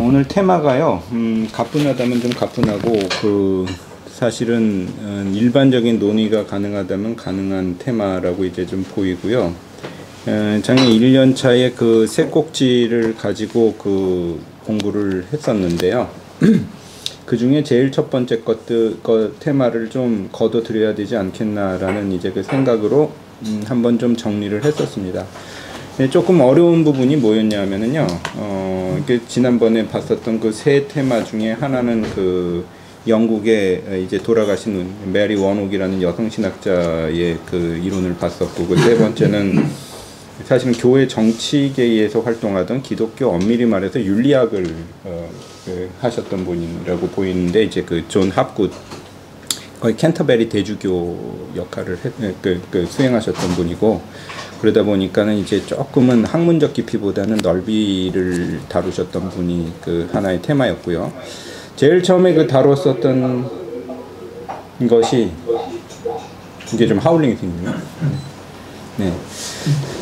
오늘 테마가요, 가뿐하다면 좀 가뿐하고, 사실은, 일반적인 논의가 가능하다면 가능한 테마라고 이제 좀 보이고요. 작년 1년 차에 세 꼭지를 가지고 공부를 했었는데요. 그 중에 제일 첫 번째 테마를 좀 거둬들여야 되지 않겠나라는 이제 생각으로, 한번 좀 정리를 했었습니다. 조금 어려운 부분이 뭐였냐면은요, 지난번에 봤었던 세 테마 중에 하나는 영국에 이제 돌아가신 메리 원옥이라는 여성신학자의 이론을 봤었고, 세 번째는 사실은 교회 정치계에서 활동하던 기독교 엄밀히 말해서 윤리학을 하셨던 분이라고 보이는데, 이제 존 합굿, 거의 캔터베리 대주교 역할을 수행하셨던 분이고, 그러다 보니까는 이제 조금은 학문적 깊이보다는 넓이를 다루셨던 분이 하나의 테마였고요. 제일 처음에 다뤘었던 것이, 이게 좀 하울링이 생기네요. 네.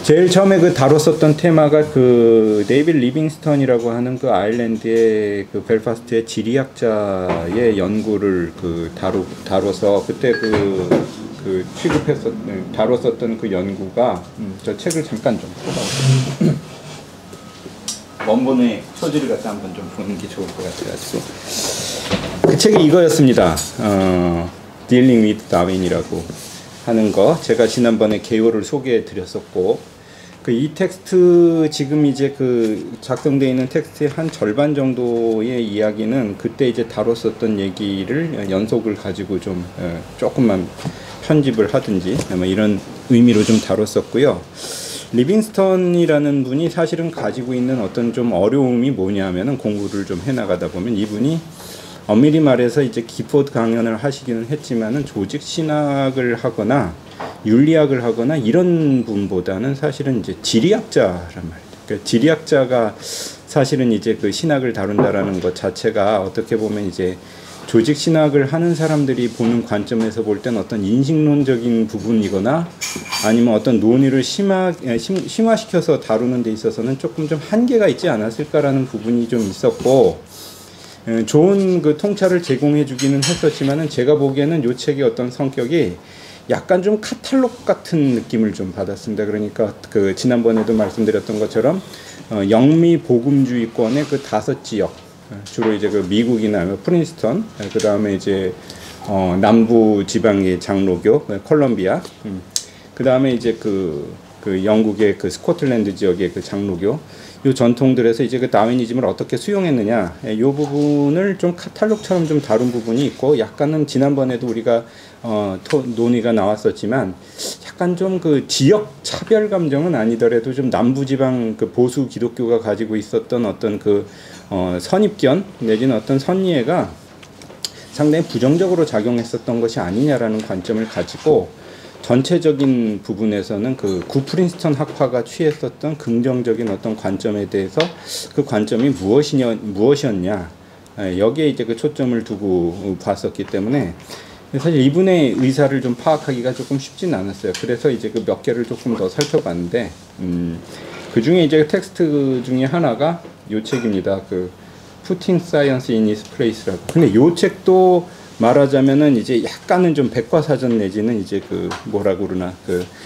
제일 처음에 다뤘었던 테마가 데이빗 리빙스턴이라고 하는 아일랜드의 벨파스트의 지리학자의 연구를 다뤄서 그때 다뤘었던 연구가, 저 책을 잠깐 좀 뽑아볼게요. 원본의 소지를 갖다 한번 좀 보는 게 좋을 것 같아가지고. 그 책이 이거였습니다. Dealing with Darwin이라고 하는 거. 제가 지난번에 개요를 소개해 드렸었고, 이 텍스트, 지금 이제 작성되어 있는 텍스트의 한 절반 정도의 이야기는 그때 이제 다뤘었던 얘기를 연속을 가지고 좀, 조금만 편집을 하든지 이런 의미로 좀 다뤘었고요. 리빙스턴이라는 분이 사실은 가지고 있는 어떤 좀 어려움이 뭐냐면은, 공부를 좀 해나가다 보면 이분이 엄밀히 말해서 이제 기포드 강연을 하시기는 했지만은 조직 신학을 하거나 윤리학을 하거나 이런 분보다는 사실은 이제 지리학자란 말이에요. 그러니까 지리학자가 사실은 이제 신학을 다룬다라는 것 자체가 어떻게 보면 이제 조직 신학을 하는 사람들이 보는 관점에서 볼 땐 어떤 인식론적인 부분이거나 아니면 어떤 논의를 심화시켜서 다루는 데 있어서는 조금 좀 한계가 있지 않았을까라는 부분이 좀 있었고, 좋은 통찰을 제공해 주기는 했었지만은, 제가 보기에는 이 책의 어떤 성격이 약간 좀 카탈로그 같은 느낌을 좀 받았습니다. 그러니까 지난번에도 말씀드렸던 것처럼 영미 복음주의권의 5지역, 주로 이제 미국이나 프린스턴, 그 다음에 이제 남부 지방의 장로교, 콜럼비아, 그 다음에 이제 영국의 스코틀랜드 지역의 장로교, 이 전통들에서 이제 다윈이즘을 어떻게 수용했느냐, 이 부분을 좀 카탈로그처럼 좀 다룬 부분이 있고, 약간은 지난번에도 우리가 논의가 나왔었지만, 약간 좀 지역 차별 감정은 아니더라도 좀 남부지방 보수 기독교가 가지고 있었던 어떤 선입견 내지는 어떤 선이해가 상당히 부정적으로 작용했었던 것이 아니냐라는 관점을 가지고, 전체적인 부분에서는 구프린스턴 학파가 취했었던 긍정적인 어떤 관점에 대해서 그 관점이 무엇이었냐, 여기에 이제 초점을 두고 봤었기 때문에 사실 이분의 의사를 좀 파악하기가 조금 쉽진 않았어요. 그래서 이제 몇 개를 조금 더 살펴봤는데, 그 중에 이제 텍스트 중에 하나가 요 책입니다. Putting Science in its Place라고. 근데 요 책도 말하자면은 이제 약간은 좀 백과사전 내지는 이제 뭐라고 그러나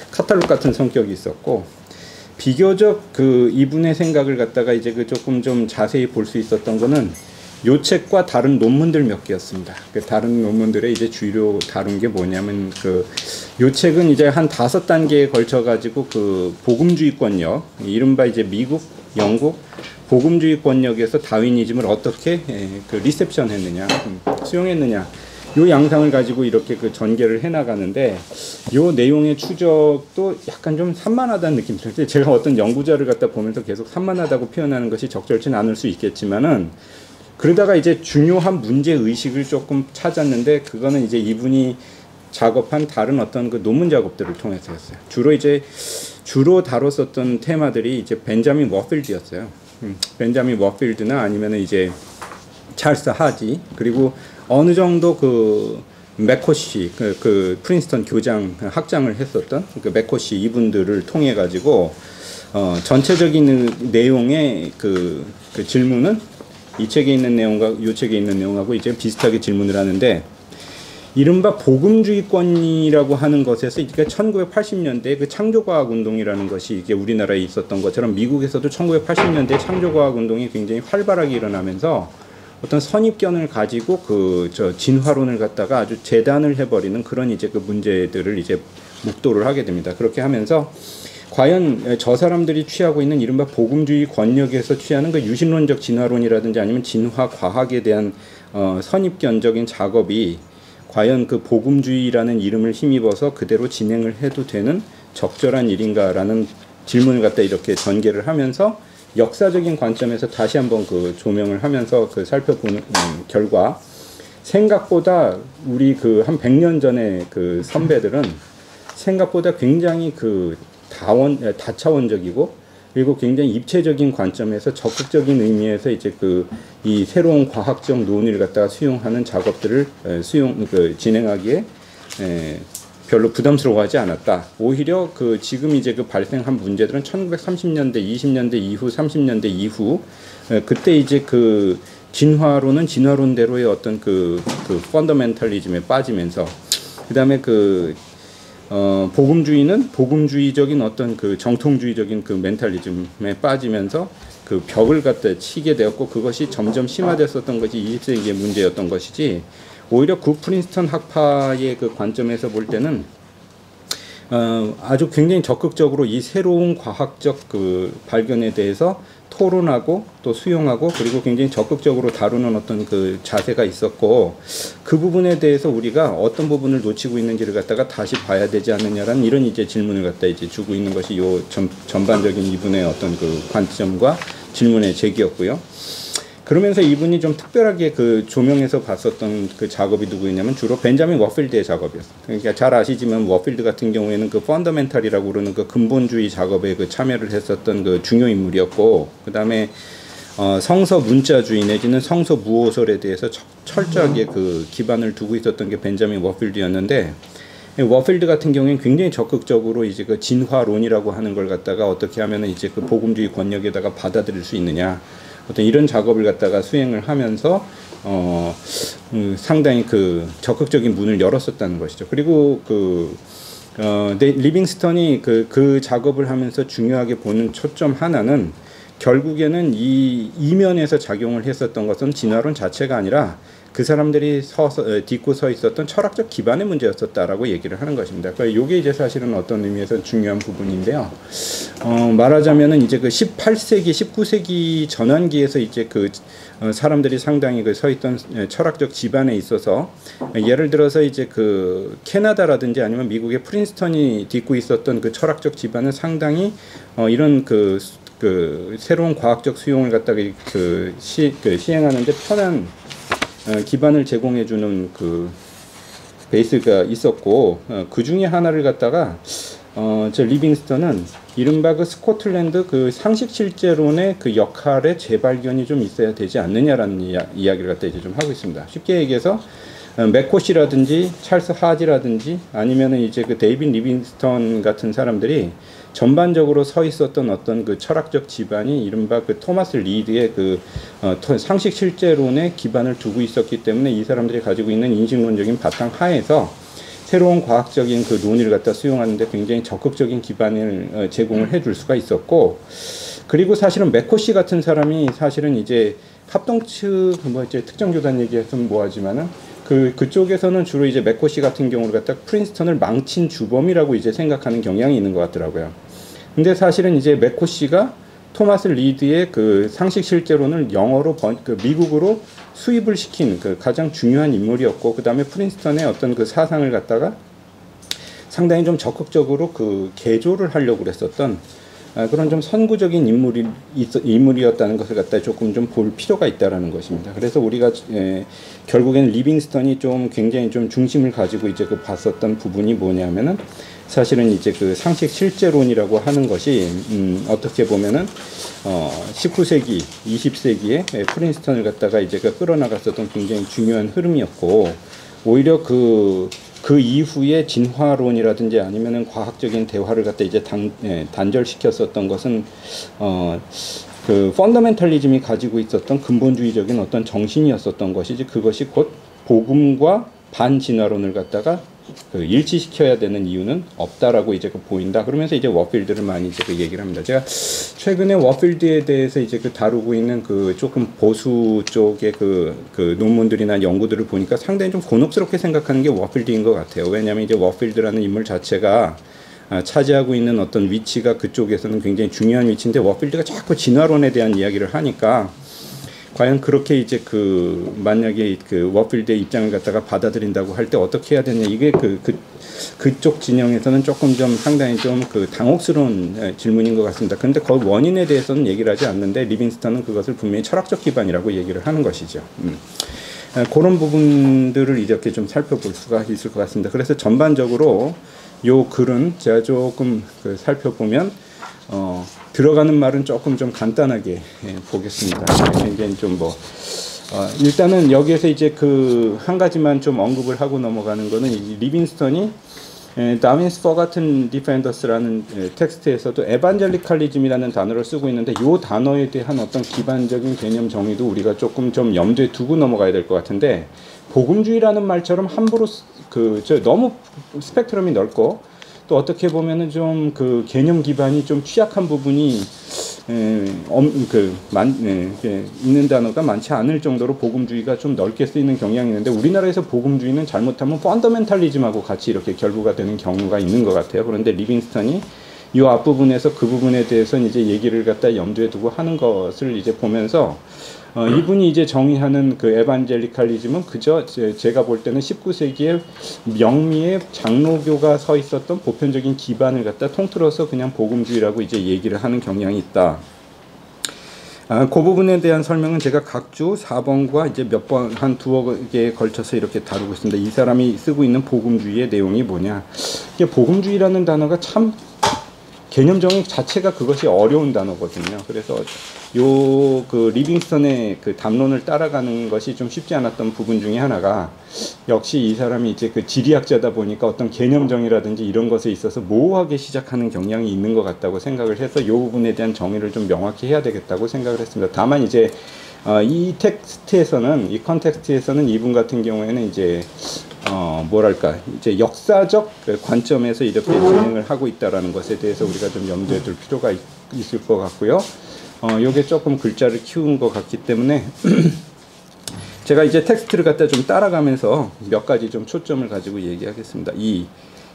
카탈로그 같은 성격이 있었고, 비교적 이분의 생각을 갖다가 이제 조금 좀 자세히 볼 수 있었던 거는 요 책과 다른 논문들 몇 개였습니다. 다른 논문들에 이제 주로 다룬 게 뭐냐면, 요 책은 이제 한 5단계에 걸쳐 가지고 복음주의권력, 이른바 이제 미국, 영국 복음주의권력에서 다윈이즘을 어떻게 리셉션 했느냐, 수용했느냐, 요 양상을 가지고 이렇게 전개를 해나가는데, 요 내용의 추적도 약간 좀 산만하다는 느낌이 들어요. 제가 어떤 연구자를 갖다 보면서 계속 산만하다고 표현하는 것이 적절치는 않을 수 있겠지만은, 그러다가 이제 중요한 문제 의식을 조금 찾았는데, 그거는 이제 이분이 작업한 다른 어떤 논문 작업들을 통해서였어요. 주로 다뤘었던 테마들이 이제 벤자민 워필드였어요. 벤자민 워필드나 아니면은 이제 찰스 하지, 그리고 어느 정도 맥코시, 프린스턴 교장, 학장을 했었던 맥코시, 이분들을 통해 가지고 전체적인 내용의 질문은 이 책에 있는 내용과 이 책에 있는 내용하고 이제 비슷하게 질문을 하는데, 이른바 복음주의권이라고 하는 것에서 이게 1980년대 그 창조과학 운동이라는 것이 이게 우리나라에 있었던 것처럼 미국에서도 1980년대 창조과학 운동이 굉장히 활발하게 일어나면서 어떤 선입견을 가지고 진화론을 갖다가 아주 재단을 해버리는 그런 이제 그 문제들을 이제 묵도를 하게 됩니다. 그렇게 하면서 과연 저 사람들이 취하고 있는 이른바 복음주의 권력에서 취하는 그 유신론적 진화론이라든지 아니면 진화 과학에 대한 선입견적인 작업이 과연 그 복음주의라는 이름을 힘입어서 그대로 진행을 해도 되는 적절한 일인가라는 질문을 갖다 이렇게 전개를 하면서 역사적인 관점에서 다시 한번 그 조명을 하면서 그 살펴보는 결과, 생각보다 우리 그 한 100년 전에 그 선배들은 생각보다 굉장히 그 다차원적이고 그리고 굉장히 입체적인 관점에서 적극적인 의미에서 이제 이 새로운 과학적 논의를 갖다가 수용하는 작업들을 진행하기에 별로 부담스러워하지 않았다. 오히려 지금 이제 발생한 문제들은 1930년대, 20년대 이후, 30년대 이후 그때 이제 진화론은 진화론대로의 어떤 펀더멘탈리즘에 빠지면서, 그다음에 복음주의는 복음주의적인 어떤 정통주의적인 멘탈리즘에 빠지면서 벽을 갖다 치게 되었고, 그것이 점점 심화됐었던 것이 20세기의 문제였던 것이지, 오히려 프린스턴 학파의 관점에서 볼 때는 아주 굉장히 적극적으로 이 새로운 과학적 발견에 대해서 토론하고 또 수용하고 그리고 굉장히 적극적으로 다루는 어떤 자세가 있었고, 그 부분에 대해서 우리가 어떤 부분을 놓치고 있는지를 갖다가 다시 봐야 되지 않느냐라는 이런 이제 질문을 갖다 이제 주고 있는 것이 요 전반적인 이분의 어떤 관점과 질문의 제기였고요. 그러면서 이분이 좀 특별하게 조명해서 봤었던 작업이 누구였냐면 주로 벤자민 워필드의 작업이었어요. 그러니까 잘 아시지만 워필드 같은 경우에는 펀더멘탈이라고 그러는 근본주의 작업에 참여를 했었던 중요 인물이었고, 그 다음에 성서 문자주의 내지는 성서 무호설에 대해서 철저하게 기반을 두고 있었던 게 벤자민 워필드였는데, 워필드 같은 경우에는 굉장히 적극적으로 이제 진화론이라고 하는 걸 갖다가 어떻게 하면은 이제 복음주의 권력에다가 받아들일 수 있느냐, 어떤 이런 작업을 갖다가 수행을 하면서 상당히 적극적인 문을 열었었다는 것이죠. 그리고 리빙스턴이 그 작업을 하면서 중요하게 보는 초점 하나는 결국에는 이 이면에서 작용을 했었던 것은 진화론 자체가 아니라 그 사람들이 딛고 서 있었던 철학적 기반의 문제였었다라고 얘기를 하는 것입니다. 그러니까 이게 이제 사실은 어떤 의미에서 중요한 부분인데요. 말하자면은 이제 18세기, 19세기 전환기에서 이제 사람들이 상당히 서 있던 철학적 지반에 있어서, 예를 들어서 이제 캐나다라든지 아니면 미국의 프린스턴이 딛고 있었던 철학적 지반은 상당히 이런 새로운 과학적 수용을 갖다가 시행하는데 편한 기반을 제공해주는 베이스가 있었고, 그 중에 하나를 갖다가 저 리빙스턴은 이른바 스코틀랜드 상식 실제론의 역할의 재발견이 좀 있어야 되지 않느냐라는 이야기를 갖다 이제 좀 하고 있습니다. 쉽게 얘기해서 맥코시라든지 찰스 하지라든지 아니면은 이제 데이빗 리빙스턴 같은 사람들이 전반적으로 서 있었던 어떤 철학적 지반이 이른바 토마스 리드의 상식 실제론에 기반을 두고 있었기 때문에 이 사람들이 가지고 있는 인식론적인 바탕 하에서 새로운 과학적인 논의를 갖다 수용하는데 굉장히 적극적인 기반을 제공을 해줄 수가 있었고, 그리고 사실은 맥코시 같은 사람이 사실은 이제 합동측 이제 특정 교단 얘기했으면 뭐하지만은 그쪽에서는 주로 이제 맥코시 같은 경우를 갖다 프린스턴을 망친 주범이라고 이제 생각하는 경향이 있는 것 같더라고요. 근데 사실은 이제 맥코시가 토마스 리드의 상식 실제론을 영어로 미국으로 수입을 시킨 가장 중요한 인물이었고, 그 다음에 프린스턴의 어떤 사상을 갖다가 상당히 좀 적극적으로 개조를 하려고 그랬었던 그런 좀 선구적인 인물이었다는 것을 갖다 조금 좀 볼 필요가 있다라는 것입니다. 그래서 우리가 결국에는 리빙스턴이 좀 굉장히 좀 중심을 가지고 이제 봤었던 부분이 뭐냐면은 사실은 이제 상식 실제론이라고 하는 것이 어떻게 보면은 19세기, 20세기에 프린스턴을 갖다가 이제 끌어나갔었던 굉장히 중요한 흐름이었고, 오히려 그 이후에 진화론이라든지 아니면은 과학적인 대화를 갖다 이제 단절시켰었던 것은 그 펀더멘탈리즘이 가지고 있었던 근본주의적인 어떤 정신이었었던 것이지 그것이 곧 복음과 반진화론을 갖다가 그 일치시켜야 되는 이유는 없다라고 이제 그 보인다. 그러면서 이제 워필드를 많이 이제 그 얘기를 합니다. 제가 최근에 워필드에 대해서 이제 그 다루고 있는 그 조금 보수 쪽의 그 논문들이나 연구들을 보니까 상당히 좀 곤혹스럽게 생각하는 게 워필드인 것 같아요. 왜냐하면 이제 워필드라는 인물 자체가 차지하고 있는 어떤 위치가 그쪽에서는 굉장히 중요한 위치인데 워필드가 자꾸 진화론에 대한 이야기를 하니까 과연 그렇게 이제 그 만약에 그 워필드의 입장을 갖다가 받아들인다고 할 때 어떻게 해야 되냐 이게 그쪽 진영에서는 조금 좀 상당히 좀 그 당혹스러운 질문인 것 같습니다. 그런데 그 원인에 대해서는 얘기를 하지 않는데 리빙스턴은 그것을 분명히 철학적 기반이라고 얘기를 하는 것이죠. 그런 부분들을 이렇게 좀 살펴볼 수가 있을 것 같습니다. 그래서 전반적으로 요 글은 제가 조금 그 살펴보면 들어가는 말은 조금 좀 간단하게 보겠습니다. 굉장히 좀 일단은 여기에서 이제 그 한 가지만 좀 언급을 하고 넘어가는 거는 이 리빙스턴이 다윈스 포가튼 디펜더스라는 텍스트에서도 에반젤리칼리즘이라는 단어를 쓰고 있는데 이 단어에 대한 어떤 기반적인 개념 정의도 우리가 조금 좀 염두에 두고 넘어가야 될 것 같은데 복음주의라는 말처럼 함부로 너무 스펙트럼이 넓고 또 어떻게 보면은 좀 그 개념 기반이 좀 취약한 부분이 있는 단어가 많지 않을 정도로 복음주의가 좀 넓게 쓰이는 경향이 있는데 우리나라에서 복음주의는 잘못하면 펀더멘탈리즘하고 같이 이렇게 결부가 되는 경우가 있는 것 같아요. 그런데 리빙스턴이 이 앞부분에서 그 부분에 대해서는 이제 얘기를 갖다 염두에 두고 하는 것을 이제 보면서 이분이 이제 정의하는 그 에반젤리칼리즘은 그저 제가 볼 때는 19세기의 명미의 장로교가 서 있었던 보편적인 기반을 갖다 통틀어서 그냥 복음주의라고 이제 얘기를 하는 경향이 있다. 그 부분에 대한 설명은 제가 각주 4번과 이제 몇 번, 한 두어 개에 걸쳐서 이렇게 다루고 있습니다. 이 사람이 쓰고 있는 복음주의의 내용이 뭐냐. 이게 복음주의라는 단어가 참 개념 정의 자체가 그것이 어려운 단어거든요. 그래서 그 리빙스턴의 그 담론을 따라가는 것이 좀 쉽지 않았던 부분 중에 하나가 역시 이 사람이 이제 그 지리학자다 보니까 어떤 개념 정의라든지 이런 것에 있어서 모호하게 시작하는 경향이 있는 것 같다고 생각을 해서 이 부분에 대한 정의를 좀 명확히 해야 되겠다고 생각을 했습니다. 다만 이제 이 텍스트에서는 이 컨텍스트에서는 이분 같은 경우에는 이제 이제 역사적 관점에서 이렇게 진행을 하고 있다라는 것에 대해서 우리가 좀 염두에 둘 필요가 있을 것 같고요. 요게 조금 글자를 키운 것 같기 때문에 제가 이제 텍스트를 갖다 좀 따라가면서 몇 가지 좀 초점을 가지고 얘기하겠습니다. 이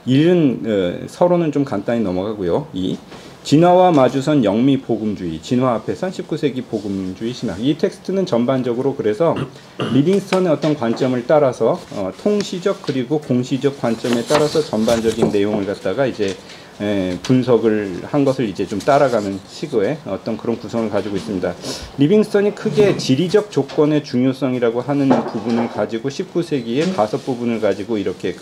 일은 서론은 좀 간단히 넘어가고요. 이 진화와 마주선 영미 복음주의, 진화 앞에선 19세기 복음주의 신학. 이 텍스트는 전반적으로 그래서 리빙스턴의 어떤 관점을 따라서 통시적 그리고 공시적 관점에 따라서 전반적인 내용을 갖다가 이제 분석을 한 것을 이제 좀 따라가는 식의 어떤 그런 구성을 가지고 있습니다. 리빙스턴이 크게 지리적 조건의 중요성이라고 하는 부분을 가지고 19세기의 가섭 부분을 가지고 이렇게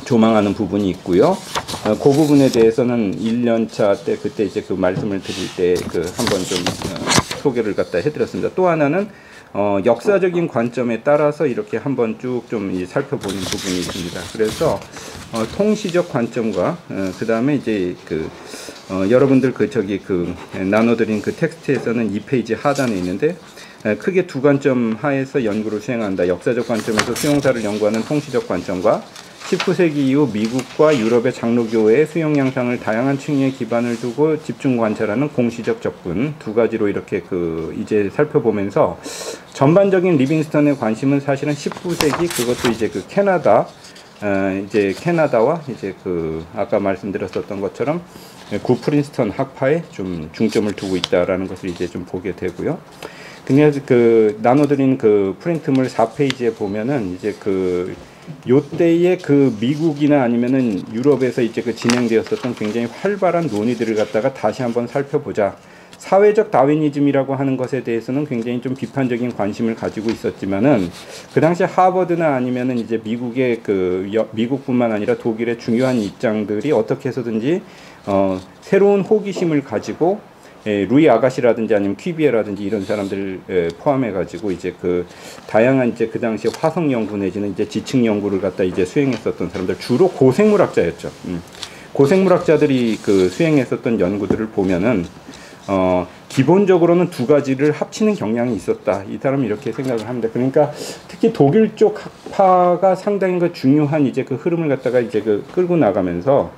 조망하는 부분이 있고요. 그 부분에 대해서는 1년차 때 그때 이제 그 말씀을 드릴 때 한번 좀 소개를 갖다 해드렸습니다. 또 하나는 역사적인 관점에 따라서 이렇게 한번 쭉 좀 살펴보는 부분이 있습니다. 그래서 통시적 관점과 그 다음에 이제 여러분들 나눠드린 그 텍스트에서는 2페이지 하단에 있는데 크게 두 관점 하에서 연구를 수행한다. 역사적 관점에서 수용사를 연구하는 통시적 관점과 19세기 이후 미국과 유럽의 장로교회의 수용 양상을 다양한 층위에 기반을 두고 집중 관찰하는 공시적 접근 두 가지로 이렇게 이제 살펴보면서 전반적인 리빙스턴의 관심은 사실은 19세기 그것도 이제 캐나다와 이제 아까 말씀드렸었던 것처럼 구 프린스턴 학파에 좀 중점을 두고 있다라는 것을 이제 좀 보게 되고요. 그냥 나눠드린 프린트물 4페이지에 보면은 이제 요때의 미국이나 아니면은 유럽에서 이제 진행되었었던 굉장히 활발한 논의들을 갖다가 다시 한번 살펴보자. 사회적 다윈이즘이라고 하는 것에 대해서는 굉장히 좀 비판적인 관심을 가지고 있었지만은 그 당시 하버드나 아니면은 이제 미국의 미국뿐만 아니라 독일의 중요한 입장들이 어떻게 해서든지 새로운 호기심을 가지고 루이 아가시라든지 아니면 퀴비에라든지 이런 사람들을 포함해 가지고 이제 다양한 이제 그 당시 화성 연구 내지는 이제 지층 연구를 갖다 이제 수행했었던 사람들 주로 고생물학자였죠. 고생물학자들이 수행했었던 연구들을 보면은 기본적으로는 두 가지를 합치는 경향이 있었다. 이 사람은 이렇게 생각을 합니다. 그러니까 특히 독일 쪽 학파가 상당히 그 중요한 이제 그 흐름을 갖다가 이제 그 끌고 나가면서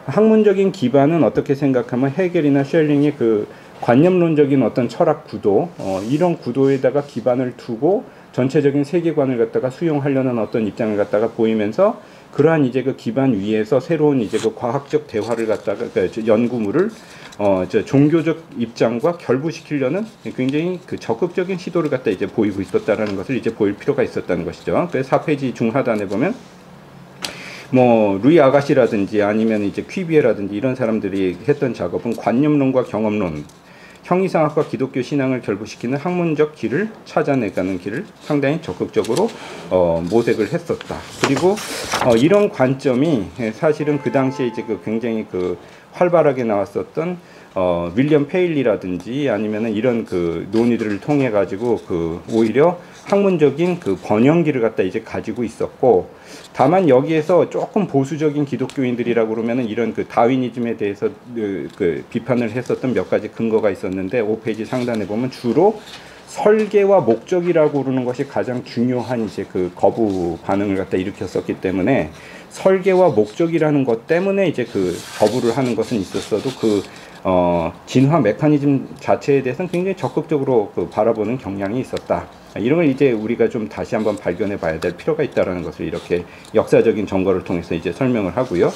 학문적인 기반은 어떻게 생각하면 헤겔이나 셸링의 그 관념론적인 어떤 철학 구도, 이런 구도에다가 기반을 두고 전체적인 세계관을 갖다가 수용하려는 어떤 입장을 갖다가 보이면서 그러한 이제 그 기반 위에서 새로운 이제 그 과학적 대화를 갖다가 연구물을 종교적 입장과 결부시키려는 굉장히 그 적극적인 시도를 갖다 이제 보이고 있었다라는 것을 이제 보일 필요가 있었다는 것이죠. 그래서 4페이지 중하단에 보면 뭐 루이 아가시라든지 아니면 이제 퀴비에라든지 이런 사람들이 했던 작업은 관념론과 경험론, 형이상학과 기독교 신앙을 결부시키는 학문적 길을 찾아내가는 길을 상당히 적극적으로 모색을 했었다. 그리고 이런 관점이 사실은 그 당시에 이제 그 굉장히 그 활발하게 나왔었던 윌리엄 페일리라든지 아니면은 이런 그 논의들을 통해 가지고 그 오히려 학문적인 그 번영기를 갖다 이제 가지고 있었고, 다만 여기에서 조금 보수적인 기독교인들이라고 그러면은 이런 그 다윈이즘에 대해서 그 비판을 했었던 몇 가지 근거가 있었는데 5페이지 상단에 보면 주로 설계와 목적이라고 그러는 것이 가장 중요한 이제 그 거부 반응을 갖다 일으켰었기 때문에 설계와 목적이라는 것 때문에 이제 그 거부를 하는 것은 있었어도 그 진화 메커니즘 자체에 대해서는 굉장히 적극적으로 그 바라보는 경향이 있었다. 이런 걸 이제 우리가 좀 다시 한번 발견해 봐야 될 필요가 있다라는 것을 이렇게 역사적인 증거를 통해서 이제 설명을 하고요.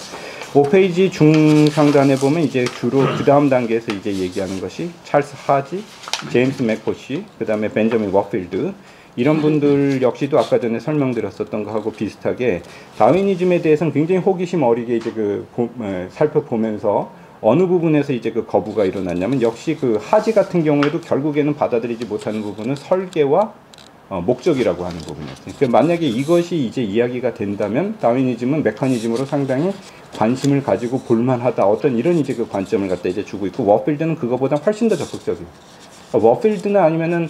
5페이지 중상단에 보면 이제 주로 그 다음 단계에서 이제 얘기하는 것이 찰스 하지, 제임스 맥포시, 그 다음에 벤저민 워필드, 이런 분들 역시도 아까 전에 설명드렸었던 거하고 비슷하게 다윈이즘에 대해서는 굉장히 호기심 어리게 이제 살펴보면서 어느 부분에서 이제 그 거부가 일어났냐면 역시 그 하지 같은 경우에도 결국에는 받아들이지 못하는 부분은 설계와 목적이라고 하는 부분이었어요. 그러니까 만약에 이것이 이제 이야기가 된다면 다윈이즘은 메커니즘으로 상당히 관심을 가지고 볼만하다. 어떤 이런 이제 그 관점을 갖다 이제 주고 있고 워필드는 그거보다 훨씬 더 적극적이에요. 워필드나 아니면은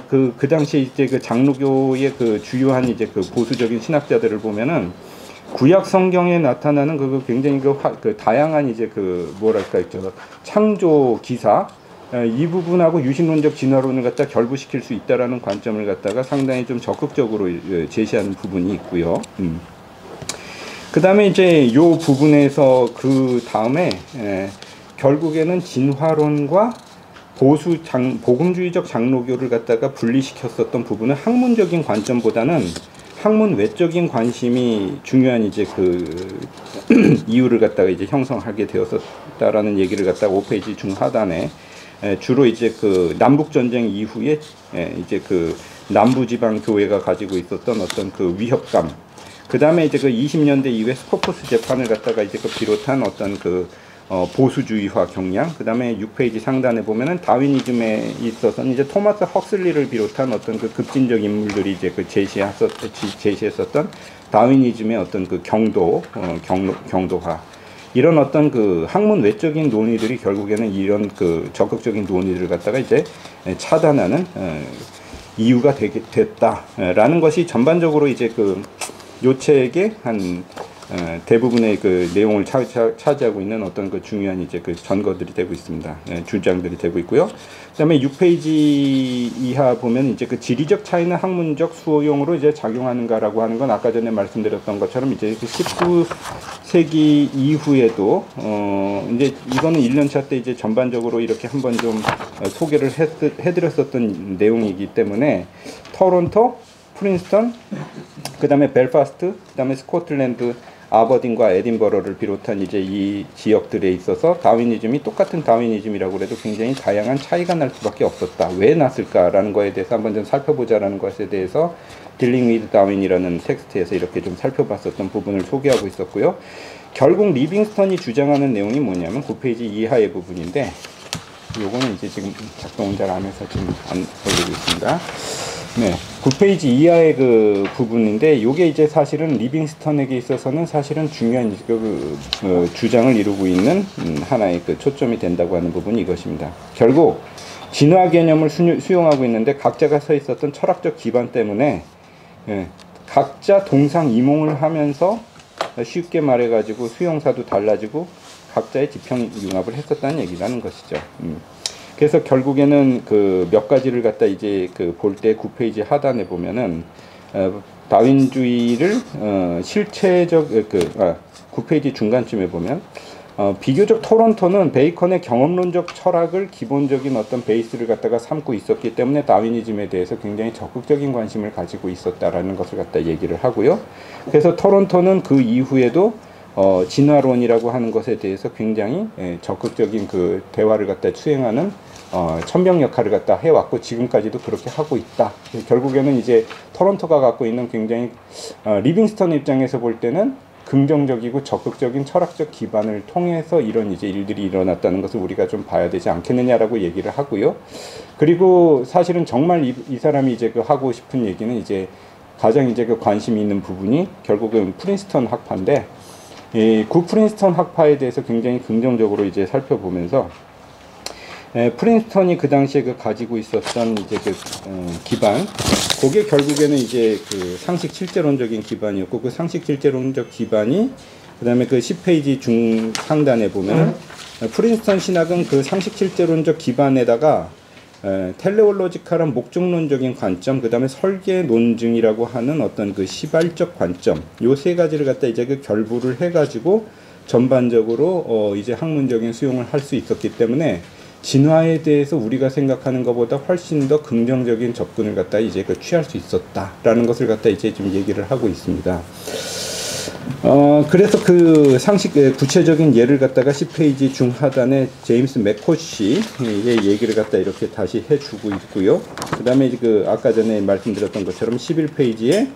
그 당시에 이제 그 장로교의 그 주요한 이제 그 보수적인 신학자들을 보면은 구약 성경에 나타나는 그 굉장히 그 다양한 이제 그 뭐랄까 있죠, 창조 기사, 이 부분하고 유신론적 진화론을 갖다 결부시킬 수 있다라는 관점을 갖다가 상당히 좀 적극적으로 제시하는 부분이 있고요. 그 다음에 이제 요 부분에서 그 다음에 결국에는 진화론과 복음주의적 장로교를 갖다가 분리시켰었던 부분은 학문적인 관점보다는 학문 외적인 관심이 중요한 이제 그 이유를 갖다가 이제 형성하게 되었었다라는 얘기를 갖다가 5페이지 중하단에 주로 이제 그 남북 전쟁 이후에 이제 그 남부지방 교회가 가지고 있었던 어떤 그 위협감, 그 다음에 이제 그 20년대 이후에 스코포스 재판을 갖다가 이제 그 비롯한 어떤 그 보수주의화 경향, 그 다음에 6페이지 상단에 보면은 다윈이즘에 있어서는 이제 토마스 헉슬리를 비롯한 어떤 그 급진적 인물들이 이제 그 제시했었던 다윈이즘의 어떤 그 경도화, 이런 어떤 그 학문 외적인 논의들이 결국에는 이런 그 적극적인 논의들을 갖다가 이제 차단하는 이유가 됐다라는 것이 전반적으로 이제 그 요 책의 한 대부분의 그 내용을 차지하고 있는 어떤 그 중요한 이제 그 전거들이 되고 있습니다. 주장들이 되고 있고요. 그다음에 6페이지 이하 보면 이제 그 지리적 차이는 학문적 수호용으로 이제 작용하는가라고 하는 건 아까 전에 말씀드렸던 것처럼 이제 그 19세기 이후에도 이제 이거는 1년차 때 이제 전반적으로 이렇게 한번 좀 소개를 해드렸었던 내용이기 때문에 토론토, 프린스턴, 그 다음에 벨파스트, 그 다음에 스코틀랜드, 아버딘과 에딘버러를 비롯한 이제 이 지역들에 있어서 다윈이즘이 똑같은 다윈이즘이라고 해도 굉장히 다양한 차이가 날 수밖에 없었다. 왜 났을까라는 거에 대해서 한번 좀 살펴보자라는 것에 대해서 딜링 위드 다윈이라는 텍스트에서 이렇게 좀 살펴봤었던 부분을 소개하고 있었고요. 결국 리빙스턴이 주장하는 내용이 뭐냐면 9페이지 이하의 부분인데, 요거는 이제 지금 작동을 잘 안 해서 지금 안 올리고 있습니다. 네, 9페이지 이하의 그 부분인데, 요게 이제 사실은 리빙스턴에게 있어서는 사실은 중요한 그 주장을 이루고 있는 하나의 그 초점이 된다고 하는 부분이 이것입니다. 결국 진화 개념을 수용하고 있는데 각자가 서 있었던 철학적 기반 때문에 각자 동상이몽을 하면서 쉽게 말해가지고 수용사도 달라지고 각자의 지평 융합을 했었다는 얘기라는 것이죠. 그래서 결국에는 그 몇 가지를 갖다 이제 그 볼 때 9페이지 하단에 보면은 다윈주의를 실체적 9페이지 중간쯤에 보면 비교적 토론토는 베이컨의 경험론적 철학을 기본적인 어떤 베이스를 갖다가 삼고 있었기 때문에 다윈이즘에 대해서 굉장히 적극적인 관심을 가지고 있었다라는 것을 갖다 얘기를 하고요. 그래서 토론토는 그 이후에도 진화론이라고 하는 것에 대해서 굉장히 적극적인 그 대화를 갖다 수행하는 천명 역할을 갖다 해왔고 지금까지도 그렇게 하고 있다. 결국에는 이제 토론토가 갖고 있는 굉장히 리빙스턴 입장에서 볼 때는 긍정적이고 적극적인 철학적 기반을 통해서 이런 이제 일들이 일어났다는 것을 우리가 좀 봐야 되지 않겠느냐라고 얘기를 하고요. 그리고 사실은 정말 이 사람이 이제 그 하고 싶은 얘기는 이제 가장 이제 그 관심이 있는 부분이 결국은 프린스턴 학파인데 그 프린스턴 학파에 대해서 굉장히 긍정적으로 이제 살펴보면서 프린스턴이 그 당시에 그 가지고 있었던 이제 그 기반, 그게 결국에는 이제 그 상식 실제론적인 기반이었고, 그 상식 실제론적 기반이 그다음에 그 10페이지 중상단에 보면 프린스턴 신학은 그 상식 실제론적 기반에다가 텔레올로지컬한 목적론적인 관점, 그다음에 설계 논증이라고 하는 어떤 그 시발적 관점, 요 세 가지를 갖다 이제 그 결부를 해가지고 전반적으로 이제 학문적인 수용을 할 수 있었기 때문에. 진화에 대해서 우리가 생각하는 것보다 훨씬 더 긍정적인 접근을 갖다 이제 그 취할 수 있었다라는 것을 갖다 이제 좀 얘기를 하고 있습니다. 그래서 그 상식 구체적인 예를 갖다가 10페이지 중하단에 제임스 맥코시의 얘기를 갖다 이렇게 다시 해주고 있고요. 그 다음에 그 아까 전에 말씀드렸던 것처럼 11페이지에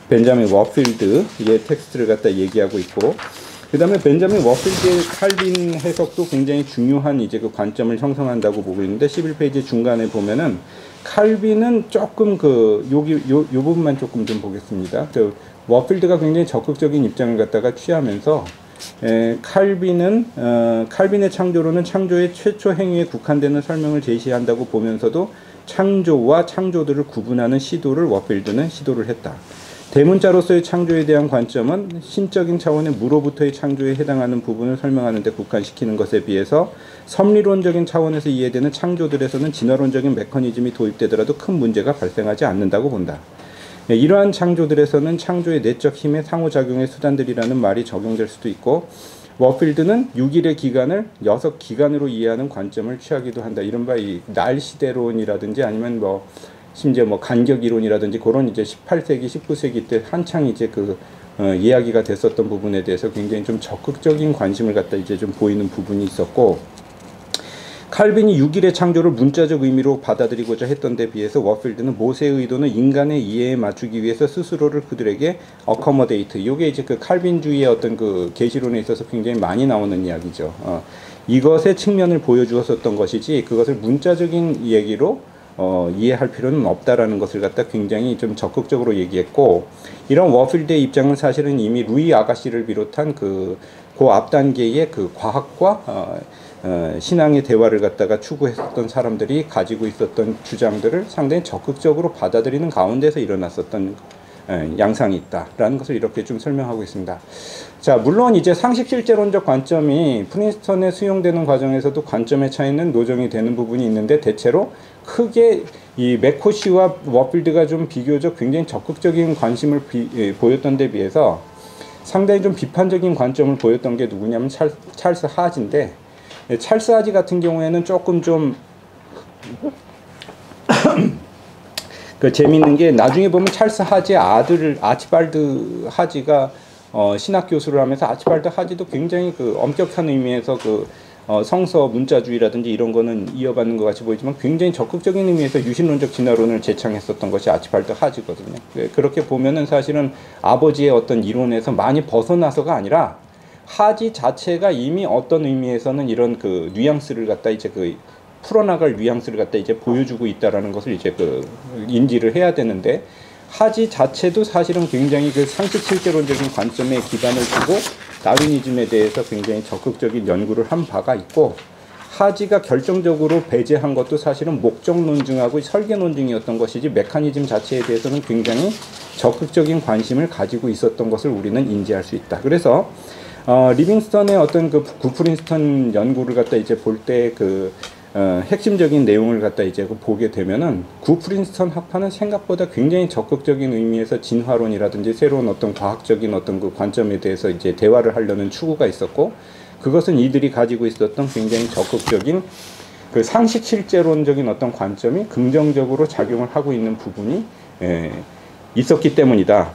벤자민 워필드의 텍스트를 갖다 얘기하고 있고. 그 다음에 벤자민 워필드의 칼빈 해석도 굉장히 중요한 이제 그 관점을 형성한다고 보고 있는데 11페이지 중간에 보면은 칼빈은 조금 요 부분만 조금 좀 보겠습니다. 워필드가 굉장히 적극적인 입장을 갖다가 취하면서 칼빈의 창조론은 창조의 최초 행위에 국한되는 설명을 제시한다고 보면서도 창조와 창조들을 구분하는 시도를 워필드는 시도를 했다. 대문자로서의 창조에 대한 관점은 신적인 차원의 무로부터의 창조에 해당하는 부분을 설명하는 데 국한시키는 것에 비해서 섭리론적인 차원에서 이해되는 창조들에서는 진화론적인 메커니즘이 도입되더라도 큰 문제가 발생하지 않는다고 본다. 이러한 창조들에서는 창조의 내적 힘의 상호작용의 수단들이라는 말이 적용될 수도 있고 워필드는 6일의 기간을 6기간으로 이해하는 관점을 취하기도 한다. 이른바 이 날시대론이라든지 아니면 심지어 간격 이론이라든지 그런 이제 18세기, 19세기 때 한창 이제 이야기가 됐었던 부분에 대해서 굉장히 좀 적극적인 관심을 갖다 이제 좀 보이는 부분이 있었고, 칼빈이 6일의 창조를 문자적 의미로 받아들이고자 했던 데 비해서 워필드는 모세의 의도는 인간의 이해에 맞추기 위해서 스스로를 그들에게 어커머데이트, 요게 이제 그 칼빈주의의 어떤 그 계시론에 있어서 굉장히 많이 나오는 이야기죠. 이것의 측면을 보여주었었던 것이지 그것을 문자적인 얘기로 이해할 필요는 없다라는 것을 갖다 굉장히 좀 적극적으로 얘기했고, 이런 워필드의 입장은 사실은 이미 루이 아가씨를 비롯한 그 앞 단계의 그 과학과 신앙의 대화를 갖다가 추구했었던 사람들이 가지고 있었던 주장들을 상당히 적극적으로 받아들이는 가운데서 일어났었던 양상이 있다라는 것을 이렇게 좀 설명하고 있습니다. 자, 물론 이제 상식 실제론적 관점이 프린스턴에 수용되는 과정에서도 관점의 차이는 노정이 되는 부분이 있는데, 대체로 크게 이 맥코시와 워필드가 좀 비교적 굉장히 적극적인 관심을 보였던 데 비해서 상당히 좀 비판적인 관점을 보였던 게 누구냐면 찰스 하지인데, 찰스 하지 같은 경우에는 조금 좀 재밌는 게, 나중에 보면 찰스 하지의 아들 아치발드 하지가 신학 교수를 하면서 아치발드 하지도 굉장히 엄격한 의미에서 성서 문자주의라든지 이런 거는 이어받는 것 같이 보이지만 굉장히 적극적인 의미에서 유신론적 진화론을 제창했었던 것이 아치발드 하지거든요. 그렇게 보면은 사실은 아버지의 어떤 이론에서 많이 벗어나서가 아니라 하지 자체가 이미 어떤 의미에서는 이런 뉘앙스를 갖다 이제 풀어나갈 뉘앙스를 갖다 이제 보여주고 있다라는 것을 이제 인지를 해야 되는데, 하지 자체도 사실은 굉장히 상식 실제론적인 관점에 기반을 두고 다윈이즘에 대해서 굉장히 적극적인 연구를 한 바가 있고, 하지가 결정적으로 배제한 것도 사실은 목적 논증하고 설계 논증이었던 것이지 메커니즘 자체에 대해서는 굉장히 적극적인 관심을 가지고 있었던 것을 우리는 인지할 수 있다. 그래서 리빙스턴의 어떤 그 구프린스턴 연구를 갖다 이제 볼 때 그 핵심적인 내용을 갖다 이제 보게 되면은 구프린스턴 학파는 생각보다 굉장히 적극적인 의미에서 진화론이라든지 새로운 어떤 과학적인 어떤 그 관점에 대해서 이제 대화를 하려는 추구가 있었고, 그것은 이들이 가지고 있었던 굉장히 적극적인 그 상식 실제론적인 어떤 관점이 긍정적으로 작용을 하고 있는 부분이 있었기 때문이다.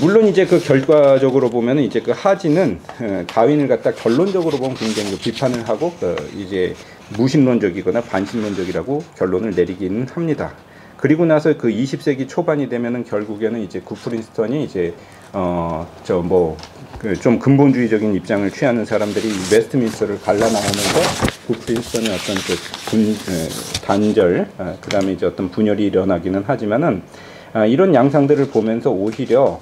물론 이제 그 결과적으로 보면은 이제 그 하지는 다윈을 갖다 결론적으로 보면 굉장히 비판을 하고 이제 무신론적이거나 반신론적이라고 결론을 내리기는 합니다. 그리고 나서 그 20세기 초반이 되면은 결국에는 이제 구프린스턴이 이제 좀 근본주의적인 입장을 취하는 사람들이 웨스트민스터를 갈라나오면서 구프린스턴의 어떤 그 단절, 그다음에 이제 어떤 분열이 일어나기는 하지만은 이런 양상들을 보면서 오히려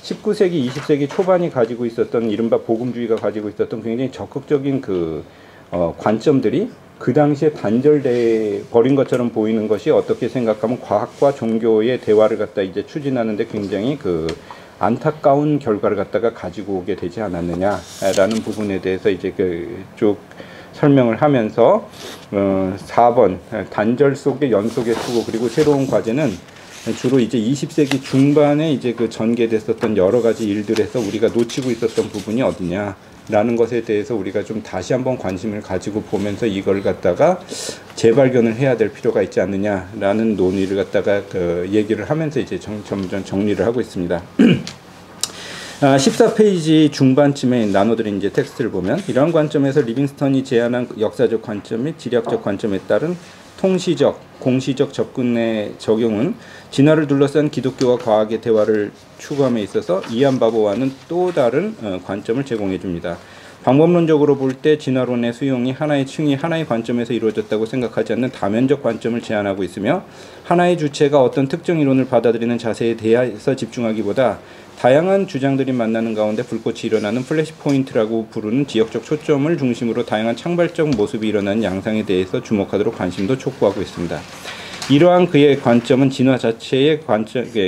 19세기, 20세기 초반이 가지고 있었던 이른바 복음주의가 가지고 있었던 굉장히 적극적인 그 관점들이 그 당시에 단절돼 버린 것처럼 보이는 것이 어떻게 생각하면 과학과 종교의 대화를 갖다 이제 추진하는데 굉장히 그 안타까운 결과를 갖다가 가지고 오게 되지 않았느냐라는 부분에 대해서 이제 그 쭉 설명을 하면서 4번 단절 속의 연속의 수고, 그리고 새로운 과제는 주로 이제 20세기 중반에 이제 그 전개됐었던 여러 가지 일들에서 우리가 놓치고 있었던 부분이 어디냐라는 것에 대해서 우리가 좀 다시 한번 관심을 가지고 보면서 이걸 갖다가 재발견을 해야 될 필요가 있지 않느냐라는 논의를 갖다가 그 얘기를 하면서 이제 점점 정리를 하고 있습니다. 14페이지 중반쯤에 나눠드린 이제 텍스트를 보면 이러한 관점에서 리빙스턴이 제안한 역사적 관점 및 지리학적 관점에 따른 통시적, 공시적 접근의 적용은 진화를 둘러싼 기독교와 과학의 대화를 추구함에 있어서 이안바보와는 또 다른 관점을 제공해 줍니다. 방법론적으로 볼 때 진화론의 수용이 하나의 층이 하나의 관점에서 이루어졌다고 생각하지 않는 다면적 관점을 제안하고 있으며, 하나의 주체가 어떤 특정 이론을 받아들이는 자세에 대해서 집중하기보다 다양한 주장들이 만나는 가운데 불꽃이 일어나는 플래시 포인트라고 부르는 지역적 초점을 중심으로 다양한 창발적 모습이 일어나는 양상에 대해서 주목하도록 관심도 촉구하고 있습니다. 이러한 그의 관점은 진화 자체의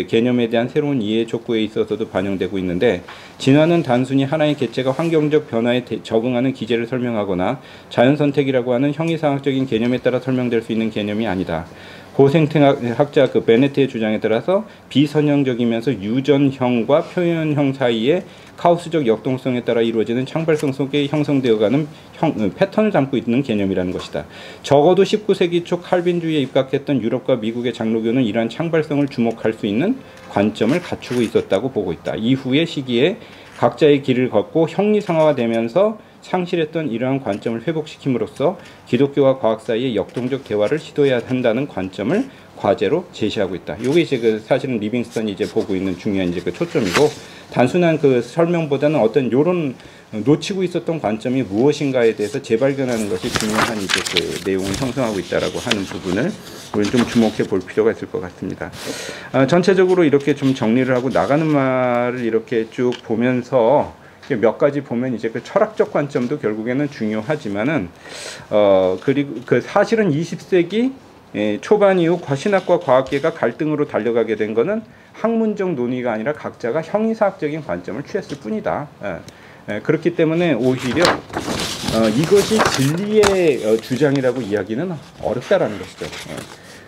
개념에 대한 새로운 이해 촉구에 있어서도 반영되고 있는데, 진화는 단순히 하나의 개체가 환경적 변화에 적응하는 기제를 설명하거나 자연선택이라고 하는 형이상학적인 개념에 따라 설명될 수 있는 개념이 아니다. 고생태학자 그 베네트의 주장에 따라서 비선형적이면서 유전형과 표현형 사이에 카오스적 역동성에 따라 이루어지는 창발성 속에 형성되어가는 패턴을 담고 있는 개념이라는 것이다. 적어도 19세기 초 칼빈주의에 입각했던 유럽과 미국의 장로교는 이러한 창발성을 주목할 수 있는 관점을 갖추고 있었다고 보고 있다. 이후의 시기에 각자의 길을 걷고 형리상화되면서 상실했던 이러한 관점을 회복시킴으로써 기독교와 과학 사이의 역동적 대화를 시도해야 한다는 관점을 과제로 제시하고 있다. 요게 이제 그 사실은 리빙스턴이 이제 보고 있는 중요한 이제 그 초점이고, 단순한 그 설명보다는 어떤 요런 놓치고 있었던 관점이 무엇인가에 대해서 재발견하는 것이 중요한 이제 그 내용을 형성하고 있다라고 하는 부분을 우리는 좀 주목해 볼 필요가 있을 것 같습니다. 전체적으로 이렇게 좀 정리를 하고 나가는 말을 이렇게 쭉 보면서 몇 가지 보면 이제 그 철학적 관점도 결국에는 중요하지만은 그리고 그 사실은 20세기 초반 이후 신학과 과학계가 갈등으로 달려가게 된 거는 학문적 논의가 아니라 각자가 형이사학적인 관점을 취했을 뿐이다. 그렇기 때문에 오히려 이것이 진리의 주장이라고 이야기는 어렵다라는 것이죠.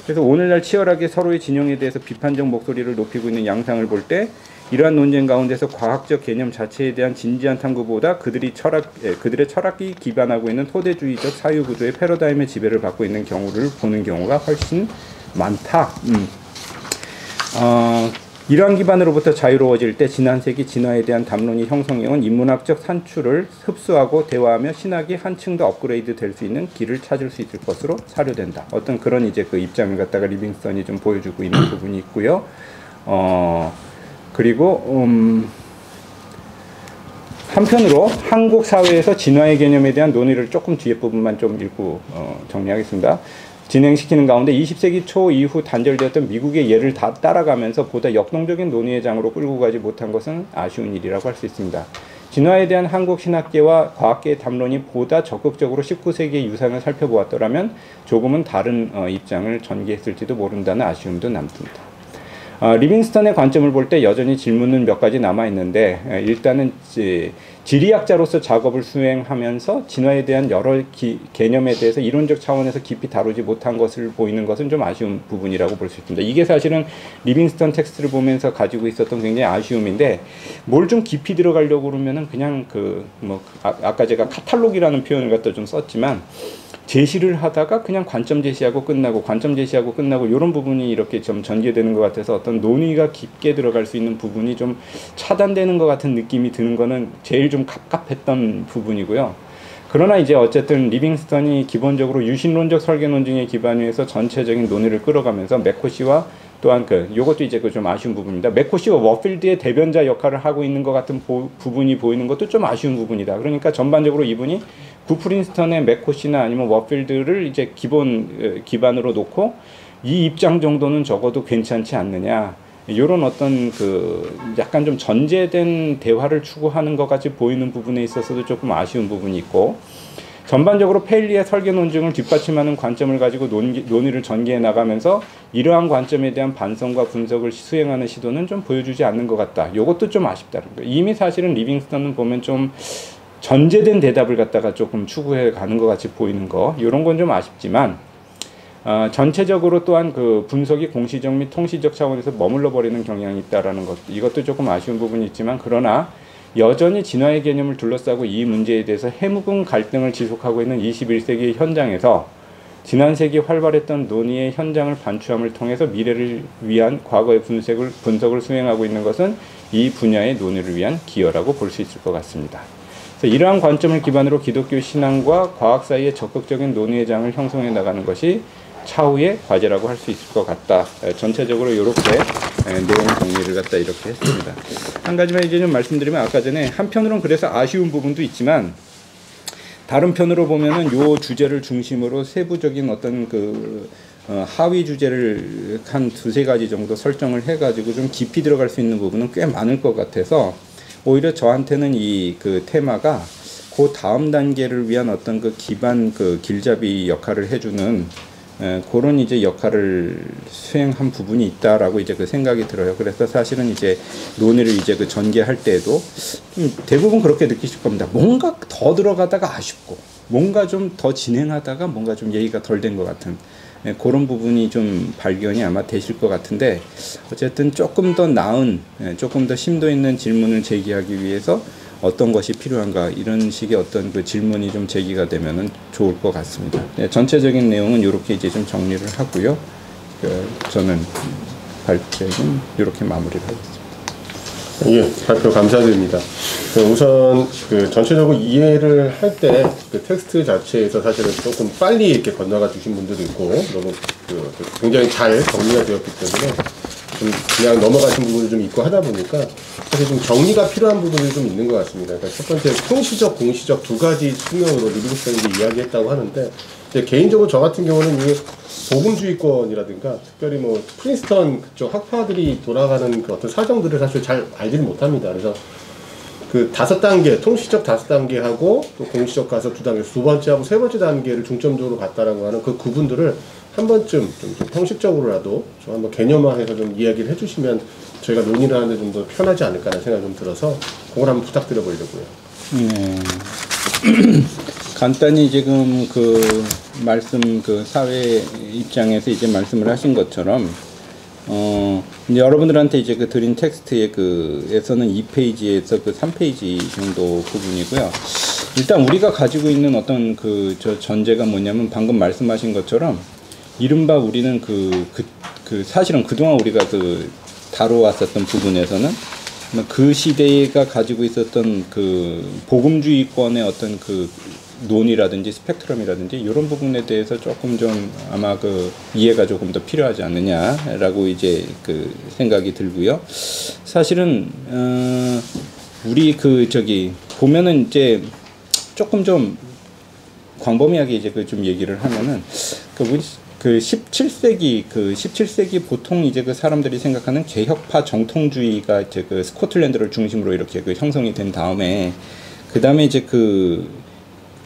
그래서 오늘날 치열하게 서로의 진영에 대해서 비판적 목소리를 높이고 있는 양상을 볼 때 이러한 논쟁 가운데서 과학적 개념 자체에 대한 진지한 탐구보다 그들의 철학이 기반하고 있는 토대주의적 사유구조의 패러다임의 지배를 받고 있는 경우를 보는 경우가 훨씬 많다. 이러한 기반으로부터 자유로워질 때 지난 세기 진화에 대한 담론이 형성해온 인문학적 산출을 흡수하고 대화하며 신학이 한층 더 업그레이드 될 수 있는 길을 찾을 수 있을 것으로 사료된다. 어떤 그런 이제 그 입장을 갖다가 리빙스턴이 좀 보여주고 있는 부분이 있고요. 그리고 한편으로 한국 사회에서 진화의 개념에 대한 논의를 조금 뒤에 부분만 좀 읽고 정리하겠습니다. 진행시키는 가운데 20세기 초 이후 단절되었던 미국의 예를 다 따라가면서 보다 역동적인 논의의 장으로 끌고 가지 못한 것은 아쉬운 일이라고 할 수 있습니다. 진화에 대한 한국 신학계와 과학계의 담론이 보다 적극적으로 19세기의 유산을 살펴보았더라면 조금은 다른 입장을 전개했을지도 모른다는 아쉬움도 남습니다. 리빙스턴의 관점을 볼 때 여전히 질문은 몇 가지 남아 있는데, 일단은 지리학자로서 작업을 수행하면서 진화에 대한 여러 개념에 대해서 이론적 차원에서 깊이 다루지 못한 것을 보이는 것은 좀 아쉬운 부분이라고 볼 수 있습니다. 이게 사실은 리빙스턴 텍스트를 보면서 가지고 있었던 굉장히 아쉬움인데, 뭘 좀 깊이 들어가려고 그러면은 그냥 아까 제가 카탈로그라는 표현을 갖다 좀 썼지만, 제시를 하다가 그냥 관점 제시하고 끝나고 이런 부분이 이렇게 좀 전개되는 것 같아서 어떤 논의가 깊게 들어갈 수 있는 부분이 좀 차단되는 것 같은 느낌이 드는 거는 제일 좀 갑갑했던 부분이고요. 그러나 이제 어쨌든 리빙스턴이 기본적으로 유신론적 설계 논증에 기반을 해서 전체적인 논의를 끌어가면서 매코시와 또한 요것도 이제 좀 아쉬운 부분입니다. 매코시와 워필드의 대변자 역할을 하고 있는 것 같은 부분이 보이는 것도 좀 아쉬운 부분이다. 그러니까 전반적으로 이분이 구프린스턴의 매코시나 아니면 워필드를 이제 기반으로 놓고 이 입장 정도는 적어도 괜찮지 않느냐. 이런 어떤 약간 좀 전제된 대화를 추구하는 것 같이 보이는 부분에 있어서도 조금 아쉬운 부분이 있고, 전반적으로 페일리의 설계 논증을 뒷받침하는 관점을 가지고 논의를 전개해 나가면서 이러한 관점에 대한 반성과 분석을 수행하는 시도는 좀 보여주지 않는 것 같다. 이것도 좀 아쉽다는 거예요. 이미 사실은 리빙스턴은 보면 좀 전제된 대답을 갖다가 조금 추구해 가는 것 같이 보이는 거, 이런 건 좀 아쉽지만, 전체적으로 또한 분석이 공시적 및 통시적 차원에서 머물러 버리는 경향이 있다라는 것, 이것도 조금 아쉬운 부분이 있지만, 그러나 여전히 진화의 개념을 둘러싸고 이 문제에 대해서 해묵은 갈등을 지속하고 있는 21세기 현장에서 지난 세기 활발했던 논의의 현장을 반추함을 통해서 미래를 위한 과거의 분석을 수행하고 있는 것은 이 분야의 논의를 위한 기여라고 볼 수 있을 것 같습니다. 그래서 이러한 관점을 기반으로 기독교 신앙과 과학 사이의 적극적인 논의의 장을 형성해 나가는 것이 차후의 과제라고 할 수 있을 것 같다. 전체적으로 이렇게 내용 정리를 갖다 이렇게 했습니다. 한 가지만 이제 좀 말씀드리면, 아까 전에 한편으로는 그래서 아쉬운 부분도 있지만, 다른 편으로 보면은 요 주제를 중심으로 세부적인 어떤 하위 주제를 한 두세 가지 정도 설정을 해가지고 좀 깊이 들어갈 수 있는 부분은 꽤 많을 것 같아서, 오히려 저한테는 이 테마가 그 다음 단계를 위한 어떤 기반 길잡이 역할을 해주는 그런 이제 역할을 수행한 부분이 있다라고 이제 생각이 들어요. 그래서 사실은 이제 논의를 이제 전개할 때에도 대부분 그렇게 느끼실 겁니다. 뭔가 더 들어가다가 아쉽고, 뭔가 좀 더 진행하다가 뭔가 좀 예의가 덜 된 것 같은 그런 부분이 좀 발견이 아마 되실 것 같은데, 어쨌든 조금 더 나은, 조금 더 심도 있는 질문을 제기하기 위해서 어떤 것이 필요한가, 이런 식의 어떤 질문이 좀 제기가 되면은 좋을 것 같습니다. 전체적인 내용은 이렇게 이제 좀 정리를 하고요. 저는 발표는 이렇게 마무리를 하겠습니다. 예, 발표 감사드립니다. 우선 전체적으로 이해를 할 때 텍스트 자체에서 사실은 조금 빨리 이렇게 건너가 주신 분들도 있고, 너무 굉장히 잘 정리가 되었기 때문에 좀 그냥 넘어가신 부분이 좀 있고 하다 보니까 사실 좀 정리가 필요한 부분이 좀 있는 것 같습니다. 그러니까 첫 번째, 통시적, 공시적 두 가지 측면으로 리빙스턴이 이야기했다고 하는데, 개인적으로 저 같은 경우는 이 복음주의권이라든가 특별히 프린스턴 그쪽 학파들이 돌아가는 어떤 사정들을 사실 잘 알지는 못합니다. 그래서 5단계, 통시적 5단계하고 또 공시적 가서 2단계, 두 번째하고 세 번째 단계를 중점적으로 봤다라고 하는 그 구분들을 한 번쯤 좀 형식적으로라도 좀 한번 개념화해서 좀 이야기를 해주시면 저희가 논의를 하는데 좀 더 편하지 않을까라는 생각이 좀 들어서 그걸 한번 부탁드려 보려고요. 네. 간단히 지금 말씀 사회 입장에서 이제 말씀을 하신 것처럼, 이제 여러분들한테 이제 드린 텍스트의 에서는 2페이지에서 3페이지 정도 부분이고요. 일단 우리가 가지고 있는 어떤 전제가 뭐냐면, 방금 말씀하신 것처럼 이른바 우리는 사실은 그동안 우리가 다뤄왔었던 부분에서는 그 시대가 가지고 있었던 복음주의권의 어떤 논의라든지 스펙트럼이라든지 이런 부분에 대해서 조금 좀 아마 이해가 조금 더 필요하지 않느냐라고 이제 생각이 들고요. 사실은 우리 보면은 이제 조금 좀 광범위하게 이제 좀 얘기를 하면은 17세기 보통 이제 사람들이 생각하는 개혁파 정통주의가 이제 스코틀랜드를 중심으로 이렇게 형성이 된 다음에, 그 다음에 이제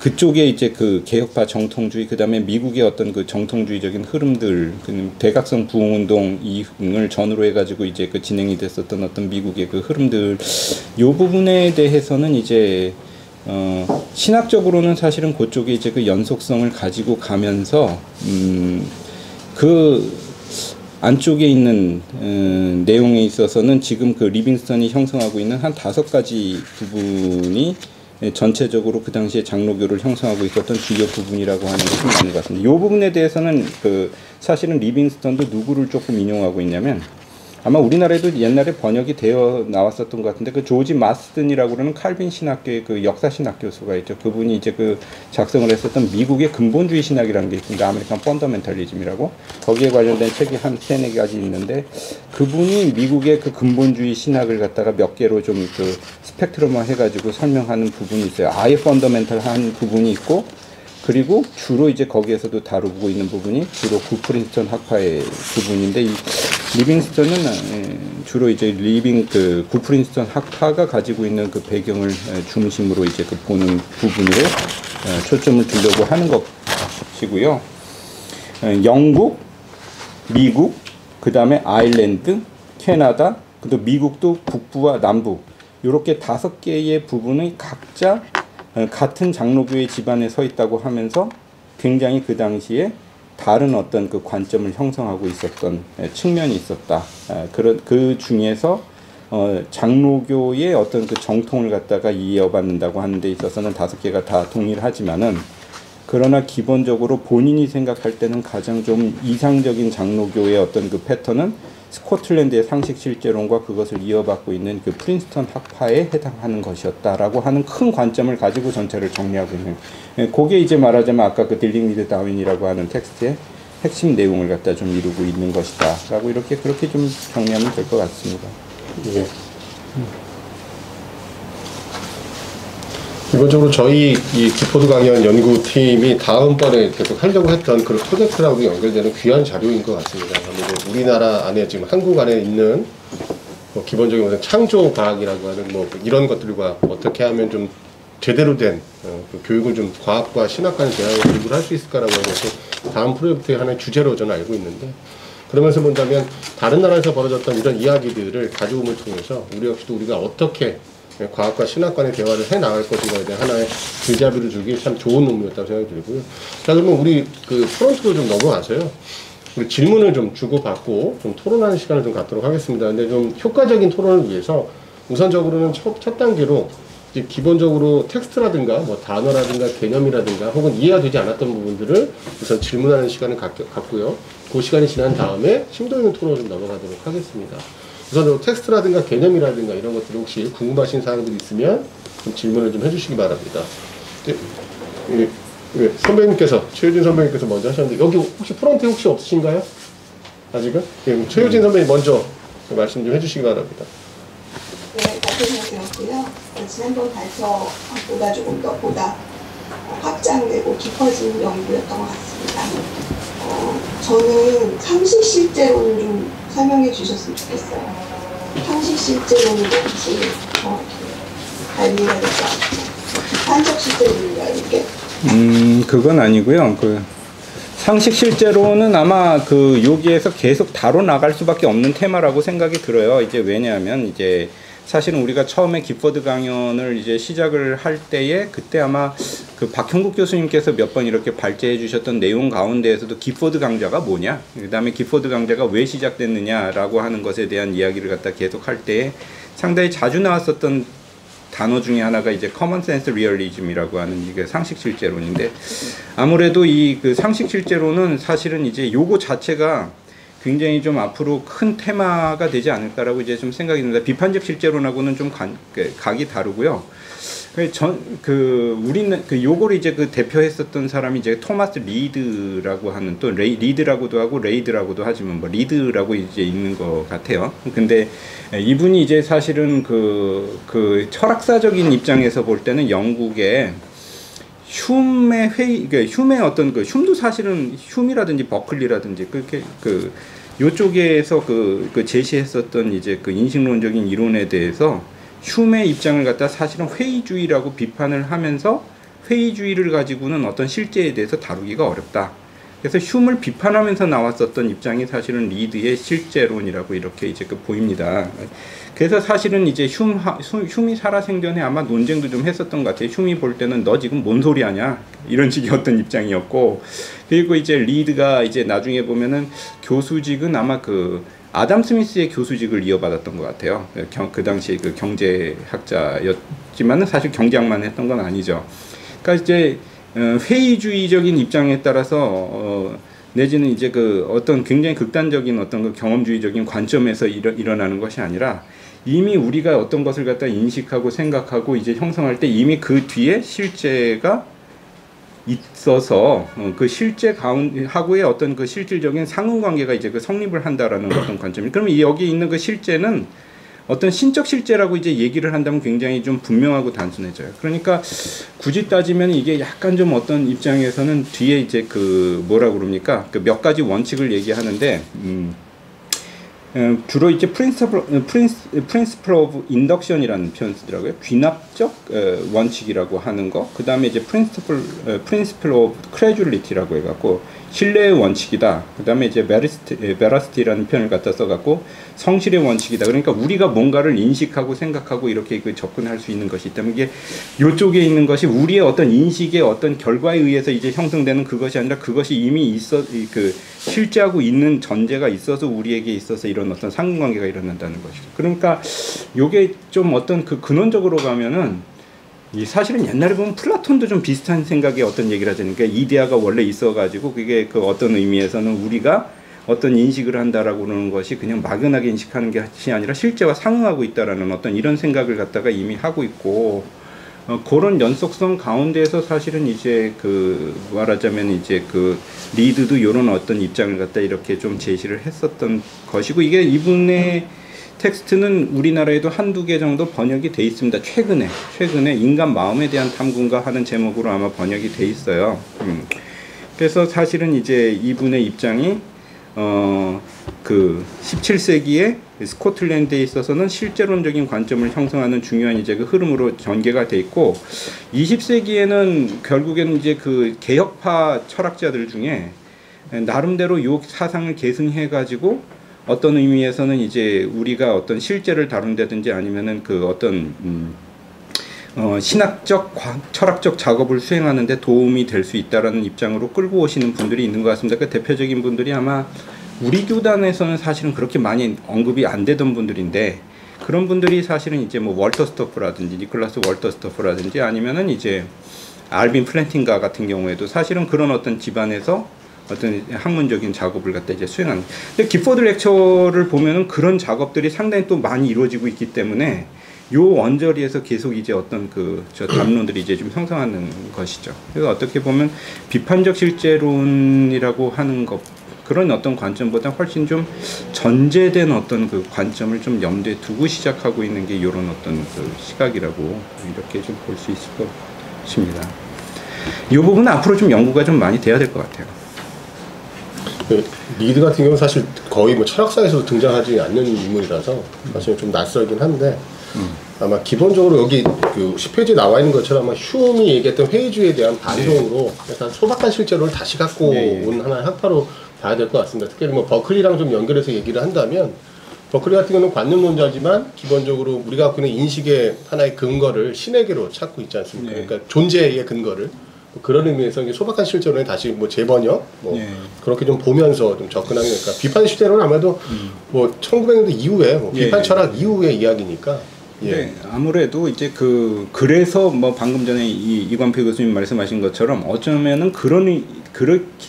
그쪽에 이제 그 개혁파 정통주의, 그 다음에 미국의 어떤 그 정통주의적인 흐름들, 그 대각성 부흥운동 이을 전후로 해가지고 이제 그 진행이 됐었던 어떤 미국의 그 흐름들, 요 부분에 대해서는 이제 신학적으로는 사실은 그쪽에 이제 그 연속성을 가지고 가면서 그 안쪽에 있는 내용에 있어서는 지금 그 리빙스턴이 형성하고 있는 한 5가지 부분이 전체적으로 그 당시에 장로교를 형성하고 있었던 주요 부분이라고 하는 것이 맞는 것 같습니다. 이 부분에 대해서는 그 사실은 리빙스턴도 누구를 조금 인용하고 있냐면, 아마 우리나라에도 옛날에 번역이 되어 나왔었던 것 같은데, 그 조지 마스든이라고 그러는 칼빈 신학교의 그 역사신학 교수가 있죠. 그분이 이제 그 작성을 했었던 미국의 근본주의 신학이라는 게 있습니다. 아메리칸 펀더멘털리즘이라고. 거기에 관련된 책이 한 3-4가지 있는데, 그분이 미국의 그 근본주의 신학을 갖다가 몇 개로 좀 그 스펙트럼화 해가지고 설명하는 부분이 있어요. 아예 펀더멘털한 부분이 있고, 그리고 주로 이제 거기에서도 다루고 있는 부분이 주로 구프린스턴 학파의 부분인데, 이 리빙스턴은 주로 이제 구프린스턴 학파가 가지고 있는 그 배경을 중심으로 이제 그 보는 부분으로 초점을 두려고 하는 것이고요. 영국, 미국, 그 다음에 아일랜드, 캐나다, 그리고 미국도 북부와 남부, 이렇게 5개의 부분이 각자 같은 장로교의 집안에 서 있다고 하면서 굉장히 그 당시에 다른 어떤 그 관점을 형성하고 있었던 측면이 있었다. 그 중에서 장로교의 어떤 그 정통을 갖다가 이어받는다고 하는 데 있어서는 5개가 다 동일하지만은, 그러나 기본적으로 본인이 생각할 때는 가장 좀 이상적인 장로교의 어떤 그 패턴은 스코틀랜드의 상식 실제론과 그것을 이어받고 있는 그 프린스턴 학파에 해당하는 것이었다라고 하는 큰 관점을 가지고 전체를 정리하고 있는, 그게 이제 말하자면 아까 그 딜링 위드 다윈이라고 하는 텍스트의 핵심 내용을 갖다 좀 이루고 있는 것이다라고 이렇게 그렇게 좀 정리하면 될 것 같습니다. 예. 기본적으로 저희 이 기포드 강연 연구팀이 다음번에 계속 하려고 했던 그런 프로젝트라고 연결되는 귀한 자료인 것 같습니다. 아무래도 우리나라 안에 지금 한국 안에 있는 뭐 기본적인 무슨 창조 과학이라고 하는 뭐 이런 것들과 어떻게 하면 좀 제대로 된 그 교육을 좀 과학과 신학 간의 대화를 교육을 할 수 있을까라고 하는 것이 다음 프로젝트의 하나의 주제로 저는 알고 있는데, 그러면서 본다면 다른 나라에서 벌어졌던 이런 이야기들을 가져옴을 통해서 우리 역시도 우리가 어떻게 과학과 신학 간의 대화를 해 나갈 것인가에 대한 하나의 길잡이를 주기 참 좋은 논문이었다고 생각이 들고요. 자, 그러면 우리 그 프론트로 좀 넘어가서요. 우리 질문을 좀 주고받고 좀 토론하는 시간을 좀 갖도록 하겠습니다. 근데 좀 효과적인 토론을 위해서 우선적으로는 첫 단계로 이제 기본적으로 텍스트라든가 뭐 단어라든가 개념이라든가 혹은 이해가 되지 않았던 부분들을 우선 질문하는 시간을 갖고요. 그 시간이 지난 다음에 심도 있는 토론을 좀 넘어가도록 하겠습니다. 우선 텍스트라든가 개념이라든가 이런 것들 혹시 궁금하신 사항들이 있으면 좀 질문을 좀 해주시기 바랍니다. 선배님께서, 최효진 선배님께서 먼저 하셨는데, 여기 혹시 프런트에 혹시 없으신가요? 아직은? 예, 최효진 선배님 먼저 말씀 좀 해주시기 바랍니다. 네, 발표되었고요. 지난번 발표보다 조금 더 보다 확장되고 깊어진 연구였던 것 같습니다. 저는 상식 실제로는 좀 설명해 주셨으면 좋겠어요. 상식 실제로는 뭔지 관리가 되지 않고 비판적 실제론인가 이게? 그건 아니고요. 그 상식 실제로는 아마 그 여기에서 계속 다뤄 나갈 수밖에 없는 테마라고 생각이 들어요. 이제 왜냐하면 이제 사실은 우리가 처음에 기퍼드 강연을 이제 시작을 할 때에 그때 아마 그 박형국 교수님께서 몇 번 이렇게 발제해 주셨던 내용 가운데에서도 기퍼드 강좌가 뭐냐, 그 다음에 기퍼드 강좌가 왜 시작됐느냐라고 하는 것에 대한 이야기를 갖다 계속 할 때에 상당히 자주 나왔었던 단어 중에 하나가 이제 커먼 센스 리얼리즘이라고 하는 이게 상식 실제론인데, 아무래도 이 그 상식 실제론은 사실은 이제 요거 자체가 굉장히 좀 앞으로 큰 테마가 되지 않을까라고 이제 좀 생각이 듭니다. 비판적 실제론하고는 좀 각이 다르고요. 우리는 요거를 이제 그 대표했었던 사람이 이제 토마스 리드라고 하는, 또 리드라고도 하고 레이드라고도 하지만 뭐 리드라고 이제 있는 것 같아요. 근데 이분이 이제 사실은 그 철학사적인 입장에서 볼 때는 영국의 흉의 회의, 흉의 어떤 흉도 사실은 흉이라든지 버클리라든지 그렇게 요쪽에서 제시했었던 이제 그 인식론적인 이론에 대해서 흉의 입장을 갖다 사실은 회의주의라고 비판을 하면서 회의주의를 가지고는 어떤 실제에 대해서 다루기가 어렵다. 그래서 흉을 비판하면서 나왔었던 입장이 사실은 리드의 실제론이라고 이렇게 이제 보입니다. 그래서 사실은 이제 흉이 살아생전에 아마 논쟁도 좀 했었던 것 같아요. 흉이 볼 때는 너 지금 뭔 소리 하냐? 이런 식의 어떤 입장이었고, 그리고 이제 리드가 이제 나중에 보면은 교수직은 아마 그 아담 스미스의 교수직을 이어받았던 것 같아요. 그 당시에 그 경제학자였지만은 사실 경제학만 했던 건 아니죠. 그러니까 이제 회의주의적인 입장에 따라서 내지는 이제 그 어떤 굉장히 극단적인 어떤 그 경험주의적인 관점에서 일어나는 것이 아니라 이미 우리가 어떤 것을 갖다 인식하고 생각하고 이제 형성할 때 이미 그 뒤에 실제가 있어서 그 실제 하고의 어떤 그 실질적인 상응관계가 이제 그 성립을 한다라는 어떤 관점이. 그러면 여기 있는 그 실제는 어떤 신적 실제라고 이제 얘기를 한다면 굉장히 좀 분명하고 단순해져요. 그러니까 굳이 따지면 이게 약간 좀 어떤 입장에서는 뒤에 이제 그 뭐라 그럽니까? 그 몇 가지 원칙을 얘기하는데 주로 이제 principle of induction이라는 표현 쓰더라고요. 귀납적 원칙이라고 하는 거. 그 다음에 이제 principle of credibility라고 해갖고 신뢰의 원칙이다. 그 다음에 이제 veracity라는 표현을 갖다 써갖고 성실의 원칙이다. 그러니까 우리가 뭔가를 인식하고 생각하고 이렇게 접근할 수 있는 것이 있다면 이게 이쪽에 있는 것이 우리의 어떤 인식의 어떤 결과에 의해서 이제 형성되는 그것이 아니라 그것이 이미 실제하고 있는 전제가 있어서 우리에게 있어서 이런 어떤 상관관계가 일어난다는 것이죠. 그러니까 요게 좀 어떤 그 근원적으로 가면은 사실은 옛날에 보면 플라톤도 좀 비슷한 생각의 어떤 얘기를 하잖아요. 그러니까 이데아가 원래 있어가지고 그게 그 어떤 의미에서는 우리가 어떤 인식을 한다라고 그러는 것이 그냥 막연하게 인식하는 것이 아니라 실제와 상응하고 있다라는 어떤 이런 생각을 갖다가 이미 하고 있고 그런 연속성 가운데에서 사실은 이제 그 말하자면 이제 그 리드도 이런 어떤 입장을 갖다 이렇게 좀 제시를 했었던 것이고 이게 이분의 텍스트는 우리나라에도 한두 개 정도 번역이 돼 있습니다. 최근에 인간 마음에 대한 탐구인가 하는 제목으로 아마 번역이 돼 있어요. 그래서 사실은 이제 이분의 입장이 그 17세기에 스코틀랜드에 있어서는 실제론적인 관점을 형성하는 중요한 이제 그 흐름으로 전개가 돼 있고 20세기에는 결국에는 이제 그 개혁파 철학자들 중에 나름대로 요 사상을 계승해 가지고 어떤 의미에서는 이제 우리가 어떤 실제를 다룬다든지 아니면은 그 어떤 신학적, 철학적 작업을 수행하는데 도움이 될 수 있다라는 입장으로 끌고 오시는 분들이 있는 것 같습니다. 그 대표적인 분들이 아마 우리 교단에서는 사실은 그렇게 많이 언급이 안 되던 분들인데 그런 분들이 사실은 이제 뭐 월터 스토프라든지 니콜라스 월터 스토프라든지 아니면은 이제 알빈 플랜팅가 같은 경우에도 사실은 그런 어떤 집안에서 어떤 학문적인 작업을 갖다 이제 수행하는. 근데 기포드 렉처를 보면은 그런 작업들이 상당히 또 많이 이루어지고 있기 때문에 요 언저리에서 계속 이제 어떤 저 담론들이 이제 좀 형성하는 것이죠. 그래서 어떻게 보면 비판적 실제론이라고 하는 것 그런 어떤 관점보다 훨씬 좀 전제된 어떤 그 관점을 좀 염두에 두고 시작하고 있는 게 이런 어떤 그 시각이라고 이렇게 좀 볼 수 있을 것입니다. 이 부분은 앞으로 좀 연구가 좀 많이 돼야 될 것 같아요. 리드 같은 경우는 사실 거의 뭐 철학사에서도 등장하지 않는 인물이라서 사실 좀 낯설긴 한데 아마 기본적으로 여기 그 10페이지에 나와 있는 것처럼 아마 휴움이 얘기했던 회의주의에 대한 반동으로 약간 소박한 실제로를 다시 갖고 온 하나의 학파로 봐야 될 것 같습니다. 특히 뭐 버클리랑 좀 연결해서 얘기를 한다면 버클리 같은 경우는 관념론자지만 기본적으로 우리가 갖고 있는 인식의 하나의 근거를 신에게로 찾고 있지 않습니까? 그러니까 존재의 근거를 그런 의미에서 이제 소박한 실제로는 다시 뭐 재번역 뭐 그렇게 좀 보면서 좀 접근하게 되니까 비판 실제로는 아마도 뭐 1900년대 이후에 뭐 비판 철학 이후의 이야기니까. 네, 아무래도 이제 그래서 뭐 방금 전에 이관표 교수님 말씀하신 것처럼 어쩌면은 그렇기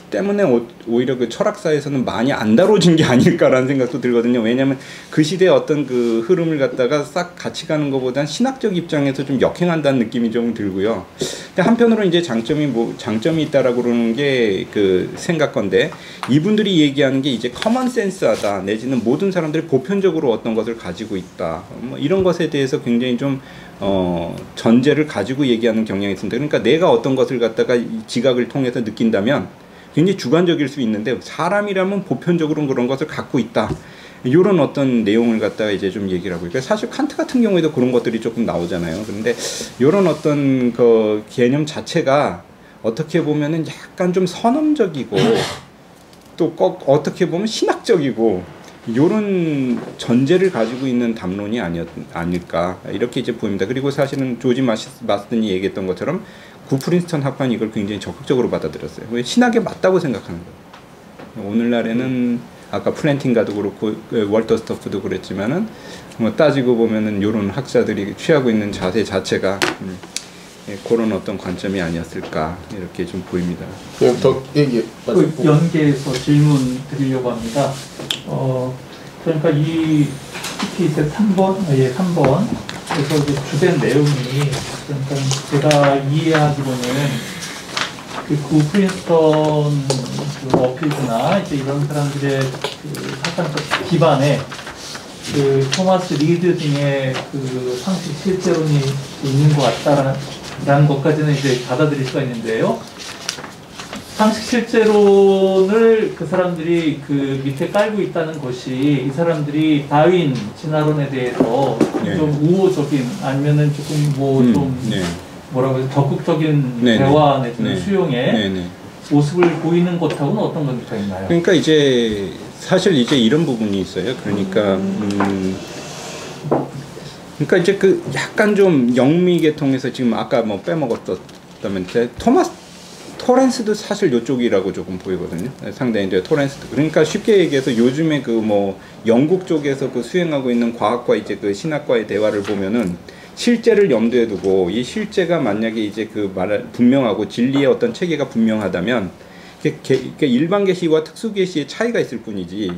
때문에 오히려 그 철학사에서는 많이 안 다뤄진 게 아닐까라는 생각도 들거든요. 왜냐하면 그 시대의 어떤 그 흐름을 갖다가 싹 같이 가는 것보단 신학적 입장에서 좀 역행한다는 느낌이 좀 들고요. 근데 한편으로 이제 장점이 있다라고 그러는 게 그 생각건데 이분들이 얘기하는 게 이제 커먼 센스하다 내지는 모든 사람들이 보편적으로 어떤 것을 가지고 있다. 뭐 이런 것에 대해서 굉장히 좀 전제를 가지고 얘기하는 경향이 있습니다. 그러니까 내가 어떤 것을 갖다가 지각을 통해서 느낀다면 굉장히 주관적일 수 있는데 사람이라면 보편적으로 그런 것을 갖고 있다. 이런 어떤 내용을 갖다가 이제 좀 얘기를 하고 있고, 사실 칸트 같은 경우에도 그런 것들이 조금 나오잖아요. 그런데 이런 어떤 그 개념 자체가 어떻게 보면은 약간 좀 선험적이고 또 꼭 어떻게 보면 신학적이고 이런 전제를 가지고 있는 담론이 아닐까 이렇게 이제 보입니다. 그리고 사실은 조지 마스든이 얘기했던 것처럼 구프린스턴 학파는 이걸 굉장히 적극적으로 받아들였어요. 왜 신학에 맞다고 생각하는 거예요. 오늘날에는 아까 플랜팅가도 그렇고 월터 스토프도 그랬지만은 뭐 따지고 보면은 이런 학자들이 취하고 있는 자세 자체가 그런 어떤 관점이 아니었을까 이렇게 좀 보입니다. 더 얘기. 그 연계해서 질문 드리려고 합니다. 그러니까 이 특히 이제 3번, 3번 그래서 이제 주된 내용이 그러니까 제가 이해하기로는 그 구프린스턴 그 어필드나 이제 이런 사람들의 그 사상적 기반에 그 토마스 리드 등의 그 상식 실제론이 있는 것 같다라는 것까지는 이제 받아들일 수가 있는데요. 상식 실제론을 그 사람들이 그 밑에 깔고 있다는 것이 이 사람들이 다윈 진화론에 대해서 네. 좀 우호적인 아니면은 조금 뭐 좀 뭐라고 해서 적극적인 대화 내지는 수용의 모습을 보이는 것하고는 어떤 관계가 있나요? 그러니까 이제 사실 이제 이런 부분이 있어요. 그러니까 그러니까 이제 그 약간 좀 영미 계통에서 지금 아까 뭐 빼먹었다면 토마스 토렌스도 사실 요쪽이라고 조금 보이거든요. 상당히 이제 토렌스도. 그러니까 쉽게 얘기해서 요즘에 그 뭐 영국 쪽에서 그 수행하고 있는 과학과 이제 그 신학과의 대화를 보면은 실제를 염두에 두고 이 실제가 만약에 이제 그 분명하고 진리의 어떤 체계가 분명하다면 일반 계시와 특수 계시의 차이가 있을 뿐이지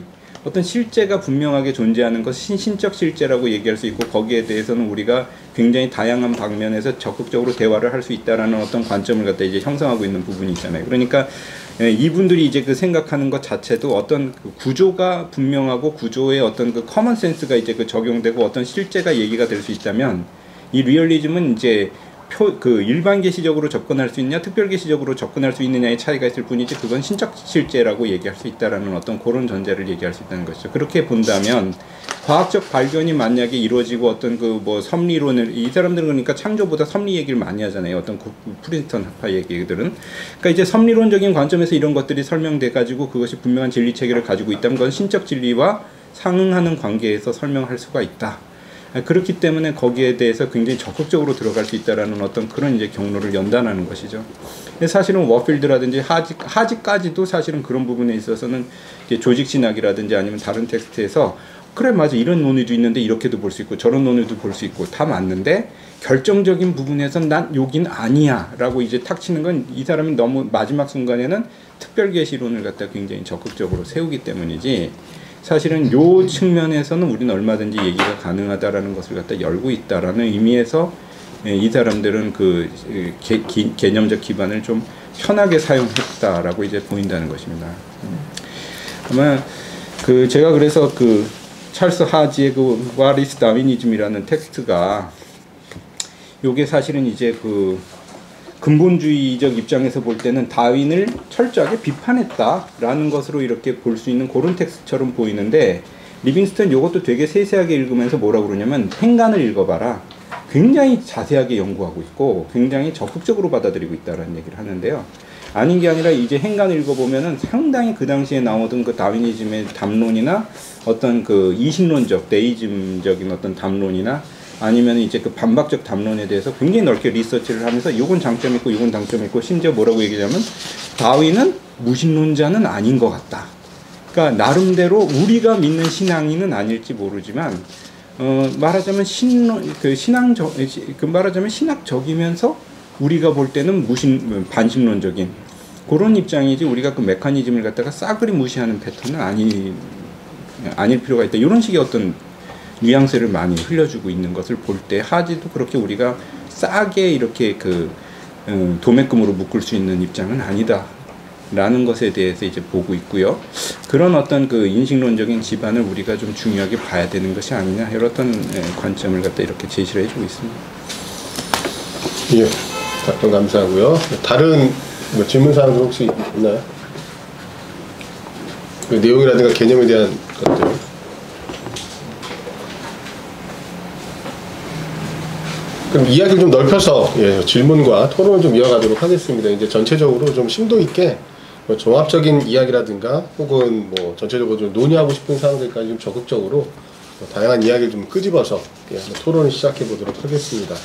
어떤 실제가 분명하게 존재하는 것은 신적 실제라고 얘기할 수 있고 거기에 대해서는 우리가 굉장히 다양한 방면에서 적극적으로 대화를 할 수 있다라는 어떤 관점을 갖다 이제 형성하고 있는 부분이 있잖아요. 그러니까 이분들이 이제 그 생각하는 것 자체도 어떤 그 구조가 분명하고 구조의 어떤 그 커먼 센스가 이제 그 적용되고 어떤 실제가 얘기가 될 수 있다면 이 리얼리즘은 이제 그 일반 계시적으로 접근할 수 있냐 특별 계시적으로 접근할 수 있느냐의 차이가 있을 뿐이지 그건 신적 실제라고 얘기할 수 있다라는 어떤 그런 전제를 얘기할 수 있다는 것이죠. 그렇게 본다면 과학적 발견이 만약에 이루어지고 어떤 그 뭐 섭리론을 이 사람들은 그러니까 창조보다 섭리 얘기를 많이 하잖아요. 어떤 프린스턴 학파 얘기들은 그러니까 이제 섭리론적인 관점에서 이런 것들이 설명돼 가지고 그것이 분명한 진리 체계를 가지고 있다면 그건 신적 진리와 상응하는 관계에서 설명할 수가 있다. 그렇기 때문에 거기에 대해서 굉장히 적극적으로 들어갈 수 있다라는 어떤 그런 이제 경로를 연단하는 것이죠. 사실은 워필드라든지 하지까지도 사실은 그런 부분에 있어서는 이제 조직신학이라든지 아니면 다른 텍스트에서 그래 맞아 이런 논의도 있는데 이렇게도 볼 수 있고 저런 논의도 볼 수 있고 다 맞는데 결정적인 부분에서는 난 여긴 아니야 라고 이제 탁 치는 건 이 사람이 너무 마지막 순간에는 특별계시론을 갖다 굉장히 적극적으로 세우기 때문이지 사실은 요 측면에서는 우리는 얼마든지 얘기가 가능하다라는 것을 갖다 열고 있다라는 의미에서 이 사람들은 그 개념적 기반을 좀 편하게 사용했다라고 이제 보인다는 것입니다. 아마 그 제가 그래서 그 찰스 하지의 그 What is Darwinism이라는 텍스트가 요게 사실은 이제 그 근본주의적 입장에서 볼 때는 다윈을 철저하게 비판했다라는 것으로 이렇게 볼 수 있는 그런 텍스트처럼 보이는데 리빙스턴 이것도 되게 세세하게 읽으면서 뭐라고 그러냐면 행간을 읽어봐라. 굉장히 자세하게 연구하고 있고 굉장히 적극적으로 받아들이고 있다라는 얘기를 하는데요. 아닌 게 아니라 이제 행간을 읽어보면은 상당히 그 당시에 나오던 그 다윈이즘의 담론이나 어떤 그 이신론적, 데이즘적인 어떤 담론이나 아니면 이제 그 반박적 담론에 대해서 굉장히 넓게 리서치를 하면서 요건 장점이 있고 요건 단점이 있고 심지어 뭐라고 얘기하냐면 다윈은 무신론자는 아닌 것 같다. 그러니까 나름대로 우리가 믿는 신앙인은 아닐지 모르지만 말하자면 말하자면 신학적이면서 우리가 볼 때는 반신론적인 그런 입장이지 우리가 그 메커니즘을 갖다가 싸그리 무시하는 패턴은 아닐 필요가 있다. 이런 식의 어떤 뉘앙스를 많이 흘려주고 있는 것을 볼 때 하지도 그렇게 우리가 싸게 이렇게 그 도매금으로 묶을 수 있는 입장은 아니다라는 것에 대해서 이제 보고 있고요. 그런 어떤 그 인식론적인 기반을 우리가 좀 중요하게 봐야 되는 것이 아니냐 이런 어떤 관점을 갖다 이렇게 제시를 해주고 있습니다. 예, 답변 감사하고요. 다른 뭐 질문 사항도 혹시 있나요? 그 내용이라든가 개념에 대한 것들. 그럼 이야기를 좀 넓혀서 질문과 토론을 좀 이어가도록 하겠습니다. 이제 전체적으로 좀 심도 있게 뭐 종합적인 이야기라든가 혹은 뭐 전체적으로 좀 논의하고 싶은 사항들까지 좀 적극적으로 뭐 다양한 이야기를 좀 끄집어서 한번 토론을 시작해 보도록 하겠습니다.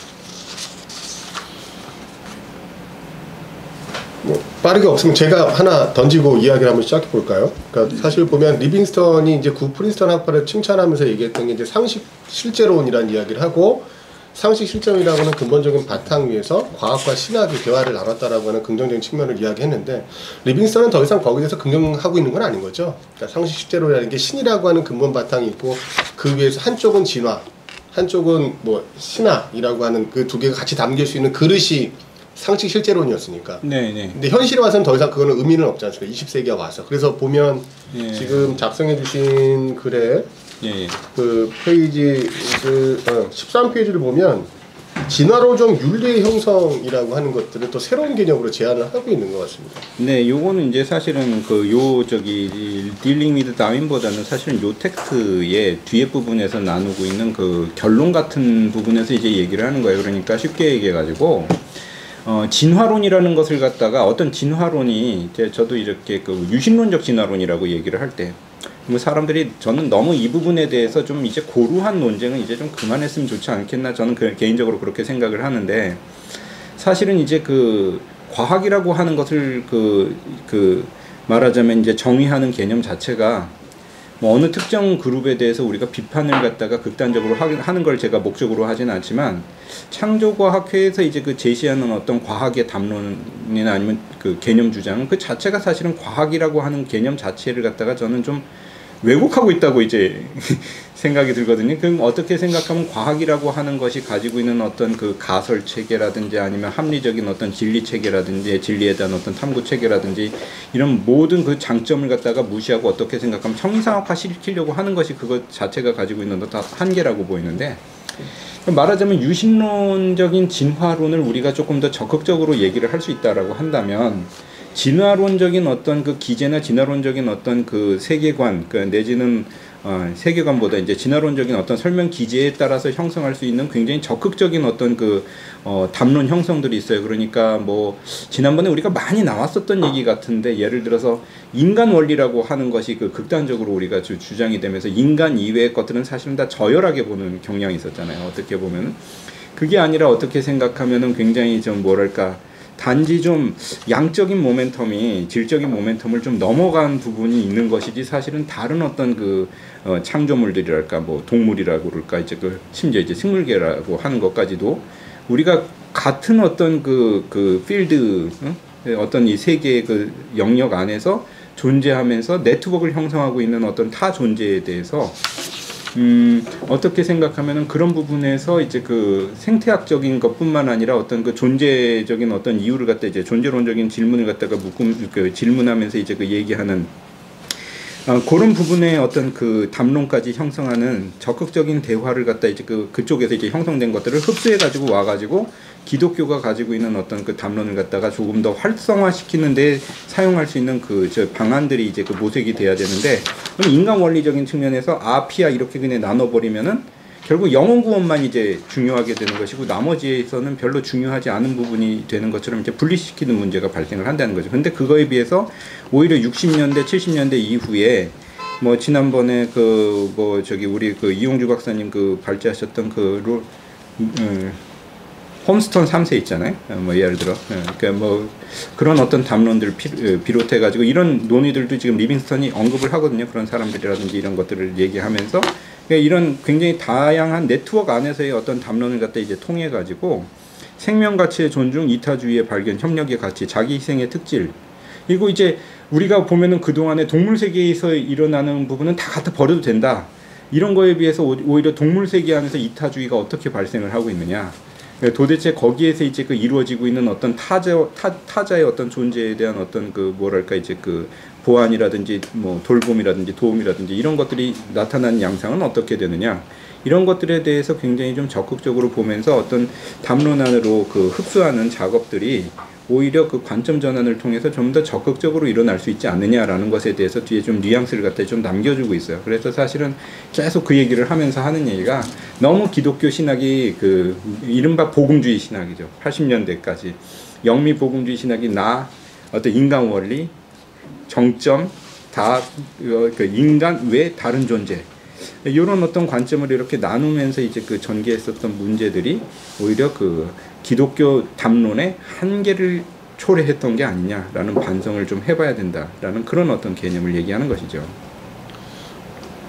뭐 빠르게 없으면 제가 하나 던지고 이야기를 한번 시작해 볼까요? 그러니까 사실 보면 리빙스턴이 이제 구 프린스턴 학파를 칭찬하면서 얘기했던 게 이제 상식 실제론이라는 이야기를 하고, 상식 실정이라고는 근본적인 바탕 위에서 과학과 신학의 대화를 나눴다라고 하는 긍정적인 측면을 이야기했는데, 리빙스턴은 더 이상 거기에 대해서 긍정하고 있는 건 아닌 거죠. 그러니까 상식 실제론이라는 게 신이라고 하는 근본 바탕이 있고, 그 위에서 한쪽은 진화, 한쪽은 뭐 신화이라고 하는 그 두 개가 같이 담길 수 있는 그릇이 상식 실제론이었으니까. 네네. 근데 현실에 와서는 더 이상 그거는 의미는 없지 않습니까? 20세기에 와서. 그래서 보면 지금 작성해 주신 글에 그 페이지 13페이지를 보면 진화론적 윤리의 형성이라고 하는 것들을 또 새로운 개념으로 제안을 하고 있는 것 같습니다. 네, 요거는 이제 사실은 딜링 위드 다윈보다는 사실은 요 텍스트의 뒤에 부분에서 나누고 있는 그 결론 같은 부분에서 이제 얘기를 하는 거예요. 그러니까 쉽게 얘기해가지고 진화론이라는 것을 갖다가 어떤 진화론이 저도 이렇게 그 유신론적 진화론이라고 얘기를 할 때 사람들이 저는 너무 이 부분에 대해서 좀 이제 고루한 논쟁은 이제 좀 그만했으면 좋지 않겠나, 저는 개인적으로 그렇게 생각을 하는데, 사실은 이제 그 과학이라고 하는 것을 말하자면 이제 정의하는 개념 자체가 뭐 어느 특정 그룹에 대해서 우리가 비판을 갖다가 극단적으로 하는 걸 제가 목적으로 하지는 않지만, 창조과학회에서 이제 그 제시하는 어떤 과학의 담론이나 아니면 그 개념 주장 그 자체가 사실은 과학이라고 하는 개념 자체를 갖다가 저는 좀 왜곡하고 있다고 이제 생각이 들거든요. 그럼 어떻게 생각하면 과학이라고 하는 것이 가지고 있는 어떤 그 가설 체계라든지 아니면 합리적인 어떤 진리 체계라든지 진리에 대한 어떤 탐구 체계라든지 이런 모든 그 장점을 갖다가 무시하고 어떻게 생각하면 형이상학화 시키려고 하는 것이 그것 자체가 가지고 있는 어떤 한계라고 보이는데, 말하자면 유신론적인 진화론을 우리가 조금 더 적극적으로 얘기를 할 수 있다라고 한다면, 진화론적인 어떤 그 기제나 진화론적인 어떤 그 세계관, 내지는 세계관보다 이제 진화론적인 어떤 설명 기제에 따라서 형성할 수 있는 굉장히 적극적인 어떤 그 담론 형성들이 있어요. 그러니까 뭐 지난번에 우리가 많이 나왔었던 얘기 같은데, 예를 들어서 인간 원리라고 하는 것이 그 극단적으로 우리가 주장이 되면서 인간 이외의 것들은 사실은 다 저열하게 보는 경향이 있었잖아요. 어떻게 보면은 그게 아니라 어떻게 생각하면은 굉장히 좀 뭐랄까, 단지 좀 양적인 모멘텀이 질적인 모멘텀을 좀 넘어간 부분이 있는 것이지, 사실은 다른 어떤 그 창조물들이랄까, 뭐 동물이라고 그럴까, 이제 그 심지어 이제 식물계라고 하는 것까지도 우리가 같은 어떤 그 필드, 어떤 이 세계의 그 영역 안에서 존재하면서 네트워크를 형성하고 있는 어떤 타 존재에 대해서 어떻게 생각하면은 그런 부분에서 이제 그 생태학적인 것뿐만 아니라 어떤 그 존재적인 어떤 이유를 갖다 이제 존재론적인 질문을 갖다가 질문하면서 이제 그 얘기하는 그런 부분의 어떤 그 담론까지 형성하는 적극적인 대화를 갖다 이제 그쪽에서 이제 형성된 것들을 흡수해 가지고 와 가지고 기독교가 가지고 있는 어떤 그 담론을 갖다가 조금 더 활성화시키는데 사용할 수 있는 방안들이 이제 그 모색이 돼야 되는데, 그럼 인간 원리적인 측면에서 아피아 이렇게 그냥 나눠버리면은 결국 영혼 구원만 이제 중요하게 되는 것이고, 나머지에서는 별로 중요하지 않은 부분이 되는 것처럼 이제 분리시키는 문제가 발생을 한다는 거죠. 근데 그거에 비해서 오히려 60년대, 70년대 이후에 뭐 지난번에 우리 그 이용주 박사님 발제하셨던 홈스톤 3세 있잖아요. 뭐 예를 들어, 그러니까 뭐 그런 어떤 담론들 비롯해 가지고 이런 논의들도 지금 리빙스턴이 언급을 하거든요. 그런 사람들이라든지 이런 것들을 얘기하면서 이런 굉장히 다양한 네트워크 안에서의 어떤 담론을 갖다 이제 통해 가지고 생명 가치의 존중, 이타주의의 발견, 협력의 가치, 자기 희생의 특질, 그리고 이제 우리가 보면은 그 동안에 동물 세계에서 일어나는 부분은 다 갖다 버려도 된다. 이런 거에 비해서 오히려 동물 세계 안에서 이타주의가 어떻게 발생을 하고 있느냐. 도대체 거기에서 이제 이루어지고 있는 어떤 타자의 어떤 존재에 대한 어떤 뭐랄까 이제 보완이라든지 뭐 돌봄이라든지 도움이라든지 이런 것들이 나타나는 양상은 어떻게 되느냐. 이런 것들에 대해서 굉장히 좀 적극적으로 보면서 어떤 담론 안으로 흡수하는 작업들이 오히려 그 관점 전환을 통해서 좀 더 적극적으로 일어날 수 있지 않느냐라는 것에 대해서 뒤에 좀 뉘앙스를 갖다 좀 남겨주고 있어요. 그래서 사실은 계속 그 얘기를 하면서 하는 얘기가 너무 기독교 신학이 그 이른바 복음주의 신학이죠. 80년대까지 영미 복음주의 신학이 어떤 인간 원리, 정점, 그 인간 외 다른 존재 이런 어떤 관점을 이렇게 나누면서 이제 그 전개했었던 문제들이 오히려 그 기독교 담론의 한계를 초래했던 게 아니냐라는 반성을 좀 해봐야 된다라는 그런 어떤 개념을 얘기하는 것이죠.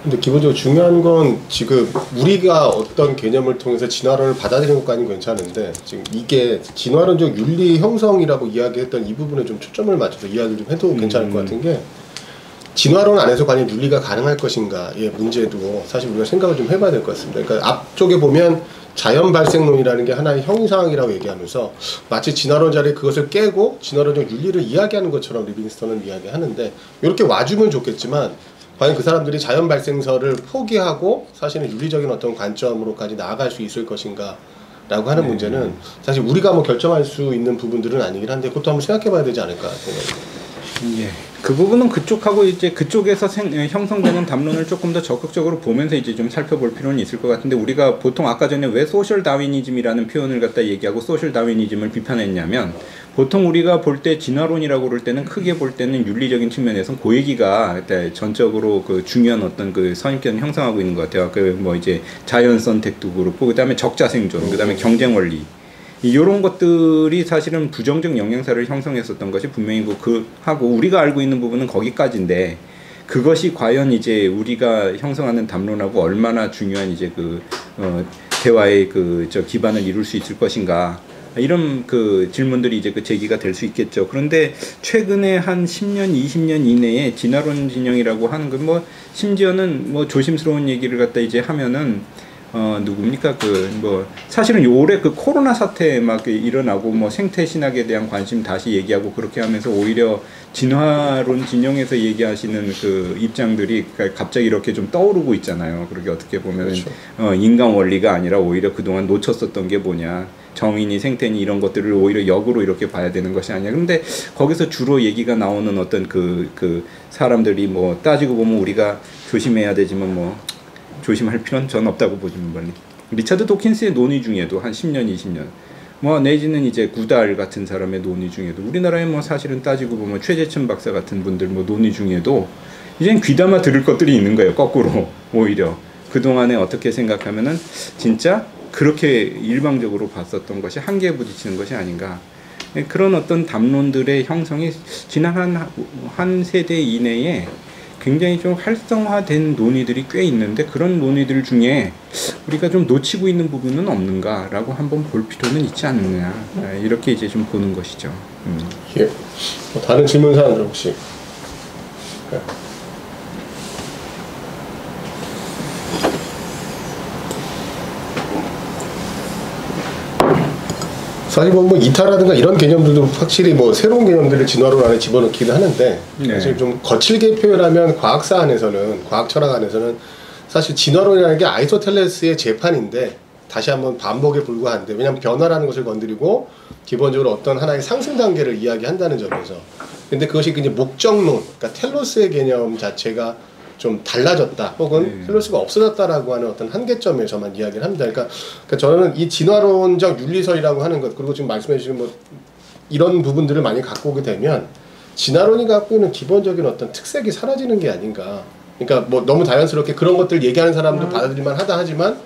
근데 기본적으로 중요한 건 지금 우리가 어떤 개념을 통해서 진화론을 받아들이는 것까지는 괜찮은데 지금 이게 진화론적 윤리 형성이라고 이야기했던 이 부분에 좀 초점을 맞춰서 이야기를 좀 해도 괜찮을 것 같은 게 진화론 안에서 과연 윤리가 가능할 것인가의 문제도 사실 우리가 생각을 좀 해봐야 될 것 같습니다. 그러니까 앞쪽에 보면 자연 발생론이라는 게 하나의 형이상이라고 얘기하면서 마치 진화론 자리에 그것을 깨고 진화론적 윤리를 이야기하는 것처럼 리빙스턴은 이야기하는데 이렇게 와주면 좋겠지만 과연 그 사람들이 자연 발생설을 포기하고 사실은 윤리적인 어떤 관점으로까지 나아갈 수 있을 것인가 라고 하는 문제는 사실 우리가 뭐 결정할 수 있는 부분들은 아니긴 한데 그것도 한번 생각해 봐야 되지 않을까 생각합니다. 예. 그 부분은 그쪽하고 이제 그쪽에서 형성되는 담론을 조금 더 적극적으로 보면서 이제 좀 살펴볼 필요는 있을 것 같은데 우리가 보통 아까 전에 왜 소셜 다윈이즘이라는 표현을 갖다 얘기하고 소셜 다윈이즘을 비판했냐면 보통 우리가 볼 때 진화론이라고 그럴 때는 크게 볼 때는 윤리적인 측면에서 그 얘기가 전적으로 그 중요한 어떤 그 선입견을 형성하고 있는 것 같아요. 그 뭐 이제 자연 선택도 그렇고 그다음에 적자 생존, 그다음에 경쟁 원리. 이런 것들이 사실은 부정적 영향사를 형성했었던 것이 분명히 하고 우리가 알고 있는 부분은 거기까지인데 그것이 과연 이제 우리가 형성하는 담론하고 얼마나 중요한 이제 대화의 기반을 이룰 수 있을 것인가 이런 그 질문들이 이제 제기가 될 수 있겠죠. 그런데 최근에 한 10년, 20년 이내에 진화론 진영이라고 하는 건 뭐 심지어는 뭐 조심스러운 얘기를 갖다 이제 하면은 누굽니까? 사실은 올해 그 코로나 사태 막 일어나고 뭐 생태 신학에 대한 관심 다시 얘기하고 그렇게 하면서 오히려 진화론 진영에서 얘기하시는 그 입장들이 갑자기 이렇게 좀 떠오르고 있잖아요. 그렇게 어떻게 보면은 그렇죠. 인간 원리가 아니라 오히려 그동안 놓쳤었던 게 뭐냐. 정인이 생태니 이런 것들을 오히려 역으로 이렇게 봐야 되는 것이 아니야. 근데 거기서 주로 얘기가 나오는 어떤 그 사람들이 뭐 따지고 보면 우리가 조심해야 되지만 뭐 조심할 필요는 전 없다고 보시면 빨리. 리차드 도킨스의 논의 중에도 한 10년, 20년 뭐 내지는 이제 구달 같은 사람의 논의 중에도 우리나라에 뭐 사실은 따지고 보면 최재천 박사 같은 분들 뭐 논의 중에도 이젠 귀담아 들을 것들이 있는 거예요. 거꾸로 오히려 그동안에 어떻게 생각하면은 진짜 그렇게 일방적으로 봤었던 것이 한계에 부딪히는 것이 아닌가. 그런 어떤 담론들의 형성이 지난 한 세대 이내에 굉장히 좀 활성화된 논의들이 꽤 있는데 그런 논의들 중에 우리가 좀 놓치고 있는 부분은 없는가라고 한번 볼 필요는 있지 않느냐 이렇게 이제 좀 보는 것이죠. 예. 다른 질문 사항들 혹시? 네. 사실 뭐 이타라든가 이런 개념들도 확실히 뭐 새로운 개념들을 진화론 안에 집어넣기는 하는데 사실 좀 거칠게 표현하면 과학사 안에서는 과학 철학 안에서는 사실 진화론이라는 게 아리스토텔레스의 재판인데 다시 한번 반복에 불과한데 왜냐하면 변화라는 것을 건드리고 기본적으로 어떤 하나의 상승 단계를 이야기한다는 점에서 근데 그것이 이제 목적론 그러니까 텔로스의 개념 자체가 좀 달라졌다 혹은 텔로스가 없어졌다라고 하는 어떤 한계점에서만 이야기를 합니다. 그러니까 저는 이 진화론적 윤리설이라고 하는 것 그리고 지금 말씀해 주신 뭐 이런 부분들을 많이 갖고 오게 되면 진화론이 갖고 있는 기본적인 어떤 특색이 사라지는 게 아닌가. 그러니까 뭐 너무 자연스럽게 그런 것들 얘기하는 사람도 받아들일만 하다 하지만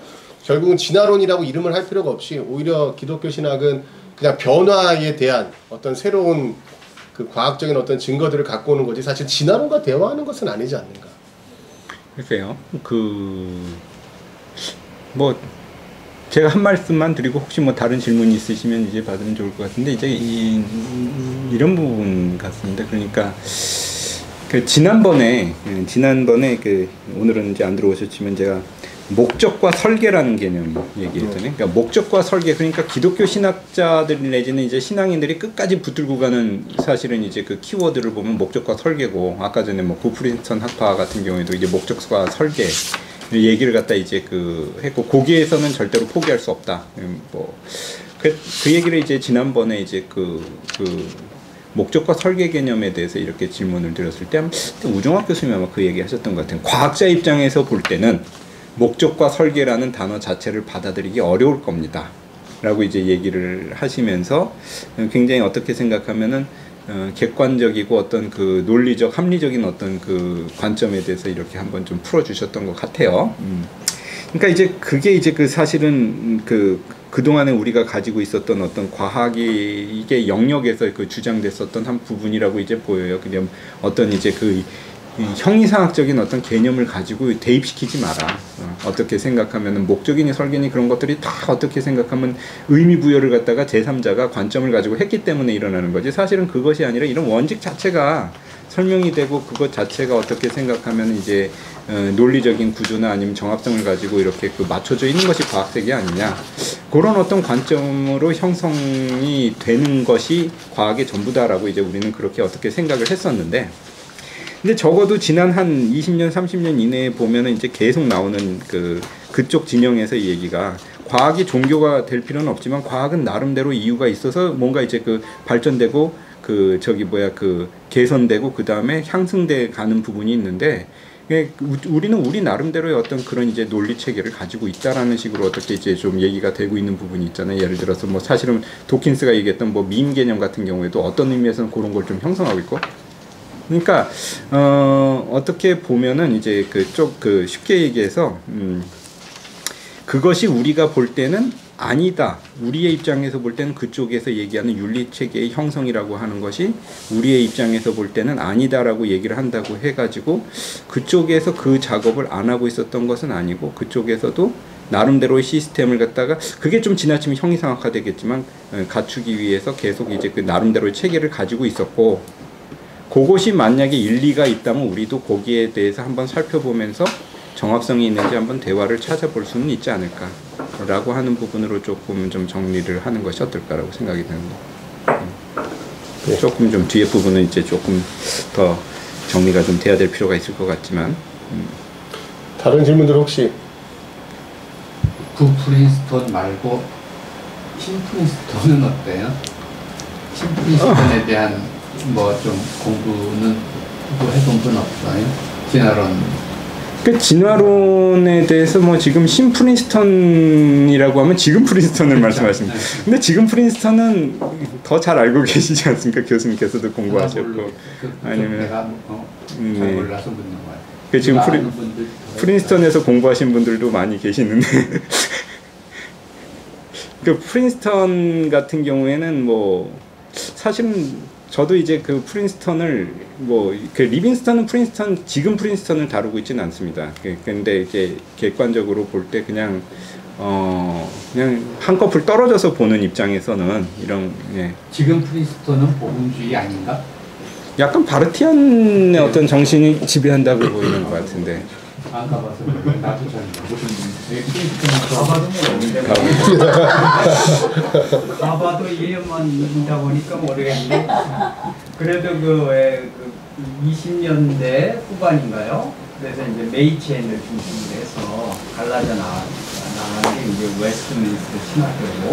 결국은 진화론이라고 이름을 할 필요가 없이 오히려 기독교 신학은 그냥 변화에 대한 어떤 새로운 그 과학적인 어떤 증거들을 갖고 오는 거지 사실 진화론과 대화하는 것은 아니지 않는가. 글쎄요. 뭐 제가 한 말씀만 드리고 혹시 뭐 다른 질문이 있으시면 이제 받으면 좋을 것 같은데 이제 이런 부분 같습니다. 그러니까 지난번에 오늘은 이제 안 들어오셨지만 제가 목적과 설계라는 개념 얘기했잖아요. 그러니까 목적과 설계 그러니까 기독교 신학자들 내지는 이제 신앙인들이 끝까지 붙들고 가는 사실은 이제 그 키워드를 보면 목적과 설계고 아까 전에 뭐 구프린스턴 학파 같은 경우에도 이제 목적과 설계 얘기를 갖다 이제 했고 거기에서는 절대로 포기할 수 없다. 뭐 그 얘기를 이제 지난번에 이제 그 목적과 설계 개념에 대해서 이렇게 질문을 드렸을 때 우종학 교수님이 아마 그 얘기 하셨던 것 같아요. 과학자 입장에서 볼 때는 목적과 설계라는 단어 자체를 받아들이기 어려울 겁니다. 라고 이제 얘기를 하시면서 굉장히 어떻게 생각하면은 객관적이고 어떤 그 논리적, 합리적인 어떤 그 관점에 대해서 이렇게 한번 좀 풀어주셨던 것 같아요. 그러니까 이제 그게 이제 그 사실은 그동안에 우리가 가지고 있었던 어떤 과학이 이게 영역에서 그 주장됐었던 한 부분이라고 이제 보여요. 그냥 어떤 이제 그 형이상학적인 어떤 개념을 가지고 대입시키지 마라. 어떻게 생각하면은 목적이니 설계니 그런 것들이 다 어떻게 생각하면 의미 부여를 갖다가 제3자가 관점을 가지고 했기 때문에 일어나는 거지. 사실은 그것이 아니라 이런 원칙 자체가 설명이 되고 그것 자체가 어떻게 생각하면 이제 논리적인 구조나 아니면 정합성을 가지고 이렇게 그 맞춰져 있는 것이 과학색이 아니냐. 그런 어떤 관점으로 형성이 되는 것이 과학의 전부다라고 이제 우리는 그렇게 어떻게 생각을 했었는데, 근데 적어도 지난 한 20년, 30년 이내에 보면은 이제 계속 나오는 그쪽 진영에서 이 얘기가 과학이 종교가 될 필요는 없지만 과학은 나름대로 이유가 있어서 뭔가 이제 그 발전되고 개선되고 그 다음에 향상돼 가는 부분이 있는데, 우리는 우리 나름대로의 어떤 그런 이제 논리 체계를 가지고 있다라는 식으로 어떻게 이제 좀 얘기가 되고 있는 부분이 있잖아요. 예를 들어서 뭐 사실은 도킨스가 얘기했던 뭐 밈 개념 같은 경우에도 어떤 의미에서는 그런 걸 좀 형성하고 있고, 그러니까 어떻게 보면은 이제 쉽게 얘기해서 그것이 우리가 볼 때는 아니다. 우리의 입장에서 볼 때는 그쪽에서 얘기하는 윤리 체계의 형성이라고 하는 것이 우리의 입장에서 볼 때는 아니다라고 얘기를 한다고 해가지고 그쪽에서 그 작업을 안 하고 있었던 것은 아니고, 그쪽에서도 나름대로의 시스템을 갖다가 그게 좀 지나치면 형이상학화되겠지만 갖추기 위해서 계속 이제 그 나름대로의 체계를 가지고 있었고, 그것이 만약에 일리가 있다면 우리도 거기에 대해서 한번 살펴보면서 정합성이 있는지 한번 대화를 찾아볼 수는 있지 않을까라고 하는 부분으로 조금 좀 정리를 하는 것이 어떨까라고 생각이 드는데, 조금 좀 뒤에 부분은 이제 조금 더 정리가 좀 돼야 될 필요가 있을 것 같지만. 다른 질문들 혹시? 프린스톤 말고 신프린스톤은 어때요? 신프린스톤에 대한 뭐 좀 공부는 해본 분 없어요? 진화론. 그 진화론에 대해서 뭐 지금 신프린스턴이라고 하면 지금 프린스턴을 말씀하십니다. 근데 지금 프린스턴은 더 잘 알고 계시지 않습니까? 교수님께서도 공부하셨고. 아니면 내가 잘 몰라서 묻는 거예요. 그 지금 프린스턴에서 공부하신 분들도 많이 계시는데 그 프린스턴 같은 경우에는 뭐 사실은 저도 이제 그 프린스턴을 리빙스턴은 지금 프린스턴을 다루고 있지는 않습니다. 근데 이제 객관적으로 볼 때 그냥 한꺼풀 떨어져서 보는 입장에서는 이런 지금 프린스턴은 복음주의 아닌가? 약간 바르티안의 어떤 정신이 지배한다고 보이는 것 같은데. 안 가봐서 나도 잘 가봐도 1년만 있다 보니까 모르겠는데, 그래도 20년대 후반인가요? 그래서 이제 메이첸을 중심으로 해서 갈라져 나가는 게 이제 웨스트민스터 신학교고,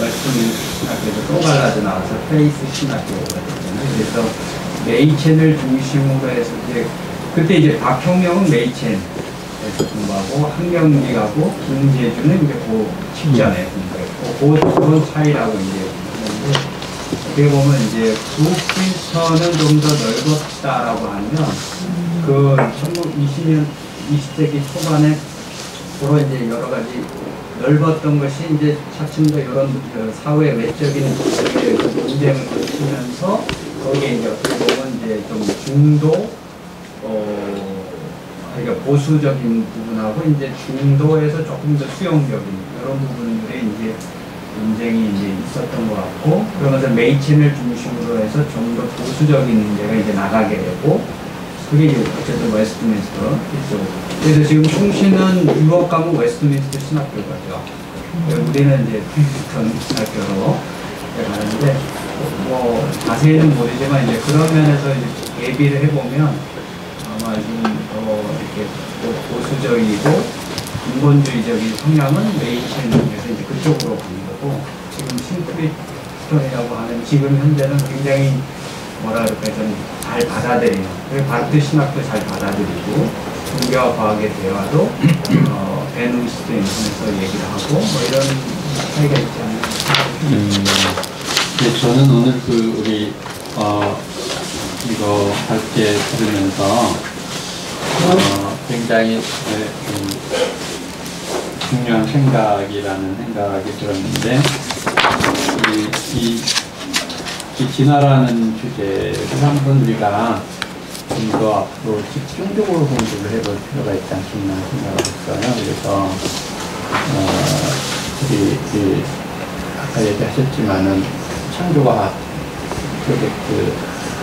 웨스트민스터 신학교에서 또 갈라져 나와서 페이스 신학교가 됐잖아요. 그래서 메이첸을 중심으로 해서 이제 그때 이제 박형명은 메이첸에서 공부하고 한경직하고 김재준은 이제 그 직전에 공부했고, 그런 차이라고 이제 하는데, 어떻게 보면 이제 북필터는 좀 더 넓었다라고 하면 20세기 초반에 그런 이제 여러 가지 넓었던 것이 이제 차츰 더 이런 사회 외적인 논쟁을 거치면서 거기에 이제 어떻게 보면 이제 좀 중도 그러니까 보수적인 부분하고 이제 중도에서 조금 더 수용적인 이런 부분들의 이제 논쟁이 이제 있었던 것 같고, 그러면서 메이첸을 중심으로 해서 좀 더 보수적인 문제가 이제 나가게 되고, 그게 이제 어쨌든 웨스트민스터 이쪽. 그래서 지금 총신은 유럽 가면 웨스트민스터 신학교가죠. 우리는 이제 프린스턴 신학교로 가는데, 뭐 자세히는 모르지만 이제 그런 면에서 이제 대비를 해보면 아마 좀 더 이렇게 보수적이고 인본주의적인 성향은 메이첸에서 이제 그쪽으로 가는 거고, 지금 심프리스톤이라고 하는 지금 현재는 굉장히 뭐라 그럴까요? 좀 잘 받아들이는, 그리고 바르트 신학도 잘 받아들이고 종교와 과학의 대화도 배누시스트 인터넷에서 얘기를 하고 뭐 이런 차이가 있지 않나. 네, 저는 오늘 우리 이거 함께 들으면서 굉장히 중요한 생각이라는 생각이 들었는데 이 진화라는 주제를 한번 우리가 좀 더 앞으로 집중적으로 공부를 해볼 필요가 있지 않겠나 생각을 했어요. 그래서 우리 아까 얘기하셨지만은 창조과학 프로젝트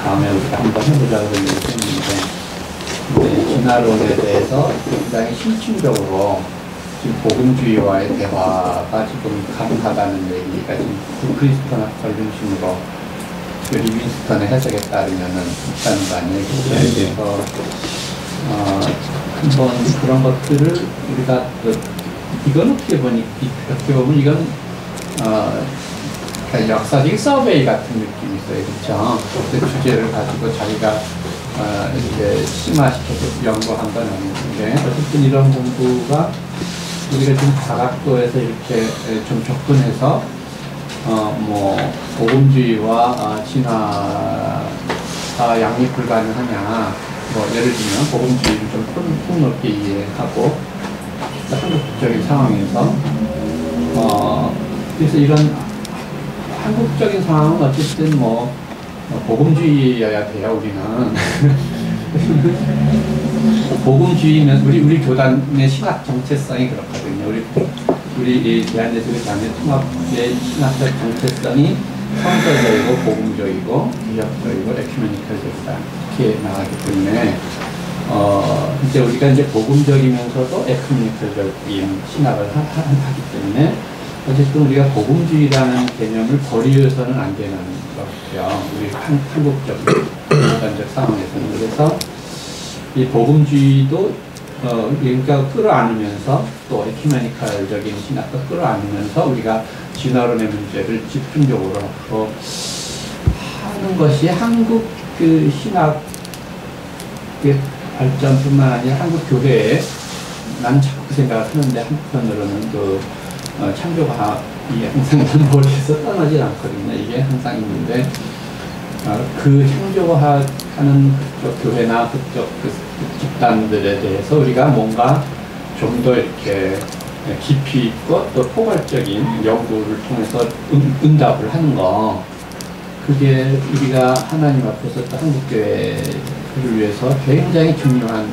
다음에 우리가 한번 해보자 그런 얘기 했는데 진화론에 대해서 굉장히 심층적으로 지금 복음주의와의 대화가 지금 가능하다는 얘기가 지금 브리스턴 학설 중심으로 리빈스턴의 해석에 따르면은 있다는 거 아니에요? 그래서 한번 그런 것들을 우리가 이건 어떻게 보면 이건 역사적 서베이 같은 느낌이 있어요, 그렇죠? 그 주제를 가지고 자기가 이제 심화시켜서 연구한 건 아닌데 어쨌든 이런 공부가 우리가 좀 다각도에서 이렇게 좀 접근해서 뭐 복음주의와 진화가 양립 불가능하냐, 뭐 예를 들면 복음주의를 좀 폭넓게 이해하고 한국적인 상황에서 그래서 이런 한국적인 상황은 어쨌든 뭐 복음주의여야 돼요. 우리는 복음주의는 우리 교단의 신학 정체성이 그렇거든요. 우리 대한예수교 장례 통합의 신학적 정체성이 성서적이고 복음적이고 기적적이고 에큐메니컬적이다 이렇게 나가기 때문에 이제 우리가 이제 복음적이면서도 에큐메니컬적인 신학을 하기 때문에 어쨌든 우리가 복음주의라는 개념을 버리어서는 안 되는 것이죠. 우리 한국적 교단적 상황에서는. 그래서 이 복음주의도 그러니까 끌어안으면서 또 에큐메니컬적인 신학도 끌어안으면서 우리가 진화론의 문제를 집중적으로 하는 것이 한국 그 신학의 발전뿐만 아니라 한국 교회에 나는 자꾸 그 생각을 하는데 한편으로는 창조과학이 항상 난 머리에서 떠나질 않거든요. 이게 항상 있는데 그 창조과학하는 그쪽 교회나 그쪽 그 집단들에 대해서 우리가 뭔가 좀 더 이렇게 깊이 있고 또 포괄적인 연구를 통해서 응답을 하는 거, 그게 우리가 하나님 앞에서 또 한국교회를 위해서 굉장히 중요한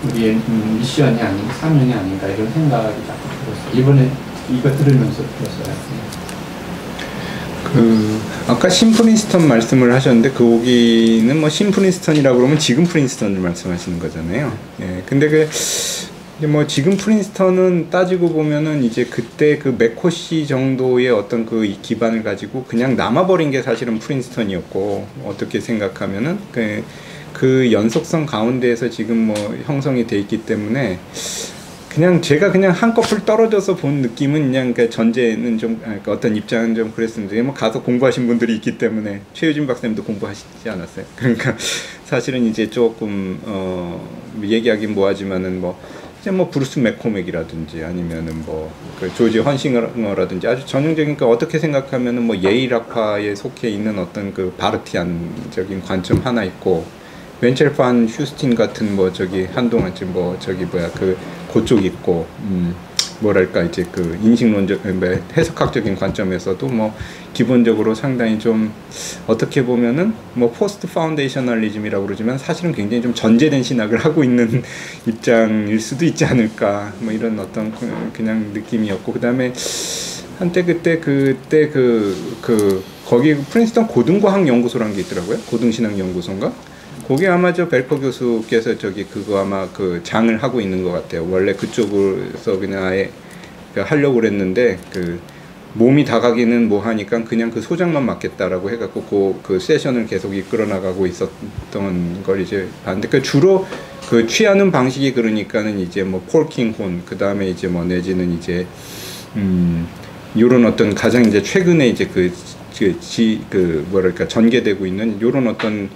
우리의 미션이 아닌가, 사명이 아닌가 이런 생각이 자꾸 들었어요. 이번에 이거 들으면서 들었어요. 아까 심프린스턴 말씀을 하셨는데 거기는 뭐 심프린스턴이라고 그러면 지금 프린스턴을 말씀하시는 거잖아요. 예. 근데 뭐 지금 프린스턴은 따지고 보면은 이제 그때 그 맥코시 정도의 어떤 그 기반을 가지고 그냥 남아버린 게 사실은 프린스턴이었고, 어떻게 생각하면은 그 연속성 가운데에서 지금 뭐 형성이 돼 있기 때문에 그냥 제가 그냥 한꺼풀 떨어져서 본 느낌은 그냥 그 전제는 좀 어떤 입장은 좀 그랬습니다. 뭐 가서 공부하신 분들이 있기 때문에 최유진 박사님도 공부하시지 않았어요? 그러니까 사실은 이제 조금 얘기하긴 뭐하지만은 이제 브루스 맥코맥이라든지 아니면은 그 조지 헌싱어라든지 아주 전형적인 어떻게 생각하면은 예일 학파에 속해 있는 어떤 그 바르티안적인 관점 하나 있고, 웬첼 판 휴스틴 같은 한동안 그쪽 있고, 뭐랄까 이제 그 인식론적 해석학적인 관점에서도 기본적으로 상당히 좀 어떻게 보면은 포스트 파운데이셔널리즘이라고 그러지만 사실은 굉장히 좀 전제된 신학을 하고 있는 입장일 수도 있지 않을까, 이런 어떤 그냥 느낌이었고, 그다음에 한때 그때 거기 프린스턴 고등과학 연구소라는 게 있더라고요. 고등신학 연구소인가? 거기 아마 벨커 교수께서 그거 아마 그 장을 하고 있는 것 같아요. 원래 그쪽에서 그냥 아예 하려고 그랬는데 몸이 다 가기는 뭐 하니까 그냥 그 소장만 맡겠다라고 해갖고 그 세션을 계속 이끌어 나가고 있었던 걸 이제 봤는데, 주로 취하는 방식이 그러니까는 이제 폴킹 혼, 그 다음에 이제 내지는 이제 요런 어떤 가장 이제 최근에 이제 뭐랄까 전개되고 있는 요런 어떤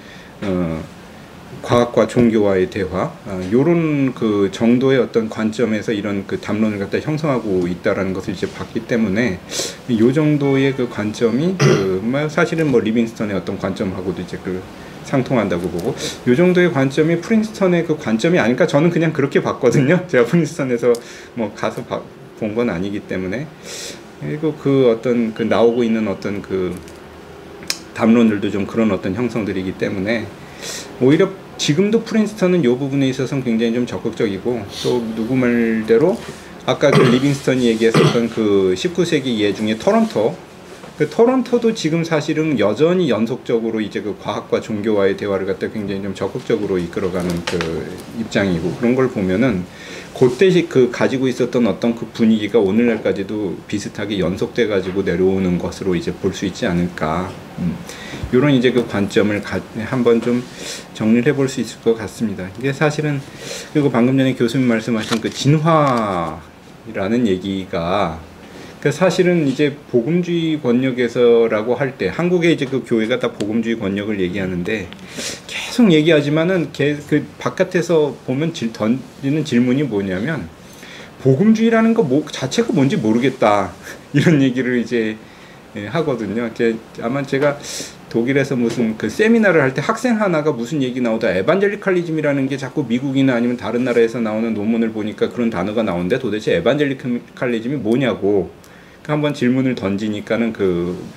과학과 종교와의 대화, 요런 그 정도의 어떤 관점에서 이런 그 담론을 갖다 형성하고 있다라는 것을 이제 봤기 때문에 요 정도의 그 관점이 사실은 뭐 리빙스턴의 어떤 관점하고도 이제 상통한다고 보고, 요 정도의 관점이 프린스턴의 그 관점이 아닐까, 저는 그냥 그렇게 봤거든요. 제가 프린스턴에서 뭐 가서 본 건 아니기 때문에. 그리고 그 어떤 그 나오고 있는 어떤 그 담론들도 좀 그런 어떤 형성들이기 때문에 오히려 지금도 프린스턴은 이 부분에 있어서는 굉장히 좀 적극적이고, 또 누구 말대로 아까 그 리빙스턴이 얘기했었던 그 19세기 이해 중에 토론토도 지금 사실은 여전히 연속적으로 이제 그 과학과 종교와의 대화를 갖다 굉장히 좀 적극적으로 이끌어가는 그 입장이고, 그런 걸 보면은 그때 그 가지고 있었던 어떤 그 분위기가 오늘날까지도 비슷하게 연속돼 가지고 내려오는 것으로 이제 볼 수 있지 않을까. 이런 이제 그 관점을 한번 좀 정리를 해볼 수 있을 것 같습니다. 이게 사실은, 그리고 방금 전에 교수님 말씀하신 그 진화라는 얘기가, 그 사실은 이제 복음주의 권력에서라고 할 때 한국의 이제 그 교회가 다 복음주의 권력을 얘기하는데, 계속 얘기하지만은 그 바깥에서 보면 던지는 질문이 뭐냐면, 복음주의라는 거 자체가 뭔지 모르겠다, 이런 얘기를 이제 하거든요. 아마 제가 독일에서 무슨 그 세미나를 할 때 학생 하나가 무슨 얘기 나오다 에반젤리칼리즘이라는 게 자꾸 미국이나 아니면 다른 나라에서 나오는 논문을 보니까 그런 단어가 나오는데 도대체 에반젤리칼리즘이 뭐냐고 한번 질문을 던지니까는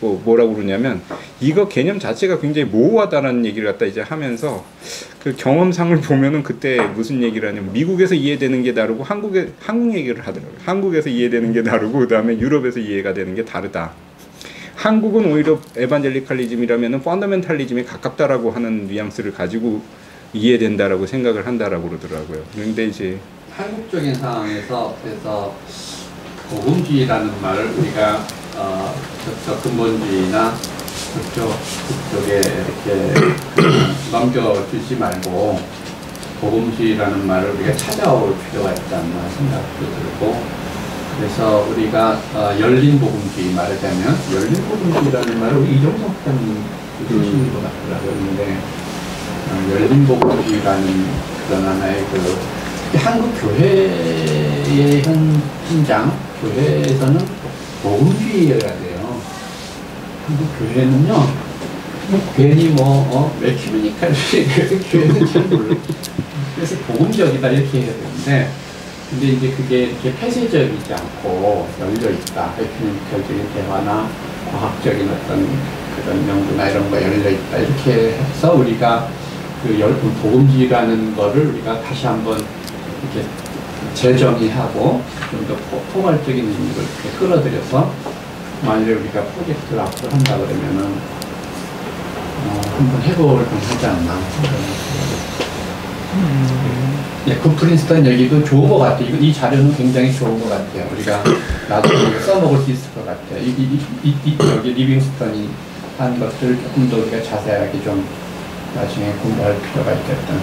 뭐라고 그러냐면, 이거 개념 자체가 굉장히 모호하다라는 얘기를 갖다 이제 하면서, 그 경험상을 보면은 그때 무슨 얘기를 하냐면, 미국에서 이해되는 게 다르고 한국 얘기를 하더라고요. 한국에서 이해되는 게 다르고 그다음에 유럽에서 이해가 되는 게 다르다. 한국은 오히려 에반젤리칼리즘이라면은 펀더멘탈리즘에 가깝다라고 하는 뉘앙스를 가지고 이해된다라고 생각을 한다라고 그러더라고요. 그런데 이제 한국적인 상황에서 그래서 복음주의라는 말을 우리가 저쪽 근본주의나 그쪽에 이렇게 넘겨주지 말고 복음주의라는 말을 우리가 찾아올 필요가 있지 않나 생각도 들고, 그래서 우리가 열린 복음주의 말하자면, 열린 복음주의라는 말을 우리 이종석 목사님이 쓰시는 것 같더라고요. 근데 열린 복음주의라는 그런 하나의 한국 교회의 현장, 교회에서는 복음주의여야 돼요. 한국 교회는요, 괜히 맥히미니칼 교회는 잘 몰라요. 그래서 복음적이다 이렇게 해야 되는데, 근데 이제 그게 이렇게 폐쇄적이지 않고 열려있다. 에피메니컬적인 대화나 과학적인 어떤 그런 연구나 이런 거 열려있다. 이렇게 해서 우리가 복음주의라는 거를 우리가 다시 한번 이렇게 재정의하고 좀 더 포괄적인 의미를 이렇게 끌어들여서, 만일에 우리가 프로젝트를 앞으로 한다 그러면은 한번 해볼 만하지 않나. 그 프린스턴 얘기도 좋은 것 같아요. 이 자료는 굉장히 좋은 것 같아요. 우리가 나중에 써먹을 수 있을 것 같아요. 여기 리빙스턴이 한 것들 조금 더 우리가 자세하게 좀 나중에 공부할 필요가 있겠다.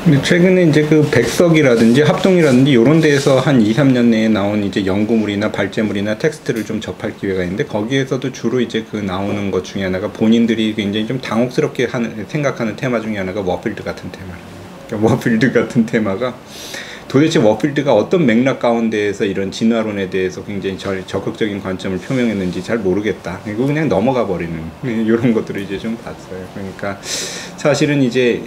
근데 최근에 이제 그 백석이라든지 합동이라든지 이런 데에서 한 2-3년 내에 나온 이제 연구물이나 발제물이나 텍스트를 좀 접할 기회가 있는데, 거기에서도 주로 이제 그 나오는 것 중에 하나가 본인들이 굉장히 좀 당혹스럽게 생각하는 테마 중에 하나가 워필드 같은 테마예요. 그러니까 워필드 같은 테마가 도대체 워필드가 어떤 맥락 가운데에서 이런 진화론에 대해서 굉장히 적극적인 관점을 표명했는지 잘 모르겠다. 그리고 그냥 넘어가 버리는 이런 것들을 이제 좀 봤어요. 그러니까 사실은 이제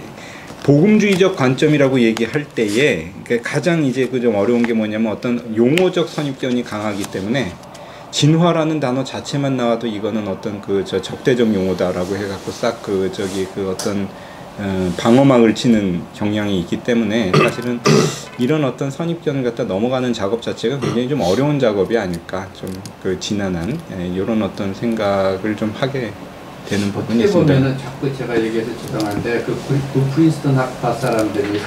복음주의적 관점이라고 얘기할 때에 가장 이제 그 좀 어려운 게 뭐냐면, 어떤 용어적 선입견이 강하기 때문에 진화라는 단어 자체만 나와도 이거는 어떤 적대적 용어다라고 해갖고 싹 어떤 방어막을 치는 경향이 있기 때문에, 사실은 이런 어떤 선입견을 갖다 넘어가는 작업 자체가 굉장히 좀 어려운 작업이 아닐까, 좀 지난한 이런 어떤 생각을 좀 하게 되는 부분이 있습니다. 어떻게 보면은 자꾸 제가 얘기해서 죄송한데, 그 프린스턴 학파 사람들이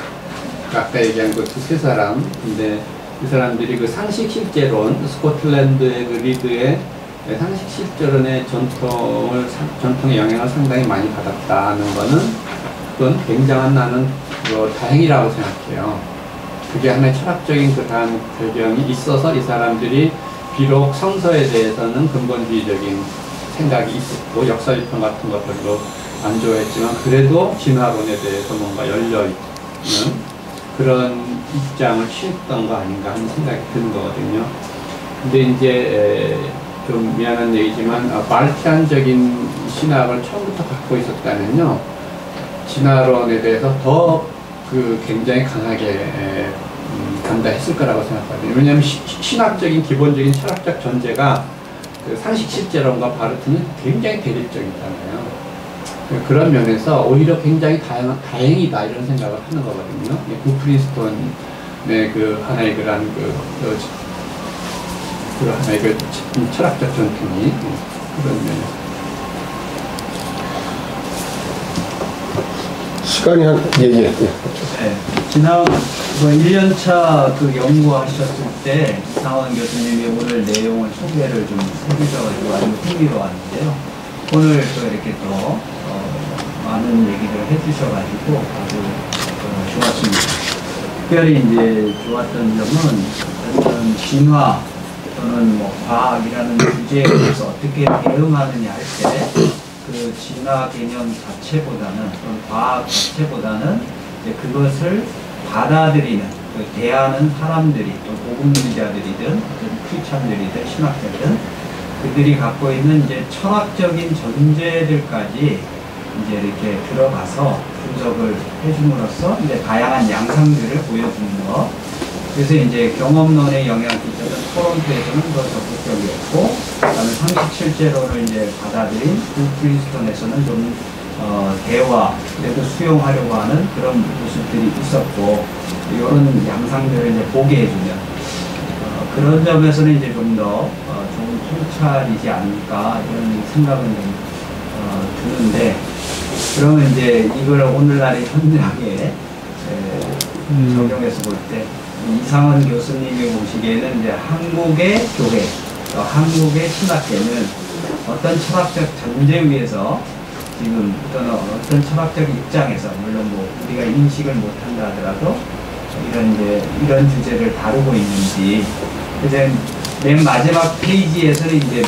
아까 얘기한 그 두세 사람, 근데 그 사람들이 그 상식 실제론, 스코틀랜드의 그 리드의 상식 실제론의 전통의 영향을 상당히 많이 받았다는 거는, 그건 굉장한 나는 다행이라고 생각해요. 그게 하나의 철학적인 그러한 배경이 있어서 이 사람들이 비록 성서에 대해서는 근본주의적인 생각이 있었고 역사비평 같은 거 별로 안 좋아했지만 그래도 진화론에 대해서 뭔가 열려있는 그런 입장을 취했던 거 아닌가 하는 생각이 드는 거거든요. 근데 이제 좀 미안한 얘기지만 말티안적인 신학을 처음부터 갖고 있었다면요, 진화론에 대해서 더 굉장히 강하게 간다 했을 거라고 생각하거든요. 왜냐하면 신학적인 기본적인 철학적 전제가 그 상식 실제론과 바르트는 굉장히 대립적이잖아요. 그런 면에서 오히려 굉장히 다행이다 이런 생각을 하는 거거든요. 프린스턴의 그 하나의 그런 하나의 그 철학적 전통이 그런 면에서. 시간이 네. 지난 1년차 그 연구하셨을 때 이상원 교수님이 오늘 내용을 소개를 좀 해주셔가지고 아주 흥미로웠는데요. 오늘 또 이렇게 또 많은 얘기를 해주셔가지고 아주 좋았습니다. 특별히 이제 좋았던 점은 어떤 진화 또는 뭐 과학이라는 주제에 대해서 어떻게 대응하느냐 할 때 그 진화 개념 자체보다는 또는 과학 자체보다는 이제 그것을 받아들이는, 대하는 사람들이, 또 복음주의자들이든, 크리스찬들이든, 신학자든, 그들이 갖고 있는 이제 철학적인 전제들까지 이제 이렇게 들어가서 분석을 해줌으로써 이제 다양한 양상들을 보여주는 것. 그래서 이제 경험론의 영향을 끼쳤던 토론토에서는 더 적극적이었고, 그다음에 상식 실제론을 이제 받아들인 프린스턴에서는 좀 대화, 그래도 수용하려고 하는 그런 모습들이 있었고, 이런 양상들을 이제 보게 해주면 그런 점에서는 이제 좀 더 좋은 통찰이지 않을까 이런 생각은 좀 드는데, 그러면 이제 이걸 오늘날의 현장에 적용해서 볼 때 이상원 교수님이 보시기에는 이제 한국의 교회, 한국의 신학계는 어떤 철학적 전제 위에서 지금 어떤 철학적 입장에서, 물론 뭐 우리가 인식을 못한다 하더라도 이런 주제를 다루고 있는지. 이제 맨 마지막 페이지에서는 이제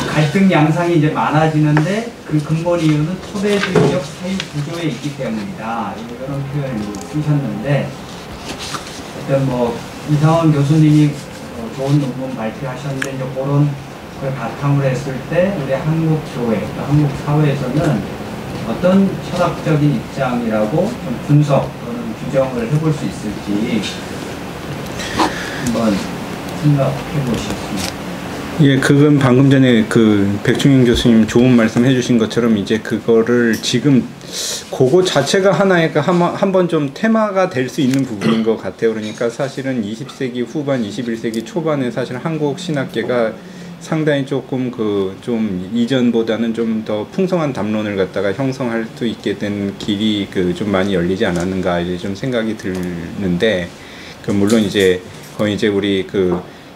갈등 양상이 이제 많아지는데 그 근본 이유는 초대주의적 사유 구조에 있기 때문이다, 이런 표현을 쓰셨는데, 어떤 뭐 이상원 교수님이 좋은 논문 발표하셨는데 이제 그런 걸 바탕으로 했을 때 우리 한국 교회, 한국 사회에서는 어떤 철학적인 입장이라고 좀 분석 또는 규정을 해볼 수 있을지 한번 생각해 보시겠습니다. 예, 그건 방금 전에 그 백충현 교수님 좋은 말씀 해주신 것처럼 이제 그거를 지금 그거 자체가 하나의 한번 좀 테마가 될 수 있는 부분인 것 같아요. 그러니까 사실은 20세기 후반, 21세기 초반에 사실 한국 신학계가 상당히 조금 좀 이전보다는 좀 더 풍성한 담론을 갖다가 형성할 수 있게 된 길이 좀 많이 열리지 않았는가 이제 좀 생각이 드는데, 물론 이제 거의 이제 우리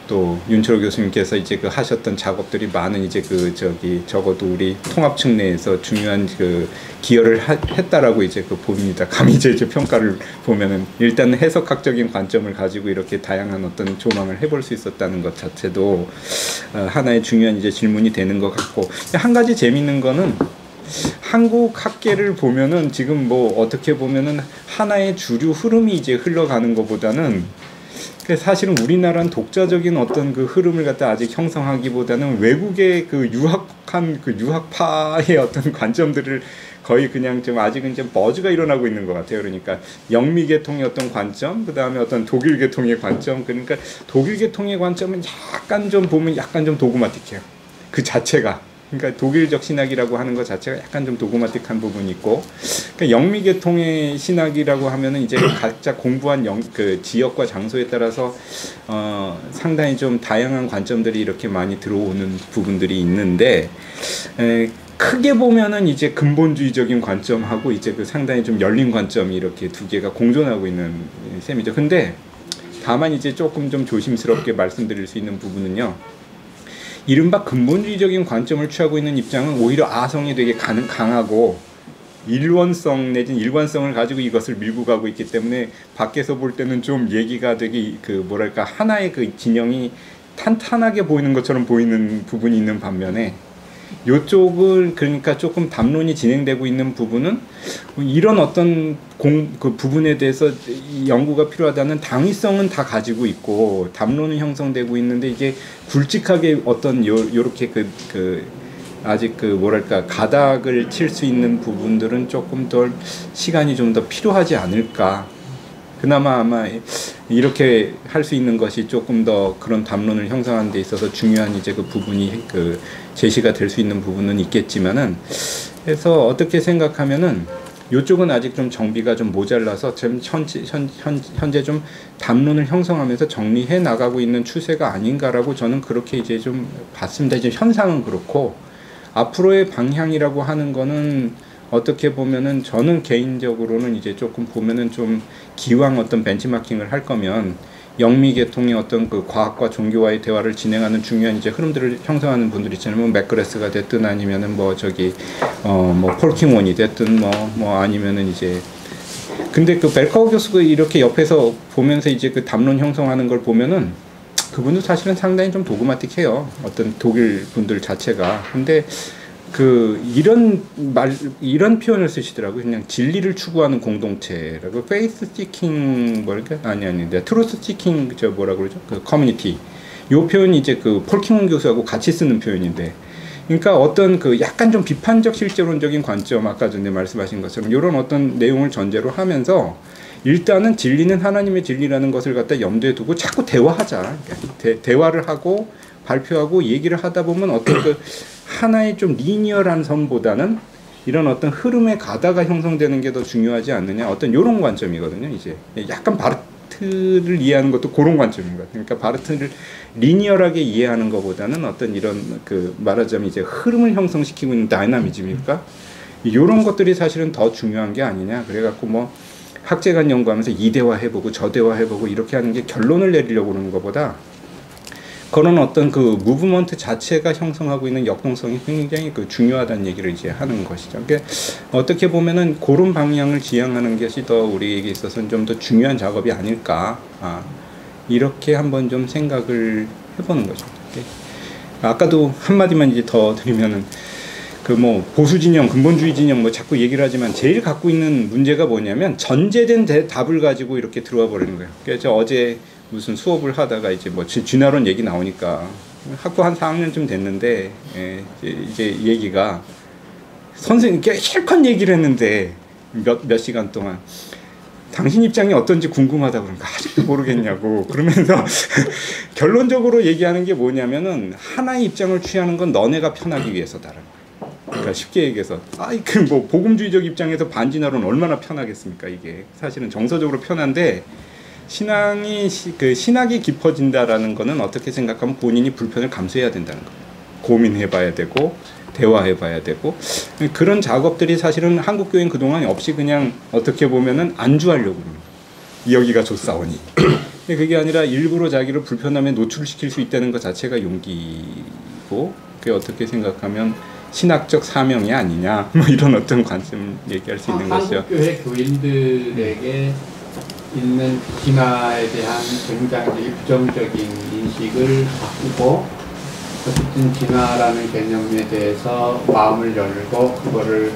또 윤철호 교수님께서 이제 하셨던 작업들이 많은 이제 적어도 우리 통합측 내에서 중요한 기여를 했다라고 이제 봅니다. 감히 이제 평가를 보면은 일단 해석학적인 관점을 가지고 이렇게 다양한 어떤 조망을 해볼 수 있었다는 것 자체도 하나의 중요한 이제 질문이 되는 것 같고, 한 가지 재밌는 거는 한국 학계를 보면은 지금 뭐 어떻게 보면은 하나의 주류 흐름이 이제 흘러가는 것보다는 사실은 우리나라는 독자적인 어떤 흐름을 갖다 아직 형성하기보다는 외국의 유학한 유학파의 어떤 관점들을 거의 그냥 좀 아직은 좀 버즈가 일어나고 있는 것 같아요. 그러니까 영미 계통의 어떤 관점, 그 다음에 어떤 독일 계통의 관점. 그러니까 독일 계통의 관점은 약간 좀 보면 약간 좀 도그마틱해요. 그 자체가. 그러니까 독일적 신학이라고 하는 것 자체가 약간 좀 도그마틱한 부분이 있고, 그러니까 영미 계통의 신학이라고 하면은 이제 각자 공부한 지역과 장소에 따라서 상당히 좀 다양한 관점들이 이렇게 많이 들어오는 부분들이 있는데, 크게 보면은 이제 근본주의적인 관점하고 이제 상당히 좀 열린 관점이 이렇게 두 개가 공존하고 있는 셈이죠. 근데 다만 이제 조금 좀 조심스럽게 말씀드릴 수 있는 부분은요, 이른바 근본주의적인 관점을 취하고 있는 입장은 오히려 아성이 되게 강하고 일원성 내지는 일관성을 가지고 이것을 밀고 가고 있기 때문에 밖에서 볼 때는 좀 얘기가 되게 하나의 진영이 탄탄하게 보이는 것처럼 보이는 부분이 있는 반면에 요쪽을 그러니까 조금 담론이 진행되고 있는 부분은 이런 어떤 그 부분에 대해서 연구가 필요하다는 당위성은 다 가지고 있고 담론은 형성되고 있는데 이게 굵직하게 어떤 요렇게 아직 뭐랄까 가닥을 칠 수 있는 부분들은 조금 더 시간이 좀 더 필요하지 않을까. 그나마 아마 이렇게 할 수 있는 것이 조금 더 그런 담론을 형성하는 데 있어서 중요한 이제 그 부분이 제시가 될 수 있는 부분은 있겠지만은 그래서 어떻게 생각하면은 이쪽은 아직 좀 정비가 좀 모자라서 지금 현재 좀 담론을 형성하면서 정리해 나가고 있는 추세가 아닌가라고 저는 그렇게 이제 좀 봤습니다. 이제 현상은 그렇고 앞으로의 방향이라고 하는 거는 어떻게 보면은 저는 개인적으로는 이제 조금 보면은 좀 기왕 어떤 벤치마킹을 할 거면 영미계통의 어떤 그 과학과 종교와의 대화를 진행하는 중요한 이제 흐름들을 형성하는 분들이 있잖아요. 뭐 맥그레스가 됐든 아니면은 뭐 뭐 폴킹원이 됐든 뭐 아니면은 이제 근데 그 벨카우 교수가 이렇게 옆에서 보면서 이제 그 담론 형성하는 걸 보면은 그분도 사실은 상당히 좀 도그마틱해요. 어떤 독일 분들 자체가. 근데 이런 표현을 쓰시더라고요. 그냥 진리를 추구하는 공동체라고, faith seeking, truth seeking, 뭐라 그러죠? 그 커뮤니티. 요 표현이 이제 그 폴킹원 교수하고 같이 쓰는 표현인데, 그러니까 어떤 그 약간 좀 비판적 실제론적인 관점, 아까 전에 말씀하신 것처럼 이런 어떤 내용을 전제로 하면서 일단은 진리는 하나님의 진리라는 것을 갖다 염두에 두고 자꾸 대화하자. 그러니까 대화를 하고 발표하고 얘기를 하다 보면 어떤 그 하나의 좀 리니어한 선보다는 이런 어떤 흐름의 가다가 형성되는 게 더 중요하지 않느냐, 어떤 이런 관점이거든요. 이제 약간 바르트를 이해하는 것도 그런 관점인 것 같아요. 그러니까 바르트를 리니어하게 이해하는 것보다는 어떤 이런 그 말하자면 이제 흐름을 형성시키고 있는 다이나미즘일까, 이런 것들이 사실은 더 중요한 게 아니냐. 그래갖고 뭐 학제간 연구하면서 이 대화 해보고 저 대화 해보고 이렇게 하는 게 결론을 내리려고 그러는 것보다 그런 어떤 그 무브먼트 자체가 형성하고 있는 역동성이 굉장히 그 중요하다는 얘기를 이제 하는 것이죠. 그러니까 어떻게 보면은 그런 방향을 지향하는 것이 더 우리에게 있어서는 좀 더 중요한 작업이 아닐까. 이렇게 한번 좀 생각을 해보는 거죠. 아까도 한마디만 이제 더 드리면은 그 뭐 보수 진영, 근본주의 진영 뭐 자꾸 얘기를 하지만 제일 갖고 있는 문제가 뭐냐면 전제된 답을 가지고 이렇게 들어와 버리는 거예요. 그래서 어제 무슨 수업을 하다가 이제 뭐 진화론 얘기 나오니까 학교 한 4학년쯤 됐는데 이제 얘기가 선생님께 실컷 얘기를 했는데 몇 시간 동안 당신 입장이 어떤지 궁금하다 그러니까 아직도 모르겠냐고 그러면서 결론적으로 얘기하는 게 뭐냐면은 하나의 입장을 취하는 건 너네가 편하기 위해서다라는 거예요. 그러니까 쉽게 얘기해서 그 뭐 복음주의적 입장에서 반진화론 얼마나 편하겠습니까? 이게 사실은 정서적으로 편한데 신학이 깊어진다라는 거는 어떻게 생각하면 본인이 불편을 감수해야 된다는 거예요. 고민해봐야 되고 대화해봐야 되고 그런 작업들이 사실은 한국교회는 그동안 없이 그냥 어떻게 보면은 안주하려고 합니다. 여기가 좋사오니. 그게 아니라 일부러 자기를 불편함에 노출시킬 수 있다는 것 자체가 용기고, 그게 어떻게 생각하면 신학적 사명이 아니냐, 뭐 이런 어떤 관점 얘기할 수 있는 것이죠. 한국교회 교인들에게 있는 진화에 대한 굉장히 부정적인 인식을 바꾸고, 어쨌든 진화라는 개념에 대해서 마음을 열고 그거를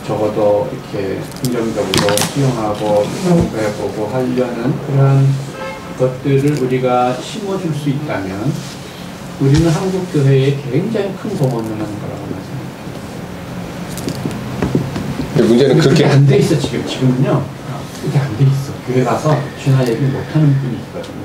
적어도 이렇게 긍정적으로 수용하고 연구해보고 하려는 그러한 것들을 우리가 심어줄 수 있다면 우리는 한국교회에 굉장히 큰 공헌을 하는 거라고 생각해요. 문제는 그렇게 안 돼 있어. 지금은요 그게 안 돼 있어. 교회 가서 진화 얘기 못하는 분이 있거든요.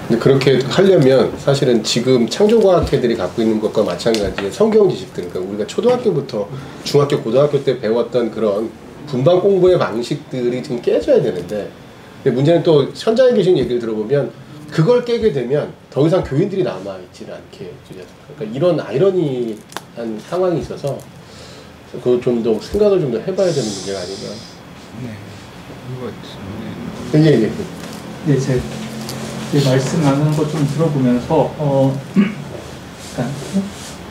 근데 그렇게 하려면 사실은 지금 창조과학회들이 갖고 있는 것과 마찬가지의 성경 지식들, 그러니까 우리가 초등학교부터 중학교, 고등학교 때 배웠던 그런 분반 공부의 방식들이 지금 깨져야 되는데, 근데 문제는 또 현장에 계신 얘기를 들어보면 그걸 깨게 되면 더 이상 교인들이 남아있지 않게, 그러니까 이런 아이러니한 상황이 있어서 그거 좀 더 생각을 좀 더 해봐야 되는 문제가 아닌가. 네. 네, 제 말씀하는 거 좀 들어보면서 약간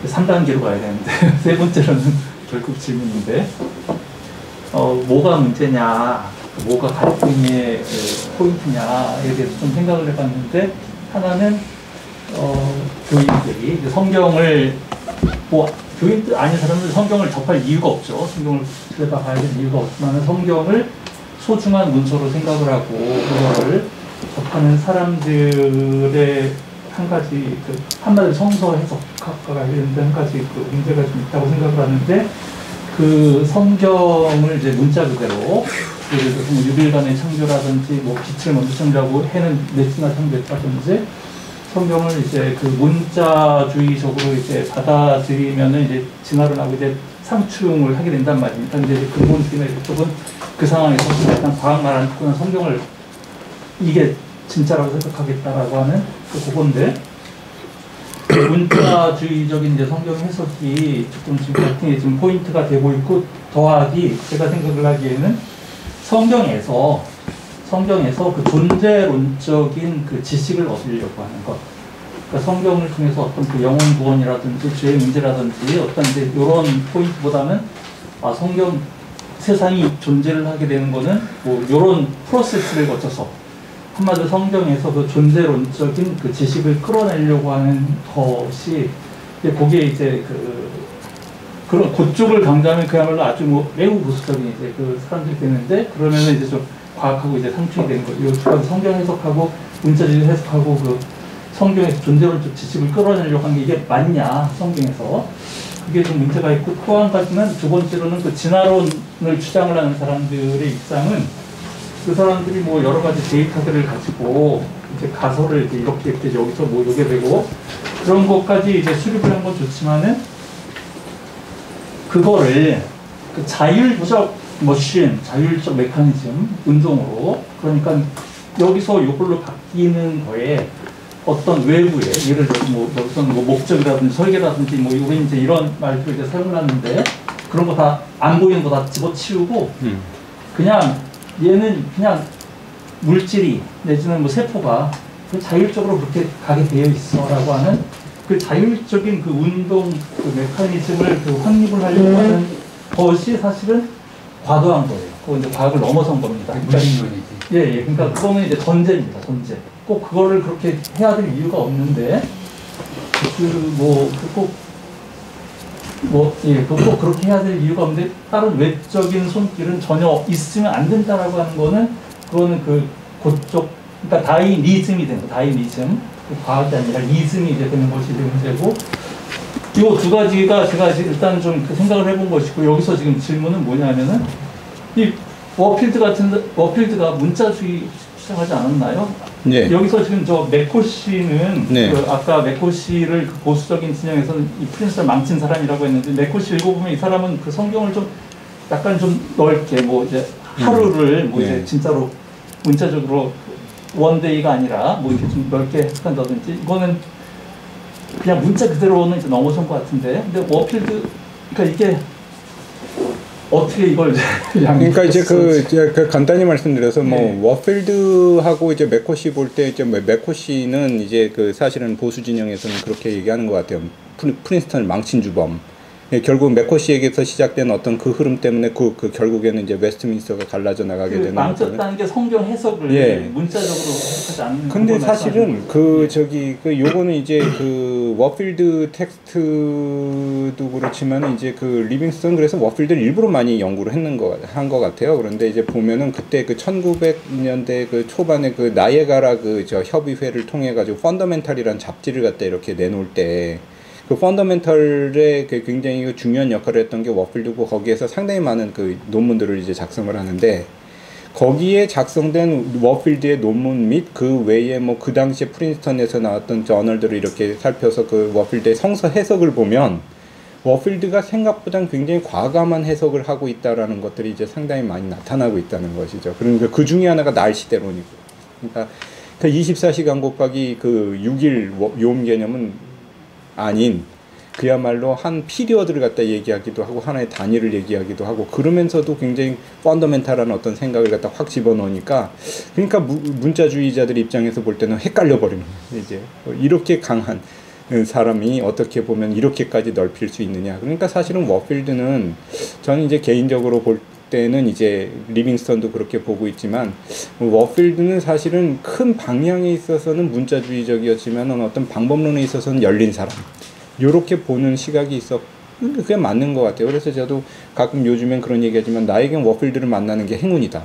3단계로 가야 되는데 세 번째로는 결국 질문인데 뭐가 문제냐, 뭐가 갈등의 포인트냐에 대해서 좀 생각을 해봤는데, 하나는 교인들이 이제 성경을 뭐 교인들 아닌 사람들 성경을 접할 이유가 없죠. 성경을 들여다봐야 될 이유가 없지만 성경을 소중한 문서로 생각을 하고 그거를 접하는 사람들의 한 가지 그 한마디로 성서 해석학과 관련된 한 가지 그 문제가 좀 있다고 생각을 하는데 그 성경을 이제 문자 그대로 예를 들어서 뭐 6일간의 창조라든지 뭐 빛을 먼저 창조하고 해는 넷이나 창조했다든지 성경을 이제 그 문자주의적으로 이제 받아들이면은 이제 진화를 하고 이제 상충을 하게 된단 말입니다. 근데 이제 근본주의나 이쪽은 그 상황에서 약간 과학만 듣고는 성경을 이게 진짜라고 생각하겠다라고 하는 그건데 문자주의적인 이제 성경 해석이 조금 지금 같은 지금 포인트가 되고 있고 더하기 제가 생각을 하기에는 성경에서 그 존재론적인 그 지식을 얻으려고 하는 것. 그러니까 성경을 통해서 어떤 그 영혼 구원이라든지 죄의 문제라든지 어떤 이제 이런 포인트보다는 성경 세상이 존재를 하게 되는 거는 뭐 이런 프로세스를 거쳐서 한마디로 성경에서 그 존재론적인 그 지식을 끌어내려고 하는 것이 이제 거기에 이제 그런 그쪽을 강조하면 그야말로 아주 뭐 매우 보수적인 이제 그 사람들이 되는데 그러면은 이제 좀 과학하고 이제 상충이 되는 거죠. 이 두 가지 성경 해석하고 문자주의 해석하고 그 성경에서 존재론적 지식을 끌어내려고 하는 게 이게 맞냐 성경에서 그게 좀 문제가 있고 또 한 가지는 두 번째로는 그 진화론을 주장을 하는 사람들의 입장은 그 사람들이 뭐 여러 가지 데이터들을 가지고 이제 가설을 이렇게 여기서 뭐 요게 되고 그런 것까지 이제 수립을 한 건 좋지만은 그거를 그 자율적 머신, 자율적 메커니즘 운동으로 그러니까 여기서 이걸로 바뀌는 거에 어떤 외부의 예를 들어 뭐 여기서 뭐 목적이라든지 설계라든지 뭐 우리 이제 이런 말들 이제 사용하는데 그런 거 다 안 보이는 거 다 집어치우고 그냥 얘는 그냥 물질이 내지는 뭐 세포가 자율적으로 그렇게 가게 되어 있어라고 하는 그 자율적인 그 운동 그 메커니즘을 그 확립을 하려고 하는 것이 사실은 과도한 거예요. 그건 이제 과학을 넘어선 겁니다. 예, 그러니까 그거는 이제 전제입니다. 전제. 꼭 그거를 그렇게 해야 될 이유가 없는데 꼭 그렇게 해야 될 이유가 없는데 다른 외적인 손길은 전혀 있으면 안 된다라고 하는 거는 그거는 그쪽 그러니까 다이니즘이 되는 거 다이니즘 과학이 아니라 니즘이 이제 되는 것이 문제고 이 두 가지가 제가 일단 좀 생각을 해본 것이고 여기서 지금 질문은 뭐냐면은 이 워필드가 문자주의 주장하지 않았나요? 네. 여기서 지금 저 메코시는 네. 그 아까 메코시를 그 보수적인 진영에서는 이 프린스를 망친 사람이라고 했는데 메코시 읽어보면 이 사람은 그 성경을 좀 약간 좀 넓게 뭐 이제 하루를 뭐 이제 진짜로 문자적으로 원데이가 아니라 뭐 이렇게 좀 넓게 해석한다든지 이거는 그냥 문자 그대로는 이제 넘어선 것 같은데 근데 워필드 그러니까 이게 어떻게 이걸 그러니까 이제 그 간단히 말씀드려서 뭐 워필드하고 이제 메코시 볼 때 이제 메코시는 이제 그 사실은 보수 진영에서는 그렇게 얘기하는 것 같아요. 프린스턴을 망친 주범. 결국 메코시에게서 시작된 어떤 그 흐름 때문에 그 결국에는 이제 웨스트민스터가 갈라져 나가게 되는 망쳤다는 게 성경 해석을 문자적으로 해석하지 않는. 근데 사실은 요거는 이제 그 워필드 텍스트도 그렇지만 이제 그 리빙스턴 그래서 워필드를 일부러 많이 연구를 한 것 같아요. 그런데 이제 보면은 그때 그 1900년대 그 초반에 그 나예가라 저 협의회를 통해 가지고 펀더멘탈이라는 잡지를 갖다 이렇게 내놓을 때 그 펀더멘털의 그 굉장히 중요한 역할을 했던 게 워필드고 거기에서 상당히 많은 그 논문들을 이제 작성을 하는데 거기에 작성된 워필드의 논문 및 그 외에 뭐 그 당시에 프린스턴에서 나왔던 저널들을 이렇게 살펴서 그 워필드의 성서 해석을 보면 워필드가 생각보다 굉장히 과감한 해석을 하고 있다라는 것들이 이제 상당히 많이 나타나고 있다는 것이죠. 그러니까 그 중에 하나가 날씨대론이고. 그러니까 그 24시간 곱하기 그 6일 요음 개념은 아닌 그야말로 한 피리어드를 갖다 얘기하기도 하고 하나의 단위를 얘기하기도 하고 그러면서도 굉장히 펀더멘탈한 어떤 생각을 갖다 확 집어넣으니까 그러니까 문자주의자들 입장에서 볼 때는 헷갈려 버립니다. 이제 이렇게 강한 사람이 어떻게 보면 이렇게까지 넓힐 수 있느냐. 그러니까 사실은 워필드는 저는 이제 개인적으로 볼 때는 이제 리빙스턴도 그렇게 보고 있지만 워필드는 사실은 큰 방향에 있어서는 문자주의적이었지만 어떤 방법론에 있어서는 열린 사람 요렇게 보는 시각이 그게 맞는 것 같아요. 그래서 저도 가끔 요즘엔 그런 얘기하지만 나에겐 워필드를 만나는 게 행운이다.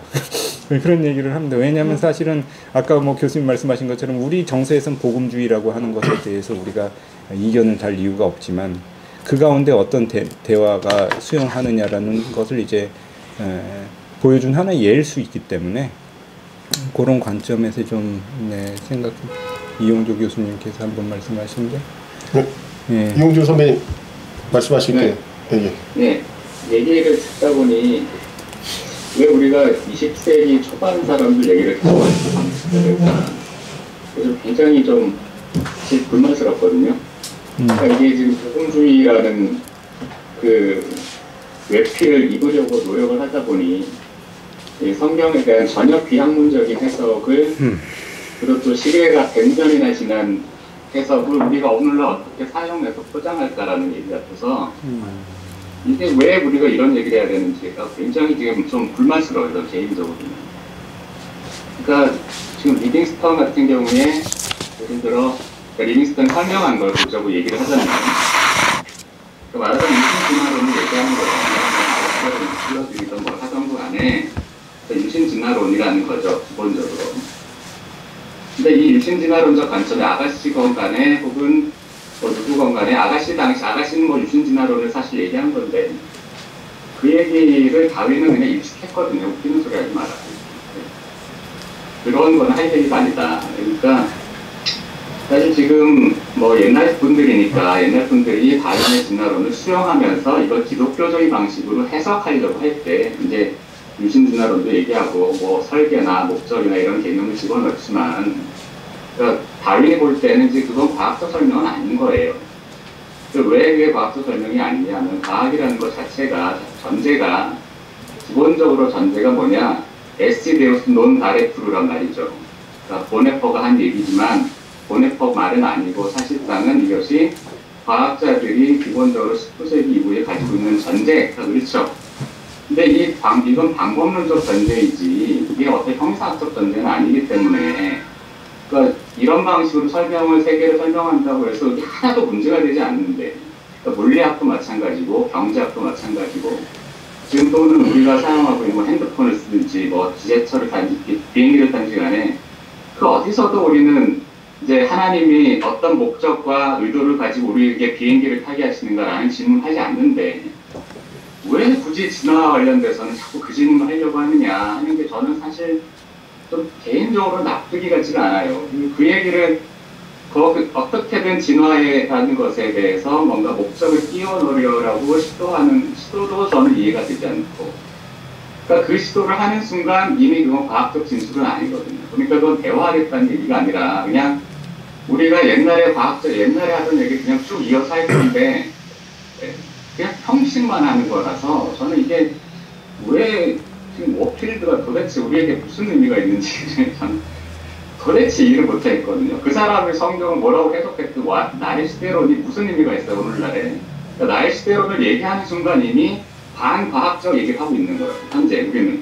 그런 얘기를 합니다. 왜냐하면 사실은 아까 뭐 교수님 말씀하신 것처럼 우리 정서에선 복음주의라고 하는 것에 대해서 우리가 이견을 달 이유가 없지만 그 가운데 어떤 대화가 수용하느냐라는 것을 이제 보여준 하나의 예일 수 있기 때문에 그런 관점에서 좀 생각. 이용조 교수님께서 한번 말씀하신데. 네. 이용조 선배님 말씀하실게요. 네. 얘기를 듣다 보니 왜 우리가 20세기 초반 사람들 얘기를 듣고 있을까? 그래서 굉장히 좀 불만스럽거든요. 그러니까 이게 지금 복음주의라는 그 외피를 입으려고 노력을 하다 보니 성경에 대한 전혀 비학문적인 해석을 그리고 또 시대가 100년이나 지난 해석을 우리가 오늘날 어떻게 사용해서 포장할까라는 얘기 같아서 이게 왜 우리가 이런 얘기를 해야 되는지가 굉장히 지금 좀 불만스러워요, 개인적으로는. 그러니까 지금 리빙스턴 같은 경우에 예를 들어 리빙스턴 설명한 걸 보자고 얘기를 하잖아요. 그 말하자면 유신진화론을 얘기하는 거예요. 불러드리던 뭘 하던 거 안에 유신진화론이라는 거죠, 기본적으로. 근데 이 유신진화론적 관점에 아가씨 건간에 혹은 뭐 누구 건간에 아가씨는 뭐 유신진화론을 사실 얘기한 건데 그 얘기를 다윈은 그냥 일축했거든요. 웃기는 소리 하지 마라. 그런 건 할 얘기가 아니다. 그러니까 사실 지금 뭐 옛날 분들이니까 옛날 분들이 다윈의 진화론을 수용하면서 이걸 기독교적인 방식으로 해석하려고 할 때 이제 유신진화론도 얘기하고 뭐 설계나 목적이나 이런 개념을 집어넣지만 그러니까 다윈이 볼 때는 이제 그건 과학적 설명은 아닌 거예요. 왜 그게 과학적 설명이 아니냐면 과학이라는 것 자체가 전제가 기본적으로 전제가 뭐냐 에스티 데우스 논 다레프루란 말이죠. 그러니까 보네퍼가 한 얘기지만 보네퍼 말은 아니고 사실상은 이것이 과학자들이 기본적으로 19세기 이후에 가지고 있는 전제가 그렇죠. 근데 이건 방법론적 전제이지 이게 어떤 형사학적 전제는 아니기 때문에 그러니까 이런 방식으로 세계를 설명한다고 해서 이게 하나도 문제가 되지 않는데 그러니까 물리학도 마찬가지고 경제학도 마찬가지고 지금 또는 우리가 사용하고 있는 뭐 핸드폰을 쓰든지 뭐 지하철을 타든지 비행기를 타든지 간에 그 어디서도 우리는 이제 하나님이 어떤 목적과 의도를 가지고 우리에게 비행기를 타게 하시는가라는 질문을 하지 않는데 왜 굳이 진화와 관련돼서는 자꾸 그 질문을 하려고 하느냐 하는 게 저는 사실 좀 개인적으로 납득이 가지가 않아요. 그 얘기를 어떻게든 진화라는 것에 대해서 뭔가 목적을 끼워넣으려고 시도도 저는 이해가 되지 않고 그러니까 그 시도를 하는 순간 이미 그건 과학적 진술은 아니거든요. 그러니까 그건 대화하겠다는 얘기가 아니라 그냥 우리가 옛날에 하던 얘기 그냥 쭉 이어서 할 건데 그냥 형식만 하는 거라서 저는 이게 왜 지금 워필드가 도대체 우리에게 무슨 의미가 있는지 저는 도대체 이해를 못했거든요. 그 사람의 성경을 뭐라고 해석했든 나의 시대론이 무슨 의미가 있어요 오늘날에. 그러니까 나의 시대론을 얘기하는 순간 이미 반과학적 얘기를 하고 있는 거예요. 현재 우리는.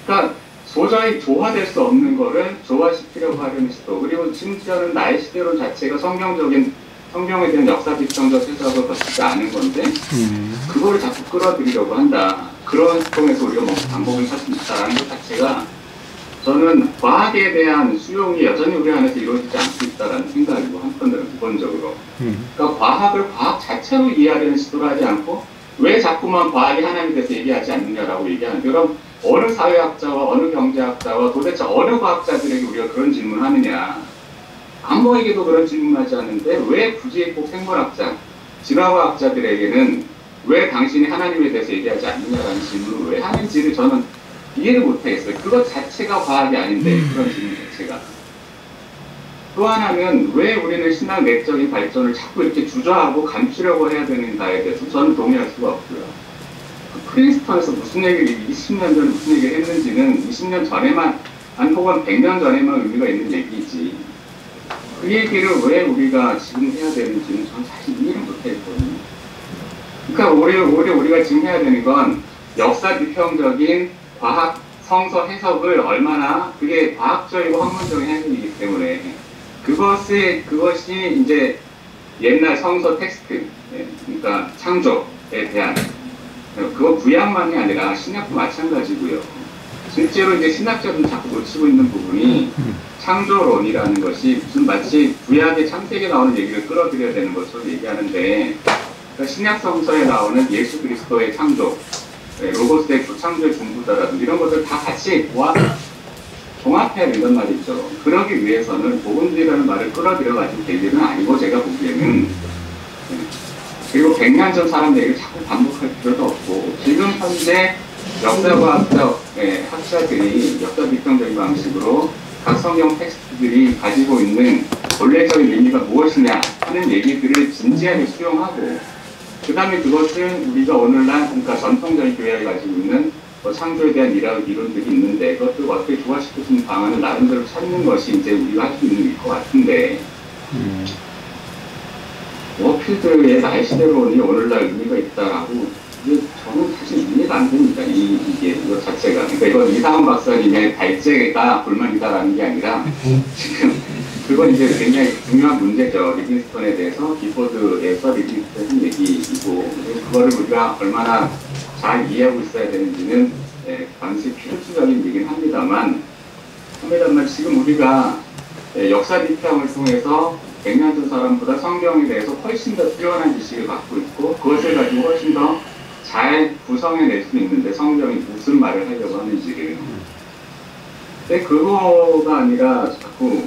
그러니까 도저히 조화될 수 없는 거를 조화시키려고 하려는 시도 그리고 심지어는 나의 시대론 자체가 성경에 대한 역사 비평적 해석을 거치지 않은 건데 그거를 자꾸 끌어들이려고 한다. 그런 통해서 우리가 뭐 방법을 찾을 수 있다는 것 자체가 저는 과학에 대한 수용이 여전히 우리 안에서 이루어지지 않고 있다는 생각이고 한편으로는 기본적으로 그러니까 과학을 과학 자체로 이해하려는 시도를 하지 않고 왜 자꾸만 과학이 하나님에 대해서 얘기하지 않느냐라고 얘기하는데 그럼 어느 사회학자와 어느 경제학자와 도대체 어느 과학자들에게 우리가 그런 질문을 하느냐 아무에게도 그런 질문하지 않는데 왜 굳이 꼭 생물학자, 진화과학자들에게는 왜 당신이 하나님에 대해서 얘기하지 않느냐라는 질문을 왜 하는지를 저는 이해를 못하겠어요. 그것 자체가 과학이 아닌데 그런 질문 자체가. 또 하나는 왜 우리는 신앙 내적인 발전을 자꾸 이렇게 주저하고 감추려고 해야 되는가에 대해서 저는 동의할 수가 없고요. 프린스턴에서 무슨 얘기를 20년 전에 무슨 얘기를 했는지는 20년 전에만 혹은 100년 전에만 의미가 있는 얘기이지 그 얘기를 왜 우리가 지금 해야 되는지는 저는 사실 이해를 못했거든요. 그러니까 우리가 지금 해야 되는 건 역사 비평적인 과학 성서 해석을 얼마나 그게 과학적이고 학문적인 해석이기 때문에 그것이 이제 옛날 성서 텍스트, 그러니까 창조에 대한 그거 구약만이 아니라 신약도 마찬가지고요. 실제로 이제 신학자들은 자꾸 놓치고 있는 부분이 창조론이라는 것이 무슨 마치 구약의 창세기에 나오는 얘기를 끌어들여야 되는 것으로 얘기하는데, 그러니까 신약 성서에 나오는 예수 그리스도의 창조, 로고스의 창조의 중부다라든지 이런 것들 다 같이 종합해야 된단 말이죠. 그러기 위해서는 복음주의라는 말을 끌어들여가지고 될 일은 아니고, 제가 보기에는 그리고 100년 전 사람 얘기를 자꾸 반복할 필요도 없고, 지금 현재 역사과학자 학자들이 역사 비평적인 방식으로 각 성경 텍스트들이 가지고 있는 본래적인 의미가 무엇이냐 하는 얘기들을 진지하게 수용하고, 그 다음에 그것을 우리가 오늘날 그러니까 전통적인 교회가 가지고 있는 창조에 대한 이론들이 있는데 그것들을 어떻게 조화시킬 수 있는 방안을 나름대로 찾는 것이 이제 우리가 할 수 있는 일일 것 같은데, 워필드의 날씨대로니 오늘날 의미가 있다라고 저는 사실 이해가 안 됩니다. 이거 자체가. 그러니까 이건 이상한 박사님의 발제가 불만이다라는 게 아니라 지금 그건 이제 굉장히 중요한 문제죠. 리빙스턴에 대해서 기포드에서 리빙스턴 얘기이고, 그거를 우리가 얼마나 잘 이해하고 있어야 되는지는 반드시 필수적인 얘기긴 합니다만 지금 우리가 역사 비평을 통해서 100년 전 사람보다 성경에 대해서 훨씬 더 뛰어난 지식을 갖고 있고, 그것을 가지고 훨씬 더 잘 구성해낼 수 있는데 성경이 무슨 말을 하려고 하는지를. 근데 그거가 아니라 자꾸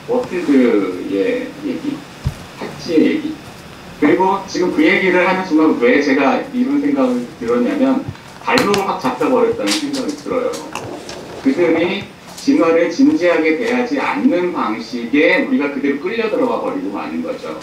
워필드의 얘기, 학지의 얘기, 그리고 지금 그 얘기를 하는 순간 왜 제가 이런 생각을 들었냐면 발목을 확 잡혀버렸다는 생각이 들어요. 그들이 진화를 진지하게 대하지 않는 방식에 우리가 그대로 끌려 들어가 버리고 마는 거죠.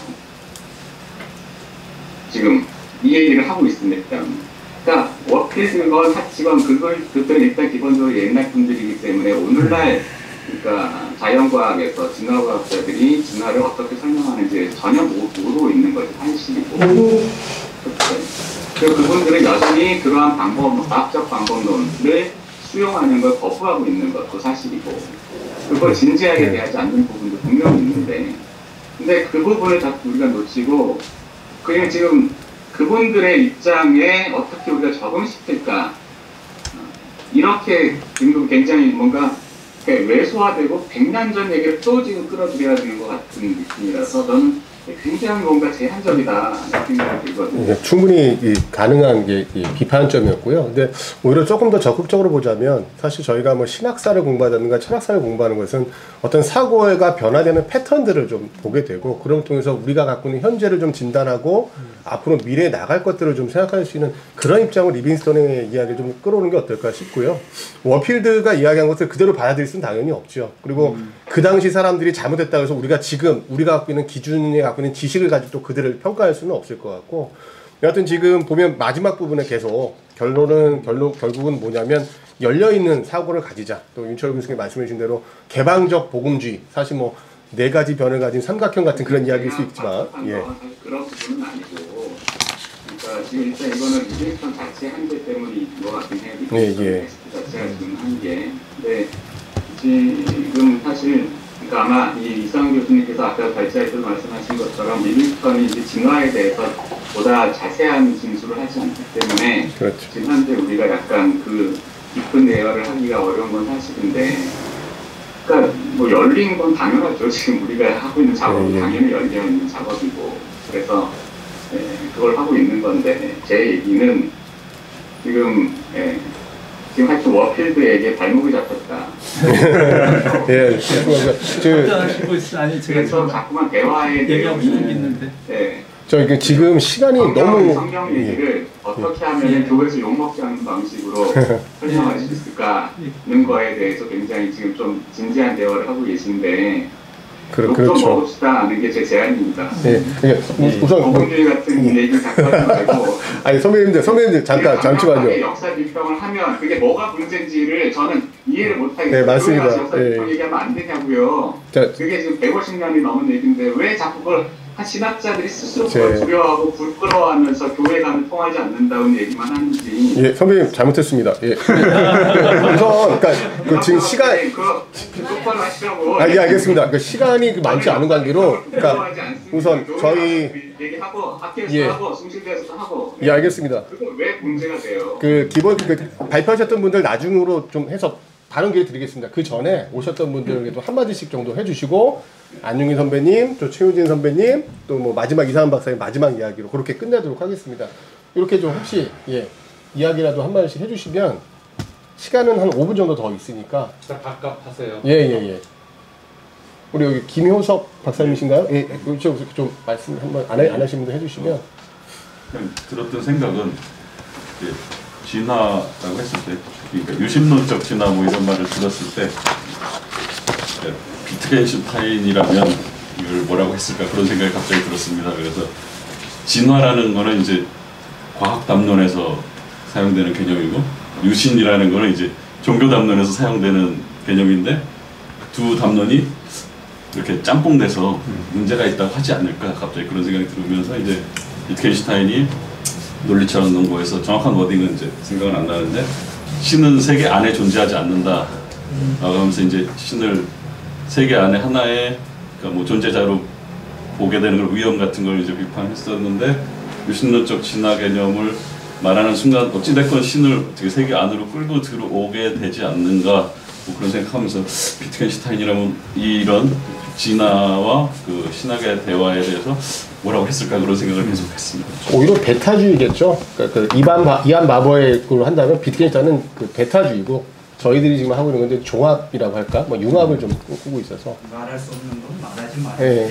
지금 이 얘기를 하고 있습니다. 그러니까 워필드건 하치건 그들은 일단 기본적으로 옛날 분들이기 때문에 오늘날 그러니까 자연과학에서 진화과학자들이 진화를 어떻게 설명하는지 전혀 모르고 있는 것이 현실이고, 그리고 그분들은 여전히 그러한 과학적 방법론을 수용하는 걸 거부하고 있는 것도 사실이고, 그걸 진지하게 대하지 않는 부분도 분명히 있는데, 근데 그 부분을 자꾸 우리가 놓치고 그냥 지금 그분들의 입장에 어떻게 우리가 적응시킬까, 이렇게 지금 굉장히 뭔가 왜소화되고 100년 전 얘기를 또 지금 끌어들여야 되는 것 같은 느낌이라서 저는 굉장히 뭔가 제한적이다 생각이 들거든요. 충분히 가능한 게 비판점이었고요. 근데 오히려 조금 더 적극적으로 보자면 사실 저희가 뭐 신학사를 공부하든가 철학사를 공부하는 것은 어떤 사고가 변화되는 패턴들을 좀 보게 되고, 그걸 통해서 우리가 갖고 있는 현재를 좀 진단하고 앞으로 미래에 나갈 것들을 좀 생각할 수 있는 그런 입장으로 리빙스턴의 이야기를 좀 끌어오는 게 어떨까 싶고요. 워필드가 이야기한 것을 그대로 받아들일 수는 당연히 없죠. 그리고 그 당시 사람들이 잘못했다고 해서 우리가 지금 우리가 갖고 있는 기준에 갖고 있는 지식을 가지고 또 그들을 평가할 수는 없을 것 같고, 여하튼 지금 보면 마지막 부분에 계속 결국은 뭐냐면 열려있는 사고를 가지자. 또 윤철 교수님이 말씀해 주신 대로 개방적 복음주의, 사실 뭐 4가지 변을 가진 삼각형 같은 그런 이야기일 수 있지만, 그런 부분은 아니고, 그러니까 지금 일단 이거는 리빙스턴 자체 한계 때문인 것 같긴 해요. 텍스트 자체가 지금 한계. 근데 지금 사실 그러니까 아마 이상훈 교수님께서 아까 발제에서 말씀하신 것처럼 리빙스턴이 이제 진화에 대해서 보다 자세한 진술을 하지 않기 때문에, 그렇죠. 지금 현재 우리가 약간 그 깊은 대화를 하기가 어려운 건 사실인데, 그러니까 뭐 열린 건 당연하죠. 지금 우리가 하고 있는 작업은 당연히 열려 있는 작업이고, 그래서 그걸 하고 있는 건데, 제 얘기는 지금 하여튼 워필드에게 발목이 잡혔다. 그래서 자꾸만 대화에 얘기하고 싶은 게 있는데. 저 지금 시간이 너무 성경 얘기를 어떻게 하면 교회에서 욕먹지 않는 방식으로 설명할 수 있을까는 거에 대해서 굉장히 지금 좀 진지한 대화를 하고 계신데, 그렇죠. 먹읍시다 하는 게 제 제안입니다. 우선 복음주의 같은 얘기 잠깐 되고. 아니 선배님들 잠시만요. 역사 비평을 하면 그게 뭐가 문제인지를 저는 이해를 못하겠어요. 맞습니다. 역사 비평 얘기하면 안 되냐고요. 그게 지금 150년이 넘은 얘기인데 왜 자꾸 그걸 신학자들이 스스로 그걸 두려워하고 부끄러워하면서 교회 가면 통하지 않는다는 얘기만 하는지. 예, 선배님 잘못했습니다. 예. 우선 그러니까 그 지금 시간 똑바로 하시라고. 예, 알겠습니다. 그 시간이 많지 않은 관계로 그러니까 우선 저희 얘기하고 학교에서 예. 하고 숭실대에서도 하고. 예, 알겠습니다. 그거 왜 문제가 돼요? 그 기본 그 발표하셨던 분들 나중으로 좀 해서 다른 기회 드리겠습니다. 그 전에 오셨던 분들에게도 한 마디씩 정도 해주시고 안윤희 선배님, 또 최우진 선배님, 또 뭐 마지막 이상한 박사님 마지막 이야기로 그렇게 끝내도록 하겠습니다. 이렇게 좀 혹시 예 이야기라도 한 마디씩 해주시면 시간은 한 5분 정도 더 있으니까. 갑갑하세요. 예. 우리 여기 김효석 박사님이신가요? 예, 좀 말씀 한번 안 하신 분들 해주시면. 그냥 들었던 생각은 진화라고 했을 때, 그러니까 유심론적 진화 뭐 이런 말을 들었을 때 비트겐슈타인이라면 이걸 뭐라고 했을까 그런 생각이 갑자기 들었습니다. 그래서 진화라는 거는 이제 과학 담론에서 사용되는 개념이고 유신이라는 거는 이제 종교 담론에서 사용되는 개념인데 두 담론이 이렇게 짬뽕돼서 문제가 있다고 하지 않을까 갑자기 그런 생각이 들으면서 이제 비트겐슈타인이 논리철학 논거에서 정확한 워딩은 이제 생각은 안 나는데 신은 세계 안에 존재하지 않는다 라고 하면서 이제 신을 세계 안에 하나의 그러니까 뭐 존재자로 보게 되는 걸 위험 같은 걸 이제 비판했었는데 유신론적 진화 개념을 말하는 순간 어찌됐건 신을 어떻게 세계 안으로 끌고 들어오게 되지 않는가 뭐 그런 생각하면서 비트겐슈타인이라면 이런 진화와 그 신학의 대화에 대해서 뭐라고 했을까 그런 생각을 계속했습니다. 오히려 베타주의겠죠. 그러니까 그 이안 바버의 걸로 한다면 비트겐슈타인은 그 베타주의고 저희들이 지금 하고 있는 건데 종합이라고 할까? 뭐 융합을 좀 꾸고 있어서. 말할 수 없는 건 말하지 말아야 예.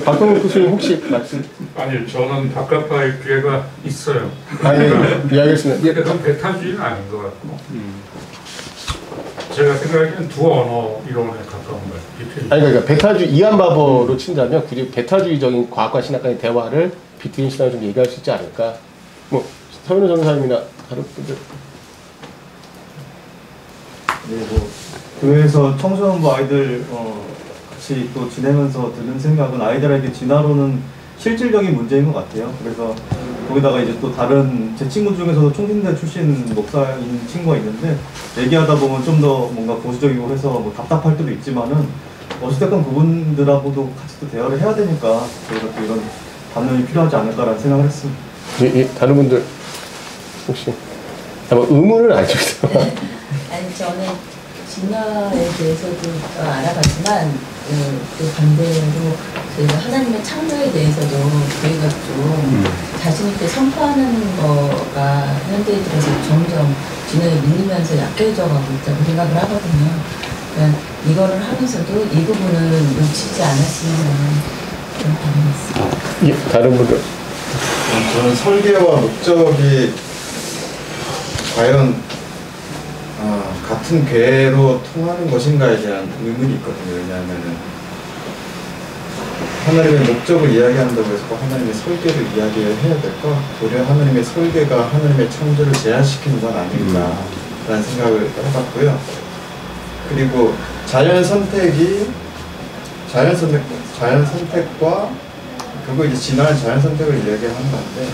박동훈 교수님 혹시 말씀? 아니 저는 바깥파의 기회가 있어요. 아니 예, 알겠습니다. 예. 그건 베타주의는 아닌 것 같고 제가 생각하기엔 두 언어 이론에 가까운 거예요. 아니 그러니까 베타주의 이안 바버로 친다면 굳이 베타주의적인 과학과 신학 간의 대화를 비트겐슈타인을 좀 얘기할 수 있지 않을까? 뭐 서윤호 전사님이나 다른 분들. 네, 뭐 교회에서 청소년부 아이들 같이 또 지내면서 드는 생각은 아이들에게 진화론은 실질적인 문제인 것 같아요. 그래서 거기다가 이제 또 다른 제 친구 중에서도 총신대 출신 목사인 친구가 있는데 얘기하다 보면 좀 더 뭔가 보수적이고 해서 뭐 답답할 때도 있지만은 어찌됐건 그분들하고도 같이 또 대화를 해야 되니까 저희가 또 이런 담론이 필요하지 않을까라는 생각을 했습니다. 예, 다른 분들 혹시 뭐 의문은 아니죠? 아니 저는 진화에 대해서도 알아봤지만 그 반대로 저희가 하나님의 창조에 대해서도 저희가 좀 자신 있게 선포하는 거가 현대에 들어서 점점 진화에 밀리면서 약해져가고 있다고 생각을 하거든요. 그러니까 이거를 하면서도 이 부분을 놓치지 않았으면 하는 그런 바람이 있습니다. 예, 다른 분들. 저는 설계와 목적이 과연 같은 궤로 통하는 것인가에 대한 의문이 있거든요. 왜냐하면은 하나님의 목적을 이야기한다고 해서 하나님의 설계를 이야기해야 될까? 도리어 하나님의 설계가 하나님의 창조를 제한시키는 건 아닐까라는 생각을 해봤고요. 그리고 자연 선택과 그거 이제 진화한 자연 선택을 이야기하는 건데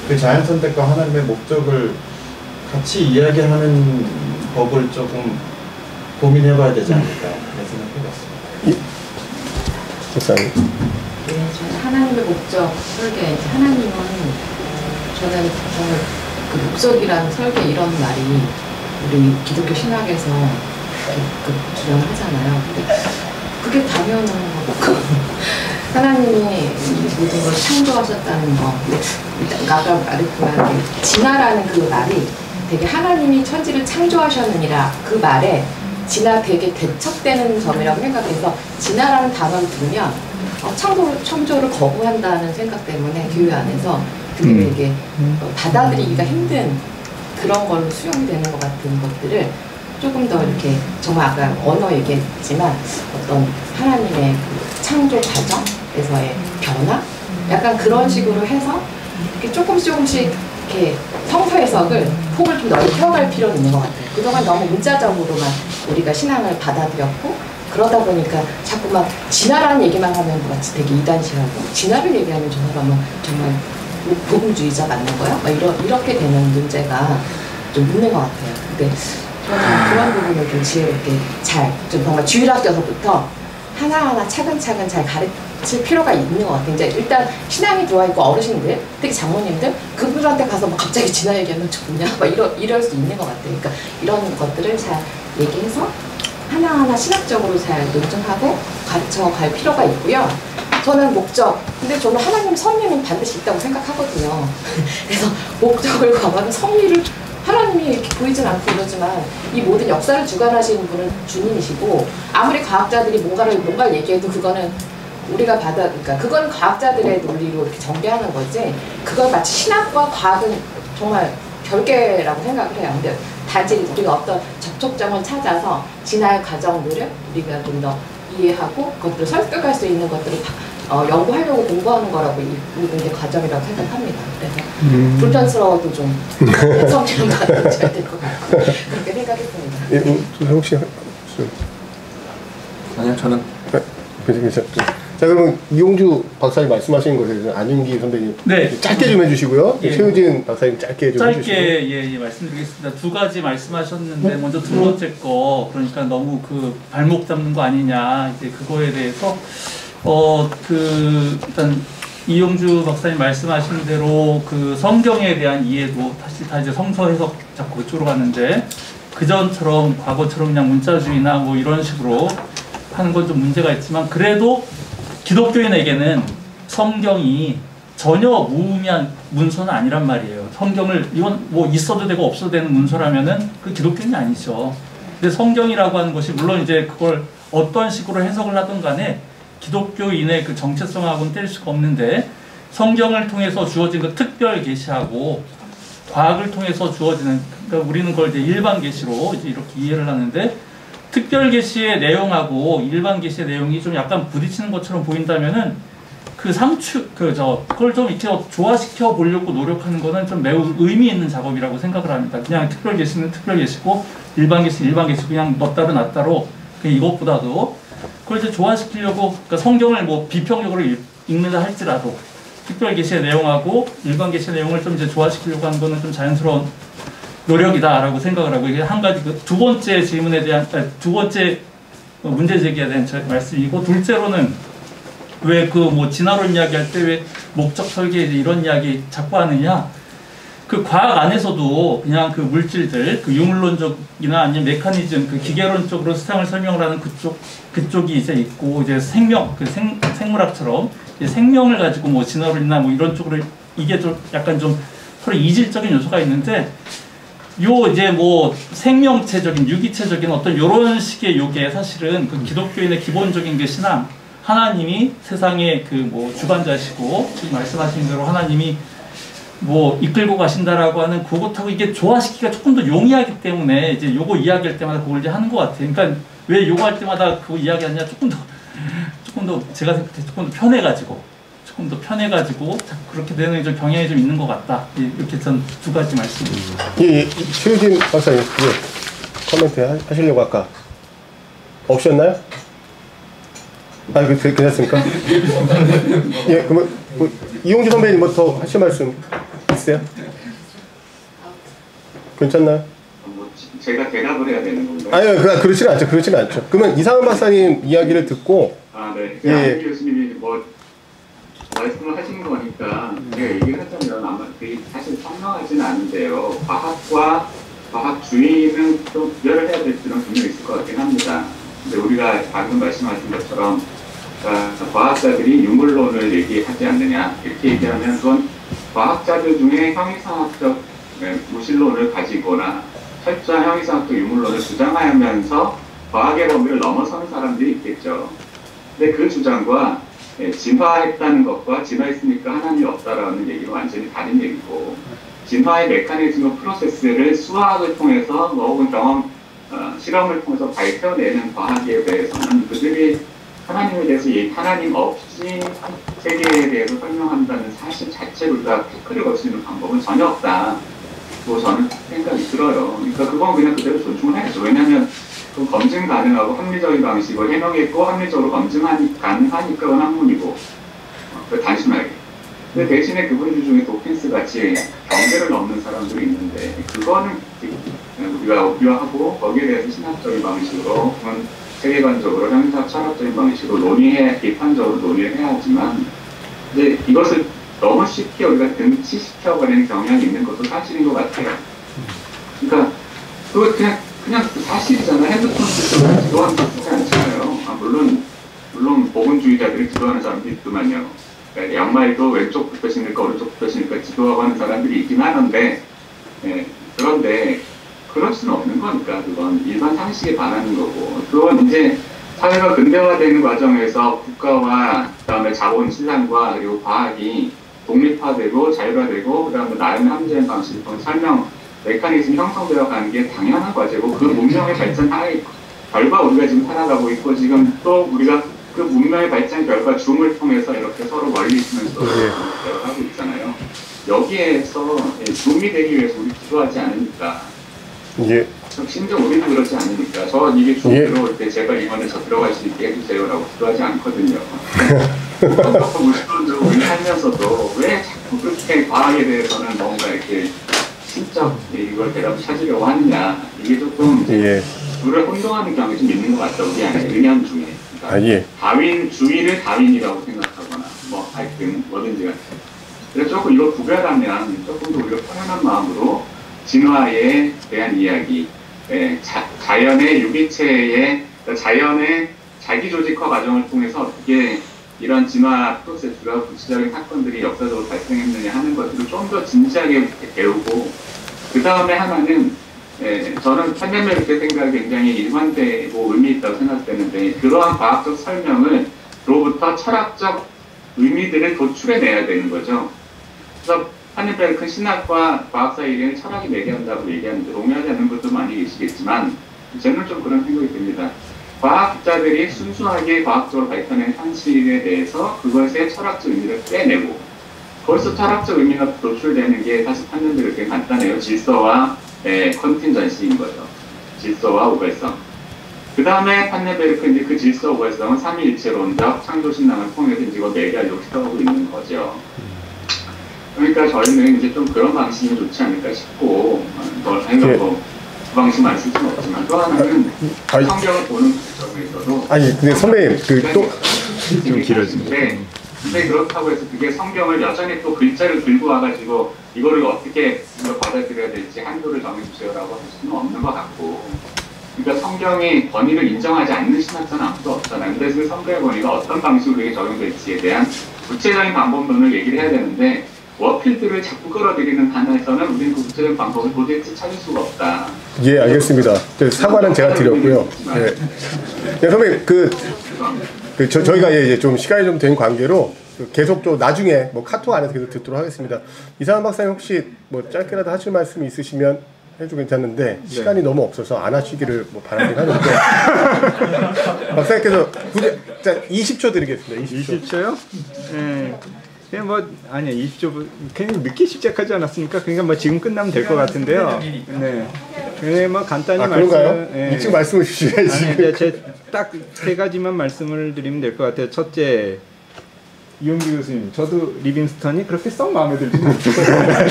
그 자연 선택과 하나님의 목적을 같이 이야기하는 법을 조금 고민해봐야 되지 않을까 그런 생각해봤습니다. 박사님. 네, 저는 하나님의 목적 설계. 하나님은 저는 정말 그 목적이란 설계 이런 말이 우리 기독교 신학에서 그 주장을 하잖아요. 근데 그게 당연한 거고 하나님이 모든 걸 창조하셨다는 거. 아까 말했지만 진화라는 그 말이 되게 하나님이 천지를 창조하셨느니라 그 말에 진화 되게 대척되는 점이라고 생각해서 진화라는 단어를 들으면 창조를 거부한다는 생각 때문에 교회 안에서 그게 되게 받아들이기가 힘든 그런 걸로 수용이 되는 것 같은 것들을 조금 더 이렇게 정말 아까 언어 얘기했지만 어떤 하나님의 그 창조 과정에서의 변화? 약간 그런 식으로 해서 이렇게 조금씩 이렇게 성서 해석을 폭을 좀 넓혀갈 필요는 있는 것 같아요. 그동안 너무 문자적으로만 우리가 신앙을 받아들였고 그러다 보니까 자꾸 막 진화라는 얘기만 하면 마치 되게 이단시하고 진화를 얘기하면 저 사람은 정말 복음주의자 맞는 거야? 막 이렇게 되는 문제가 좀 있는 것 같아요. 근데 저는 그런 부분을 좀 지혜롭게 좀 정말 주일학교서부터 하나하나 차근차근 잘 가르칠 필요가 있는 것 같아요. 이제 일단 신앙이 들어와 있고 어르신들, 특히 장모님들, 그분한테 가서 막 갑자기 진화 얘기하면 좋냐? 막 이럴 수 있는 것 같아요. 그러니까 이런 것들을 잘 얘기해서 하나하나 신학적으로 잘 논증하고 가르쳐 갈 필요가 있고요. 저는 목적, 근데 저는 하나님 섭리는 반드시 있다고 생각하거든요. 그래서 목적을 과거하는 섭리를 하나님이 이렇게 보이진 않고 이러지만 이 모든 역사를 주관하시는 분은 주님이시고 아무리 과학자들이 뭔가를 얘기해도 그거는 우리가 그러니까 그건 과학자들의 논리로 이렇게 전개하는 거지 그건 마치 신학과 과학은 정말 별개라고 생각을 해요. 근데 단지 우리가 어떤 접촉점을 찾아서 진화의 과정들을 우리가 좀 더 이해하고 그것들을 설득할 수 있는 것들을 연구하려고 공부하는 거라고 이건 이제 과정이라고 생각합니다. 그래서 불편스러워도 좀 성질은 가져야 될 것 같고 그렇게 생각했습니다. 예, 혹시 아니요, 저는 괜찮죠. 자, 그러면 이용주 박사님 말씀하신 것에 대해서 안윤기 선배님 네. 짧게 좀 해주시고요. 예. 최우진 박사님 짧게 좀 해주시고. 짧게 말씀드리겠습니다. 두 가지 말씀하셨는데 먼저 두 번째 거 그러니까 너무 그 발목 잡는 거 아니냐 이제 그거에 대해서 일단 이용주 박사님 말씀하신 대로 그 성경에 대한 이해도 사실 다 이제 성서 해석 자꾸 그쪽으로 가는데 그전처럼 과거처럼 그냥 문자주의나 뭐 이런 식으로 하는 건 좀 문제가 있지만 그래도 기독교인에게는 성경이 전혀 무의미한 문서는 아니란 말이에요. 성경을 이건 뭐 있어도 되고 없어도 되는 문서라면은 그 기독교인이 아니죠. 근데 성경이라고 하는 것이 물론 이제 그걸 어떤 식으로 해석을 하든 간에 기독교인의 그 정체성하고는 뗄 수가 없는데 성경을 통해서 주어진 그 특별 계시하고 과학을 통해서 주어지는 그러니까 우리는 그걸 이제 일반 계시로 이제 이렇게 이해를 하는데 특별 계시의 내용하고 일반 계시의 내용이 좀 약간 부딪히는 것처럼 보인다면은 그걸 좀 이렇게 조화시켜 보려고 노력하는 거는 좀 매우 의미 있는 작업이라고 생각을 합니다. 그냥 특별 계시는 특별 계시고 일반 계시는 일반 계시고 그냥 너 따로 나 따로 이것보다도 그걸 이제 조화시키려고 그러니까 성경을 뭐 비평적으로 읽는다 할지라도 특별 계시의 내용하고 일반 계시의 내용을 좀 이제 조화시키려고 하는 거는 좀 자연스러운 노력이다라고 생각을 하고 이게 한 가지 그 두 번째 질문에 대한 두 번째 문제 제기에 대한 말씀이고 둘째로는 왜 그 뭐 진화론 이야기할 때 왜 목적 설계 이런 이야기 자꾸 하느냐 그 과학 안에서도 그냥 그 물질들 그 유물론적이나 아니면 메커니즘 그 기계론적으로 세상을 설명을 하는 그쪽이 이제 있고 이제 생명 그 생물학처럼 이제 생명을 가지고 뭐 진화론이나 뭐 이런 쪽으로 이게 좀 약간 좀 서로 이질적인 요소가 있는데 요 이제 뭐 생명체적인 유기체적인 어떤 요런 식의 요게 사실은 그 기독교인의 기본적인 그 신앙 하나님이 세상의 그 뭐 주관자시고 지금 말씀하신 대로 하나님이 뭐 이끌고 가신다라고 하는 그것하고 이게 조화시키기가 조금 더 용이하기 때문에 이제 요거 이야기할 때마다 그걸 이제 하는 것 같아요. 그러니까 왜 요거 할 때마다 그거 이야기하냐 조금 더 제가 생각할 때 조금 더 편해가지고 그렇게 되는 좀 경향이 좀 있는 것 같다. 이렇게 전 두 가지 말씀드립니다. 예, 최우진 박사님, 코멘트 하시려고 아까 없으셨나요? 괜찮습니까? 예, 그러면 뭐, 이용주 선배님 뭐 더 하실 말씀 있어요? 괜찮나요? 제가 대답을 해야 되는 건가요? 아니요, 그렇지는 않죠. 그러면 이상은 박사님 이야기를 듣고 네. 예. 교수님이 뭐 말씀을 하신 거니까 제가 얘기를 하자면 아마 그게 사실 선명하지는 않은데요. 과학과 과학주의는 좀 구별을 해야 될 필요는 분명히 있을 것 같긴 합니다. 근데 우리가 방금 말씀하신 것처럼 과학자들이 유물론을 얘기하지 않느냐 이렇게 얘기하면 그건 과학자들 중에 형이상학적 무신론을 가지거나 철저한 형이상학적 유물론을 주장하면서 과학의 범위를 넘어서는 사람들이 있겠죠. 근데 그 주장과 진화했다는 것과 진화했으니까 하나님이 없다라는 얘기는 완전히 다른 얘기고 진화의 메커니즘 프로세스를 수학을 통해서 혹은 경험 실험을 통해서 밝혀내는 과학에 대해서는 그들이 하나님에 대해서 하나님 없이 세계에 대해서 설명한다는 사실 자체로 다 태클을 걸 수 있는 방법은 전혀 없다. 뭐 저는 생각이 들어요. 그러니까 그건 그냥 그대로 존중을 해야죠. 왜냐하면 그 검증 가능하고 합리적인 방식으로 해명했고 합리적으로 가능하니까 그건 학문이고 단순하게. 근데 대신에 그분들 중에 도킨스 같이 경계를 넘는 사람들이 있는데 그거는 우리가 오비하고 거기에 대해서 신학적인 방식으로 혹은 세계관적으로 형사 철학적인 방식으로 비판적으로 논의를 해야 하지만 이제 이것을 너무 쉽게 우리가 등치시켜버리는 경향이 있는 것도 사실인 것 같아요. 그러니까 그거 그냥 사실이잖아요. 핸드폰 쓰고 지도하는 거 쓰지 않잖아요. 물론 복음주의자들이 지도하는 사람도 있더만요. 그러니까 양말도 왼쪽부터 신을까 오른쪽부터 신을까 지도하고 하는 사람들이 있긴 하는데 그런데 그럴 수는 없는 거니까 그건 일반 상식에 반하는 거고 그건 이제 사회가 근대화되는 과정에서 국가와 그다음에 자본 시장과 그리고 과학이 독립화되고 자율화되고 그다음에 나름의 함재한 방식 설명 메커니즘이 형성되어 가는 게 당연한 과제고 그 문명의 발전 결과 우리가 지금 살아가고 있고 지금 또 우리가 그 문명의 발전 결과 줌을 통해서 이렇게 서로 멀리 있으면서 하고 있잖아요. 여기에서 줌이 되기 위해서 우리 기도하지 않으니까 예. 심지어 우리도 그렇지 않으니까 저 이게 줌 들어올 때 제발 이번에 저 들어갈 수 있게 해주세요라고 기도하지 않거든요. 무식론적으로 우리 살면서도 왜 자꾸 그렇게 과학에 대해서는 뭔가 이렇게 신적 이걸 대답을 찾으려고 하느냐 이게 조금 둘을 혼동하는 경향이 좀 있는 것 같다 우리 안에 의견 중에. 그러니까 다윈주의를 다윈이라고 생각하거나 뭐 하여튼 뭐든지 같아요. 그래서 조금 이걸 구별하면 조금 더 우리가 편안한 마음으로 진화에 대한 이야기, 자연의 유기체의 자연의 자기조직화 과정을 통해서 어떻게 이런 진화 프로세스가 구체적인 사건들이 역사적으로 발생했느냐 하는 것들을 좀 더 진지하게 배우고 그 다음에 하나는 저는 판넬메르크의 생각이 굉장히 일관되고 의미 있다고 생각되는데 그러한 과학적 설명을 로부터 철학적 의미들을 도출해내야 되는 거죠. 그래서 판넬베르크는 신학과 과학 사이에는 철학이 매개한다고 얘기하는데 동의하지 않는 분도 많이 계시겠지만 저는 좀 그런 생각이 듭니다. 과학자들이 순수하게 과학적으로 밝혀낸 현실에 대해서 그것의 철학적 의미를 빼내고 거기서 철학적 의미가 도출되는 게 사실 판넬베르크의 간단해요. 질서와 컨틴전시인 거죠. 질서와 우발성. 그 다음에 판넬베르크 이제 그 질서 우발성은 삼위일체론적 창조신앙을 통해서 이제 이걸 매개하려고 시도하고 있는 거죠. 그러니까 저희는 이제 좀 그런 방식이 좋지 않을까 싶고 그 방식만 쓸 수는 없지만 또 하나는 성경을 보는 점에서도 근데 선배님 또 좀 길어지네. 근데 그렇다고 해서 그게 성경을 여전히 또 글자를 들고 와가지고 이거를 어떻게 받아들여야 될지 한도를 정해주세요라고 할 수는 없는 것 같고 그러니까 성경의 권위를 인정하지 않는 신학자는 아무도 없잖아요. 근데 그 성경의 권위가 어떤 방식으로 이게 적용될지에 대한 구체적인 방법론을 얘기를 해야 되는데 워필드를 자꾸 끌어들이는 단어에서는 우리는 그 구체적인 방법을 도대체 찾을 수가 없다. 예, 알겠습니다. 사과는 제가 드렸고요. 선배님 저희가 이제 좀 시간이 좀 된 관계로 계속 또 나중에 뭐 카톡 안에서 계속 듣도록 하겠습니다. 이상한 박사님 혹시 뭐 짧게라도 하실 말씀이 있으시면 해도 괜찮은데 시간이 너무 없어서 안 하시기를 뭐 바라긴 하는데 박사님께서 20초 드리겠습니다. 20초요? 네. 그냥 뭐 아니야 20초 그냥 늦게 시작하지 않았습니까? 그러니까 뭐 지금 끝나면 될 것 같은데요. 네. 그냥 뭐 간단히 그런가요? 일찍 말씀을 주셔야지. 아니 제 딱 세 가지만 말씀을 드리면 될 것 같아요. 첫째, 이용기 교수님, 저도 리빙스턴이 그렇게 썩 마음에 들지는 않아요.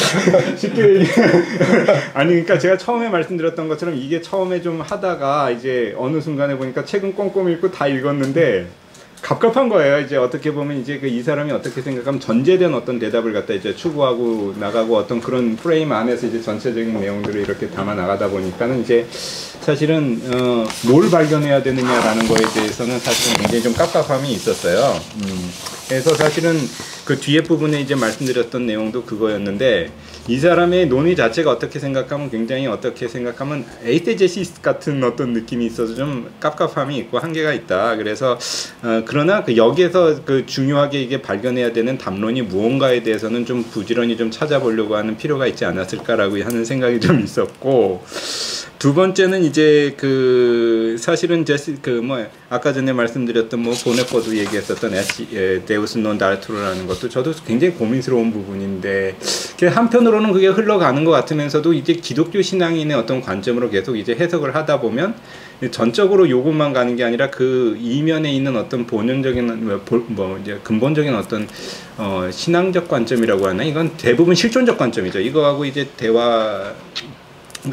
쉽게 아니 그러니까 제가 처음에 말씀드렸던 것처럼 이게 처음에 좀 하다가 이제 어느 순간에 보니까 책은 꼼꼼히 읽고 다 읽었는데 갑갑한 거예요. 이제 어떻게 보면 이제 이 사람이 어떻게 생각하면 전제된 어떤 대답을 갖다 이제 추구하고 나가고 어떤 그런 프레임 안에서 이제 전체적인 내용들을 이렇게 담아 나가다 보니까는 이제 사실은 뭘 발견해야 되느냐라는 거에 대해서는 사실은 굉장히 좀 깝깝함이 있었어요. 그래서 사실은 그 뒤에 부분에 이제 말씀드렸던 내용도 그거였는데 이 사람의 논의 자체가 어떻게 생각하면 굉장히 어떻게 생각하면 에이테제시스 같은 어떤 느낌이 있어서 좀 깝깝함이 있고 한계가 있다. 그래서 그러나 그 여기에서 그 중요하게 이게 발견해야 되는 담론이 무언가에 대해서는 좀 부지런히 좀 찾아보려고 하는 필요가 있지 않았을까라고 하는 생각이 좀 있었고 두 번째는 이제 그 사실은 아까 전에 말씀드렸던 뭐 보네퍼도 얘기했었던 데우스 논 다르투르라는 것도 저도 굉장히 고민스러운 부분인데 한편으로는 그게 흘러가는 것 같으면서도 이제 기독교 신앙인의 어떤 관점으로 계속 이제 해석을 하다 보면 전적으로 요것만 가는 게 아니라 그 이면에 있는 어떤 본연적인 이제 근본적인 어떤 신앙적 관점이라고 하나, 이건 대부분 실존적 관점이죠. 이거하고 이제 대화가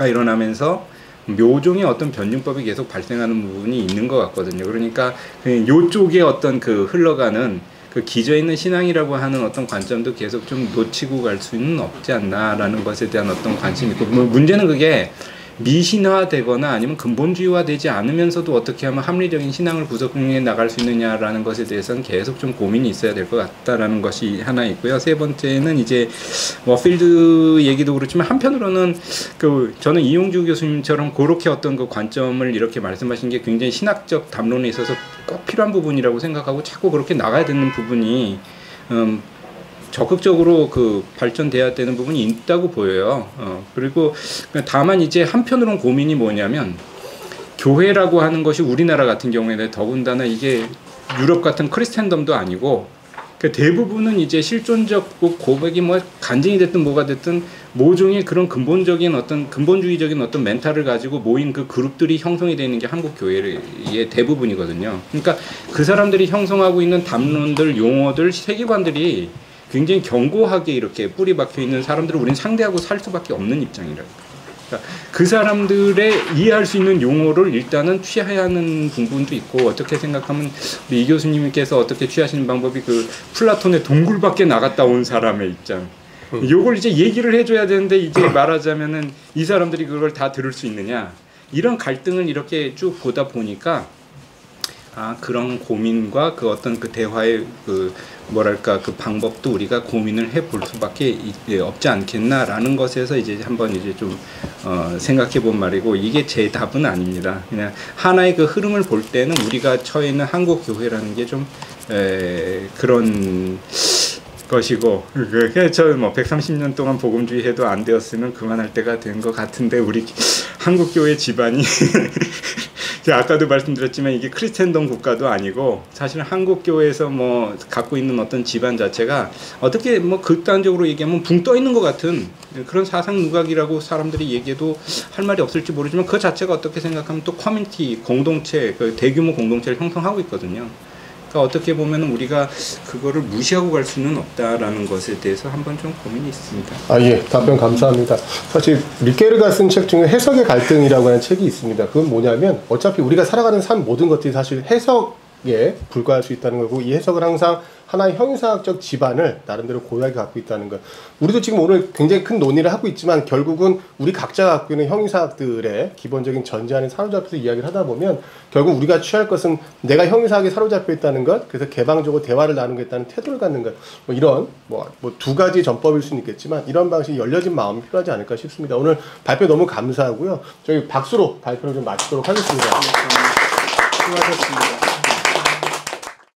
일어나면서 묘종의 어떤 변증법이 계속 발생하는 부분이 있는 것 같거든요. 그러니까 요쪽에 어떤 그 흘러가는 그 기저 있는 신앙이라고 하는 어떤 관점도 계속 좀 놓치고 갈 수는 없지 않나라는 것에 대한 어떤 관심이 있고, 문제는 그게 미신화되거나 아니면 근본주의화되지 않으면서도 어떻게 하면 합리적인 신앙을 구성해 나갈 수 있느냐라는 것에 대해서는 계속 좀 고민이 있어야 될 것 같다라는 것이 하나 있고요. 세 번째는 이제 워필드 얘기도 그렇지만 한편으로는 저는 이용주 교수님처럼 그렇게 어떤 그 관점을 이렇게 말씀하신 게 굉장히 신학적 담론에 있어서 꼭 필요한 부분이라고 생각하고 자꾸 그렇게 나가야 되는 부분이 적극적으로 그 발전돼야 되는 부분이 있다고 보여요. 그리고 다만 이제 한편으로는 고민이 뭐냐면, 교회라고 하는 것이 우리나라 같은 경우에는 더군다나 이게 유럽 같은 크리스텐덤도 아니고, 대부분은 이제 실존적 고백이 뭐 간증이 됐든 뭐가 됐든 모종의 그런 근본주의적인 어떤 멘탈을 가지고 모인 그 그룹들이 형성이 되는 게 한국 교회의 대부분이거든요. 그러니까 그 사람들이 형성하고 있는 담론들, 용어들, 세계관들이 굉장히 견고하게 이렇게 뿌리 박혀 있는 사람들을 우리는 상대하고 살 수밖에 없는 입장이라고. 그러니까 그 사람들의 이해할 수 있는 용어를 일단은 취해야 하는 부분도 있고, 어떻게 생각하면 우리 이 교수님께서 어떻게 취하시는 방법이 그 플라톤의 동굴 밖에 나갔다 온 사람의 입장. 요걸 이제 얘기를 해줘야 되는데, 이제 말하자면은 이 사람들이 그걸 다 들을 수 있느냐, 이런 갈등을 이렇게 쭉 보다 보니까 그런 고민과 그 어떤 그 대화의 그 방법도 우리가 고민을 해볼 수밖에 없지 않겠나라는 것에서 이제 한번 이제 좀 생각해 본 말이고, 이게 제 답은 아닙니다. 그냥 하나의 그 흐름을 볼 때는 우리가 처해 있는 한국 교회라는 게 좀 그런 것이고, 저 뭐 130년 동안 복음주의 해도 안 되었으면 그만할 때가 된 것 같은데, 우리 한국 교회 집안이 아까도 말씀드렸지만 이게 크리스텐덤 국가도 아니고, 사실 한국 교회에서 뭐 갖고 있는 어떤 집안 자체가 어떻게 뭐 극단적으로 얘기하면 붕 떠 있는 것 같은 그런 사상 누각이라고 사람들이 얘기해도 할 말이 없을지 모르지만, 그 자체가 어떻게 생각하면 또 커뮤니티 공동체, 그 대규모 공동체를 형성하고 있거든요. 그러니까 어떻게 보면 우리가 그거를 무시하고 갈 수는 없다라는 것에 대해서 한번 좀 고민이 있습니다. 예, 답변 감사합니다. 사실 리케르가 쓴 책 중에 해석의 갈등이라고 하는 책이 있습니다. 그건 뭐냐면, 어차피 우리가 살아가는 삶 모든 것들이 사실 해석에 불과할 수 있다는 거고, 이 해석을 항상 하나의 형이상학적 지반을 나름대로 고유하게 갖고 있다는 것. 우리도 지금 오늘 굉장히 큰 논의를 하고 있지만, 결국은 우리 각자가 갖고 있는 형이상학들의 기본적인 전제 안에 사로잡혀서 이야기를 하다 보면, 결국 우리가 취할 것은 내가 형이상학에 사로잡혀 있다는 것, 그래서 개방적으로 대화를 나누겠다는 태도를 갖는 것, 뭐 이런 두 가지 전법일 수는 있겠지만, 이런 방식이 열려진 마음이 필요하지 않을까 싶습니다. 오늘 발표 너무 감사하고요. 저희 박수로 발표를 좀 마치도록 하겠습니다. 수고하셨습니다.